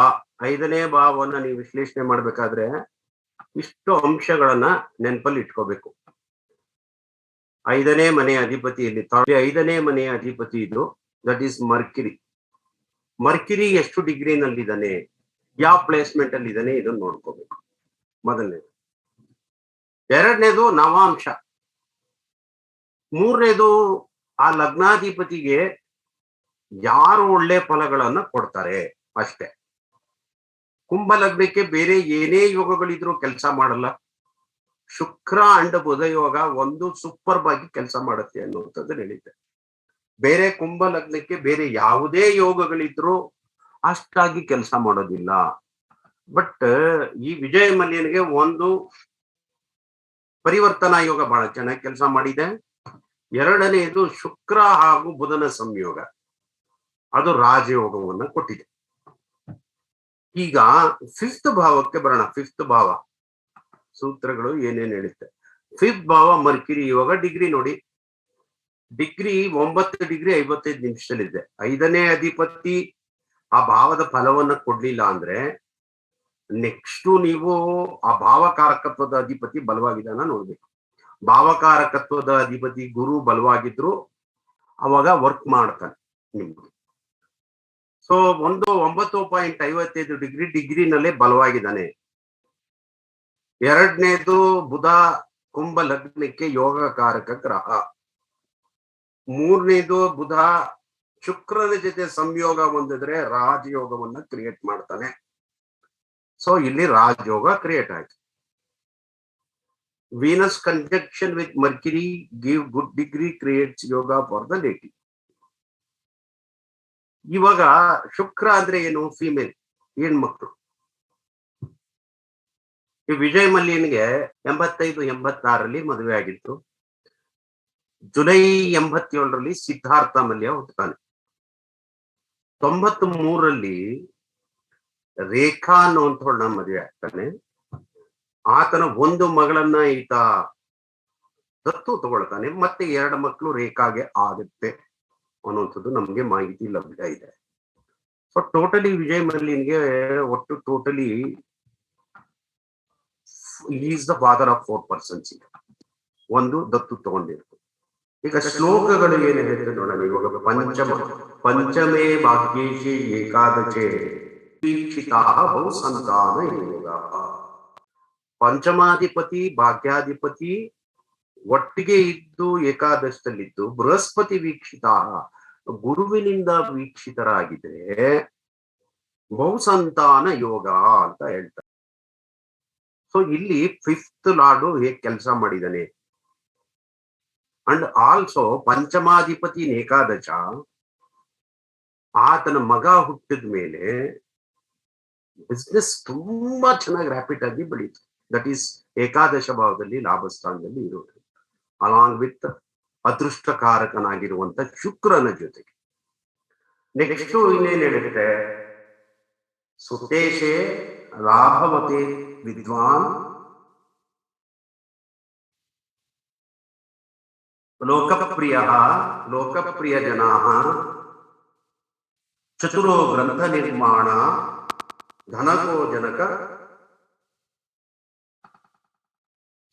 5ನೇ ಭಾವವನ್ನ ನೀವು ವಿಶ್ಲೇಷಣೆ ಮಾಡ್ಬೇಕಾದ್ರೆ ಇಷ್ಟು ಅಂಶಗಳನ್ನ ನೆನಪಲ್ಲಿ ಇಟ್ಕೋಬೇಕು. 5ನೇ ಮನೆಯ ಅಧಿಪತಿ ಇಲ್ಲಿ 5ನೇ ಮನೆಯ ಅಧಿಪತಿ ಇದು, ದಟ್ ಈಸ್ ಮರ್ಕಿರಿ. ಮರ್ಕಿರಿ ಎಷ್ಟು ಡಿಗ್ರಿನಲ್ಲಿದ್ದಾನೆ, ಯಾವ ಪ್ಲೇಸ್ಮೆಂಟ್ ಅಲ್ಲಿ ಇದ್ದಾನೆ, ಇದನ್ನ ನೋಡ್ಕೋಬೇಕು ಮೊದಲನೇದು. ಎರಡನೇದು ನವಾಂಶ. ಮೂರನೇದು ಆ ಲಗ್ನಾಧಿಪತಿಗೆ ಯಾರು ಒಳ್ಳೆ ಫಲಗಳನ್ನ ಕೊಡ್ತಾರೆ ಅಷ್ಟೇ. ಕುಂಭ ಲಗ್ನಕ್ಕೆ ಬೇರೆ ಏನೇ ಯೋಗಗಳಿದ್ರು ಕೆಲಸ ಮಾಡಲ್ಲ. ಶುಕ್ರ ಅಂಡ್ ಬುಧ ಯೋಗ ಒಂದು ಸೂಪರ್ ಆಗಿ ಕೆಲಸ ಮಾಡುತ್ತೆ ಅನ್ನುವಂಥದ್ದು ಹೇಳಿದ್ದೆ. ಬೇರೆ ಕುಂಭ ಲಗ್ನಕ್ಕೆ ಬೇರೆ ಯಾವುದೇ ಯೋಗಗಳಿದ್ರು ಅಷ್ಟಾಗಿ ಕೆಲಸ ಮಾಡೋದಿಲ್ಲ. ಬಟ್ ಈ ವಿಜಯ ಮಲ್ಯನಿಗೆ ಒಂದು ಪರಿವರ್ತನಾ ಯೋಗ ಬಹಳ ಚೆನ್ನಾಗಿ ಕೆಲಸ ಮಾಡಿದೆ. ಎರಡನೆಯದು ಶುಕ್ರ ಹಾಗೂ ಬುಧನ ಸಂಯೋಗ, ಅದು ರಾಜಯೋಗವನ್ನ ಕೊಟ್ಟಿದೆ. ಈಗ ಫಿಫ್ತ್ ಭಾವಕ್ಕೆ ಬರೋಣ. ಫಿಫ್ತ್ ಭಾವ ಸೂತ್ರಗಳು ಏನೇನ್ ಹೇಳುತ್ತೆ. ಫಿಫ್ತ್ ಭಾವ ಮರ್ಕಿರಿ ಯೋಗ. ಡಿಗ್ರಿ ನೋಡಿ, ಡಿಗ್ರಿ 9 ಡಿಗ್ರಿ 55 ನಿಮಿಷದಲ್ಲಿದೆ. 5ನೇ ಅಧಿಪತಿ ಆ ಭಾವದ ಫಲವನ್ನ ಕೊಡ್ಲಿಲ್ಲ ಅಂದ್ರೆ ನೆಕ್ಸ್ಟ್ ನೀವು ಆ ಭಾವಕಾರಕತ್ವದ ಅಧಿಪತಿ ಬಲವಾಗಿದ್ದಾನ ನೋಡ್ಬೇಕು. ಭಾವಕಾರಕತ್ವದ ಅಧಿಪತಿ ಗುರು ಬಲವಾಗಿದ್ರು ಅವಾಗ ವರ್ಕ್ ಮಾಡ್ತಾನೆ ನಿಮ್ಗೆ. ಸೊ 9.55 ಡಿಗ್ರಿನಲ್ಲೇ ಬಲವಾಗಿದ್ದಾನೆ. ಎರಡನೇದು ಬುಧ ಕುಂಭ ಲಗ್ನಕ್ಕೆ ಯೋಗಕಾರಕ ಗ್ರಹ. ಮೂರನೇದು ಬುಧ ಶುಕ್ರನ ಜೊತೆ ಸಂಯೋಗ ಹೊಂದಿದ್ರೆ ರಾಜಯೋಗವನ್ನ ಕ್ರಿಯೇಟ್ ಮಾಡ್ತಾನೆ. ಸೊ ಇಲ್ಲಿ ರಾಜಯೋಗ ಕ್ರಿಯೇಟ್ ಆಯ್ತು. Venus conjunction with Mercury give good degree creates yoga for the lady. ಇವಾಗ ಶುಕ್ರ ಅಂದ್ರೆ ಏನು? ಫಿಮೇಲ್, ಹೆಣ್ಮಕ್ಳು. ಈ ವಿಜಯ್ ಮಲ್ಯನ್ಗೆ 85-86ರಲ್ಲಿ ಮದುವೆ ಆಗಿತ್ತು. ಜುಲೈ 87ರಲ್ಲಿ ಸಿದ್ಧಾರ್ಥ ಮಲ್ಯ ಹುಟ್ಟುತ್ತಾನೆ. 93ರಲ್ಲಿ ರೇಖಾ ಅನ್ನುವಂಥವಳನ್ನ ಮದುವೆ ಆಗ್ತಾನೆ. ಆತನ ಒಂದು ಮಗಳನ್ನ ಈತ ದತ್ತು ತಗೊಳ್ತಾನೆ. ಮತ್ತೆ 2 ಮಕ್ಕಳು ರೇಖಾಗೆ ಆಗುತ್ತೆ ಅನ್ನುವಂಥದ್ದು ನಮ್ಗೆ ಮಾಹಿತಿ ಲಭ್ಯ ಇದೆ. ಸೊ ಟೋಟಲಿ ವಿಜಯ್ ಮಲ್ಯನ್ಗೆ ಒಟ್ಟು totally is the father of 4 persons. ಒಂದು ದತ್ತು ತಗೊಂಡಿರ್ತಾರೆ. ಈಗ ಶ್ಲೋಕಗಳು ಏನು ಹೇಳ್ತದೆ ನೋಡೋಣ. ಇವಾಗ ಪಂಚಮೇ ಭಾಗ್ಯೇಶಿ ಏಕಾದಶೆ ವೀಕ್ಷಿತಾ ಬಹುಸಂತಾನ ಯೋಗ. ಪಂಚಮಾಧಿಪತಿ ಭಾಗ್ಯಾಧಿಪತಿ ಒಟ್ಟಿಗೆ ಇದ್ದು ಏಕಾದಶದಲ್ಲಿದ್ದು ಬೃಹಸ್ಪತಿ ವೀಕ್ಷಿತ ಗುರುವಿನಿಂದ ವೀಕ್ಷಿತರಾಗಿದ್ರೆ ಬಹುಸಂತಾನ ಯೋಗ ಅಂತ ಹೇಳ್ತಾರೆ. ಸೊ ಇಲ್ಲಿ ಫಿಫ್ತ್ ಲಾರ್ಡು ಹೇಗೆ ಕೆಲಸ ಮಾಡಿದಾನೆ. ಅಂಡ್ ಆಲ್ಸೋ ಪಂಚಮಾಧಿಪತಿ ಏಕಾದಶ, ಆತನ ಮಗ ಹುಟ್ಟಿದ ಮೇಲೆ ಬಿಸ್ನೆಸ್ ತುಂಬಾ ಚೆನ್ನಾಗಿ ರ್ಯಾಪಿಡ್ ಆಗಿ ಬೆಳೀತು. ದಟ್ ಈಸ್ ಏಕಾದಶ ಭಾವದಲ್ಲಿ ಲಾಭಸ್ಥಾನದಲ್ಲಿ ಇರೋದು, ಅಲಾಂಗ್ ವಿತ್ ಅದೃಷ್ಟಕಾರಕನಾಗಿರುವಂತ ಶುಕ್ರನ ಜೊತೆಗೆ. ನೆಕ್ಸ್ಟ್ ಇನ್ನೇನ್ ಹೇಳುತ್ತೆ? ಸುತೇಶೆ ಲಾಭವತೆ ವಿದ್ವಾನ್ ಲೋಕಪ್ರಿಯ ಜನಾ ಚತುರೋ ಗ್ರಂಥ ನಿರ್ಮಾಣ ಧನಕೋ ಜನಕ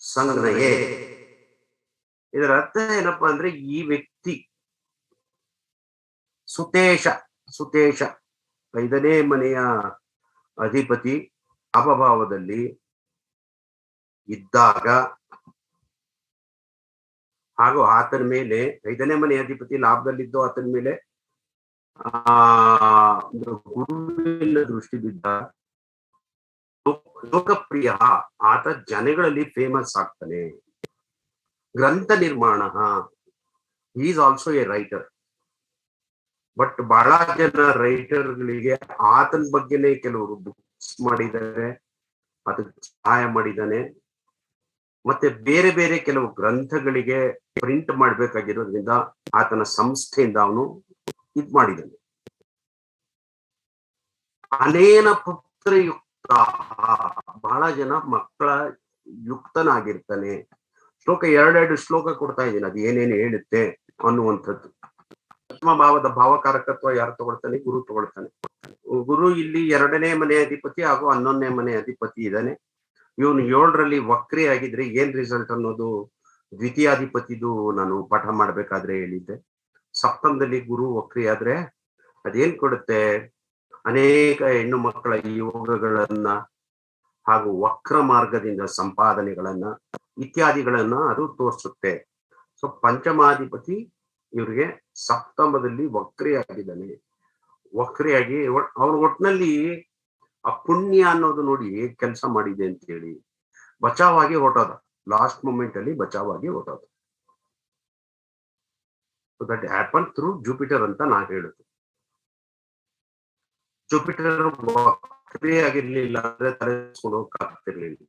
ಸಂಜ್ಞಯೇ. ಇದರ ಅರ್ಥ ಏನಪ್ಪಾ ಅಂದ್ರೆ, ಈ ವ್ಯಕ್ತಿ ಸುತೇಶ 5ನೇ ಮನೆಯ ಅಧಿಪತಿ ಅಪಭಾವದಲ್ಲಿ ಇದ್ದಾಗ ಹಾಗೂ ಆತನ ಮೇಲೆ 5ನೇ ಮನೆ ಅಧಿಪತಿ ಲಾಭದಲ್ಲಿದ್ದು ಆತನ ಮೇಲೆ ಗುರುವಿನ ದೃಷ್ಟಿ ಬಿದ್ದ ಲೋಕಪ್ರಿಯ, ಆತ ಜನಗಳಲ್ಲಿ ಫೇಮಸ್ ಆಗ್ತಾನೆ. ಗ್ರಂಥ ನಿರ್ಮಾಣ, is also A writer. But ಬಹಳ ಜನ ರೈಟರ್ಗಳಿಗೆ ಆತನ ಬಗ್ಗೆನೇ ಕೆಲವರು ಬುಕ್ಸ್ ಮಾಡಿದ್ದಾರೆ, ಅದಕ್ಕೆ ಸಹಾಯ ಮಾಡಿದ್ದಾನೆ. ಮತ್ತೆ ಬೇರೆ ಬೇರೆ ಕೆಲವು ಗ್ರಂಥಗಳಿಗೆ ಪ್ರಿಂಟ್ ಮಾಡ್ಬೇಕಾಗಿರೋದ್ರಿಂದ ಆತನ ಸಂಸ್ಥೆಯಿಂದ ಅವನು ಇದ್ ಮಾಡಿದ್ದಾನೆ. ಅನೇನ ಪುತ್ರಯುಕ್ತ, ಬಹಳ ಜನ ಮಕ್ಕಳ ಯುಕ್ತನಾಗಿರ್ತಾನೆ. ಶ್ಲೋಕ 2 ಶ್ಲೋಕ ಕೊಡ್ತಾ ಇದ್ದೀನಿ, ಅದು ಏನೇನು ಹೇಳುತ್ತೆ ಅನ್ನುವಂಥದ್ದು. ದಶಮ ಭಾವದ ಭಾವಕಾರಕತ್ವ ಯಾರು ತಗೊಳ್ತಾನೆ? ಗುರು ತಗೊಳ್ತಾನೆ. ಗುರು ಇಲ್ಲಿ 2ನೇ ಮನೆ ಅಧಿಪತಿ ಹಾಗೂ 11ನೇ ಮನೆ ಅಧಿಪತಿ ಇದ್ದಾನೆ. ಇವನು 7ರಲ್ಲಿ ವಕ್ರಿ ಆಗಿದ್ರೆ ಏನ್ ರಿಸಲ್ಟ್ ಅನ್ನೋದು ದ್ವಿತೀಯಾಧಿಪತಿದು ನಾನು ಪಾಠ ಮಾಡ್ಬೇಕಾದ್ರೆ ಹೇಳಿದ್ದೆ. ಸಪ್ತಮದಲ್ಲಿ ಗುರು ವಕ್ರಿ ಆದ್ರೆ ಅದೇನ್ ಕೊಡುತ್ತೆ? ಅನೇಕ ಹೆಣ್ಣು ಮಕ್ಕಳ ಯೋಗಗಳನ್ನ ಹಾಗೂ ವಕ್ರ ಮಾರ್ಗದಿಂದ ಸಂಪಾದನೆಗಳನ್ನ ಇತ್ಯಾದಿಗಳನ್ನ ಅದು ತೋರಿಸುತ್ತೆ. ಸೊ ಪಂಚಮಾಧಿಪತಿ ಇವ್ರಿಗೆ ಸಪ್ತಮದಲ್ಲಿ ವಕ್ರಿ ಆಗಿದ್ದಾನೆ. ವಕ್ರಿಯಾಗಿ ಅವ್ರ ಒಟ್ಟಿನಲ್ಲಿ ಆ ಪುಣ್ಯ ಅನ್ನೋದು ನೋಡಿ ಕೆಲಸ ಮಾಡಿದೆ ಅಂತ ಹೇಳಿ ಬಚಾವಾಗಿ ಹೊರಟೋದ. ಲಾಸ್ಟ್ ಮೂಮೆಂಟ್ ಅಲ್ಲಿ ಬಚಾವಾಗಿ ಹೊರಟೋದು. So that happen through Jupiter ಅಂತ ನಾ ಹೇಳುದು. ಜುಪಿಟರ್ ವಕ್ರಿ ಆಗಿರ್ಲಿಲ್ಲ ಅಂದ್ರೆ ತಲೆಸ್ಕೊಂಡು ಹೋಗಕ್ಕಾಗ್ತಿರ್ಲಿಲ್ಲ.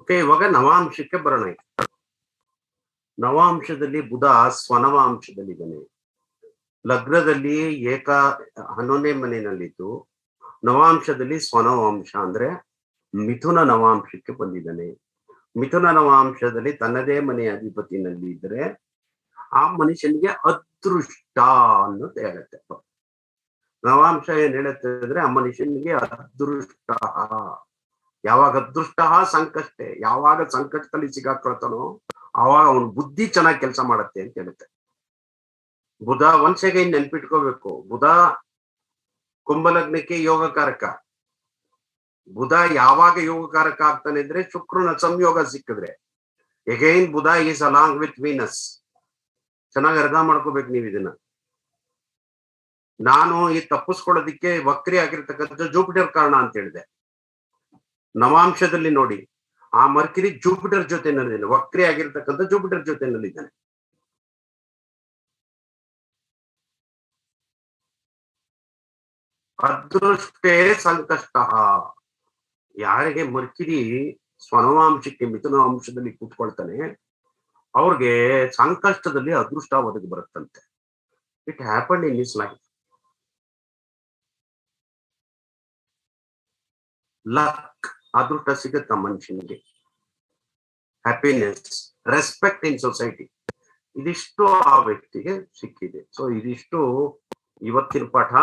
ಓಕೆ, ಇವಾಗ ನವಾಂಶಕ್ಕೆ ಬರೋಣ. ನವಾಂಶದಲ್ಲಿ ಬುಧ ಸ್ವನವಾಂಶದಲ್ಲಿದ್ದಾನೆ. ಲಗ್ನದಲ್ಲಿ 11ನೇ ಮನೆಯಲ್ಲಿದ್ದು ನವಾಂಶದಲ್ಲಿ ಸ್ವನವಾಂಶ ಅಂದ್ರೆ ಮಿಥುನ ನವಾಂಶಕ್ಕೆ ಬಂದಿದ್ದಾನೆ. ಮಿಥುನ ನವಾಂಶದಲ್ಲಿ ತನ್ನದೇ ಮನೆಯ ಅಧಿಪತಿನಲ್ಲಿ ಇದ್ರೆ ಆ ಮನುಷ್ಯನಿಗೆ ಅದೃಷ್ಟ ಅನ್ನೋದು ಹೇಳುತ್ತೆ. ನವಾಂಶ ಏನ್ ಹೇಳುತ್ತೆ ಅಂದ್ರೆ ಆ ಮನುಷ್ಯನಿಗೆ ಅದೃಷ್ಟ. ಯಾವಾಗ ಅದೃಷ್ಟ ಸಂಕಷ್ಟ, ಯಾವಾಗ ಸಂಕಟದಲ್ಲಿ ಸಿಗಾಕೊಳ್ತಾನೋ ಆವಾಗ ಅವನ ಬುದ್ಧಿ ಚೆನ್ನಾಗಿ ಕೆಲಸ ಮಾಡುತ್ತೆ ಅಂತ ಹೇಳುತ್ತೆ. ಬುಧ ಒಂದ್ ಸೆಕೆಂಡ್ ನೆನ್ಪಿಟ್ಕೋಬೇಕು, ಬುಧ ಕುಂಭಲಗ್ನಕ್ಕೆ ಯೋಗಕಾರಕ. ಬುಧ ಯಾವಾಗ ಯೋಗಕಾರಕ ಆಗ್ತಾನೆ ಅಂದ್ರೆ ಶುಕ್ರನ ಸಂಯೋಗ ಸಿಕ್ಕಿದ್ರೆ. Again Budha is along with Venus. ಚೆನ್ನಾಗಿ ಅರ್ಥ ಮಾಡ್ಕೋಬೇಕು ನೀವು ಇದನ್ನ. ನಾನು ಈ ತಪ್ಪಿಸ್ಕೊಳ್ಳೋದಿಕ್ಕೆ ವಕ್ರಿ ಆಗಿರ್ತಕ್ಕಂಥ ಜೂಪಿಟರ್ ಕಾರಣ ಅಂತ ಹೇಳಿದೆ. ನವಾಂಶದಲ್ಲಿ ನೋಡಿ, ಆ ಮರ್ಕಿರಿ ಜೂಪಿಟರ್ ಜೊತೆನಲ್ಲಿದ್ದಾನೆ, ವಕ್ರಿ ಆಗಿರ್ತಕ್ಕಂಥ ಜೂಪಿಟರ್ ಜೊತೆನಲ್ಲಿದ್ದಾನೆ. ಅದೃಷ್ಟೇ ಸಂಕಷ್ಟ. ಯಾರಿಗೆ ಮರ್ಕಿರಿ ಸ್ವನವಾಂಶಕ್ಕೆ ಮಿಥುನ ಅಂಶದಲ್ಲಿ ಕೂತ್ಕೊಳ್ತಾನೆ ಅವ್ರಿಗೆ ಸಂಕಷ್ಟದಲ್ಲಿ ಅದೃಷ್ಟ ಒದಗಿ ಬರುತ್ತಂತೆ. It happen in his life. Luck, ಅದೃಷ್ಟ ಸಿಗುತ್ತ ಮನುಷ್ಯನಿಗೆ. ಹ್ಯಾಪಿನೆಸ್, ರೆಸ್ಪೆಕ್ಟ್ ಇನ್ ಸೊಸೈಟಿ, ಇದಿಷ್ಟು ಆ ವ್ಯಕ್ತಿಗೆ ಸಿಕ್ಕಿದೆ. ಸೊ ಇದಿಷ್ಟು ಇವತ್ತಿನ ಪಾಠ.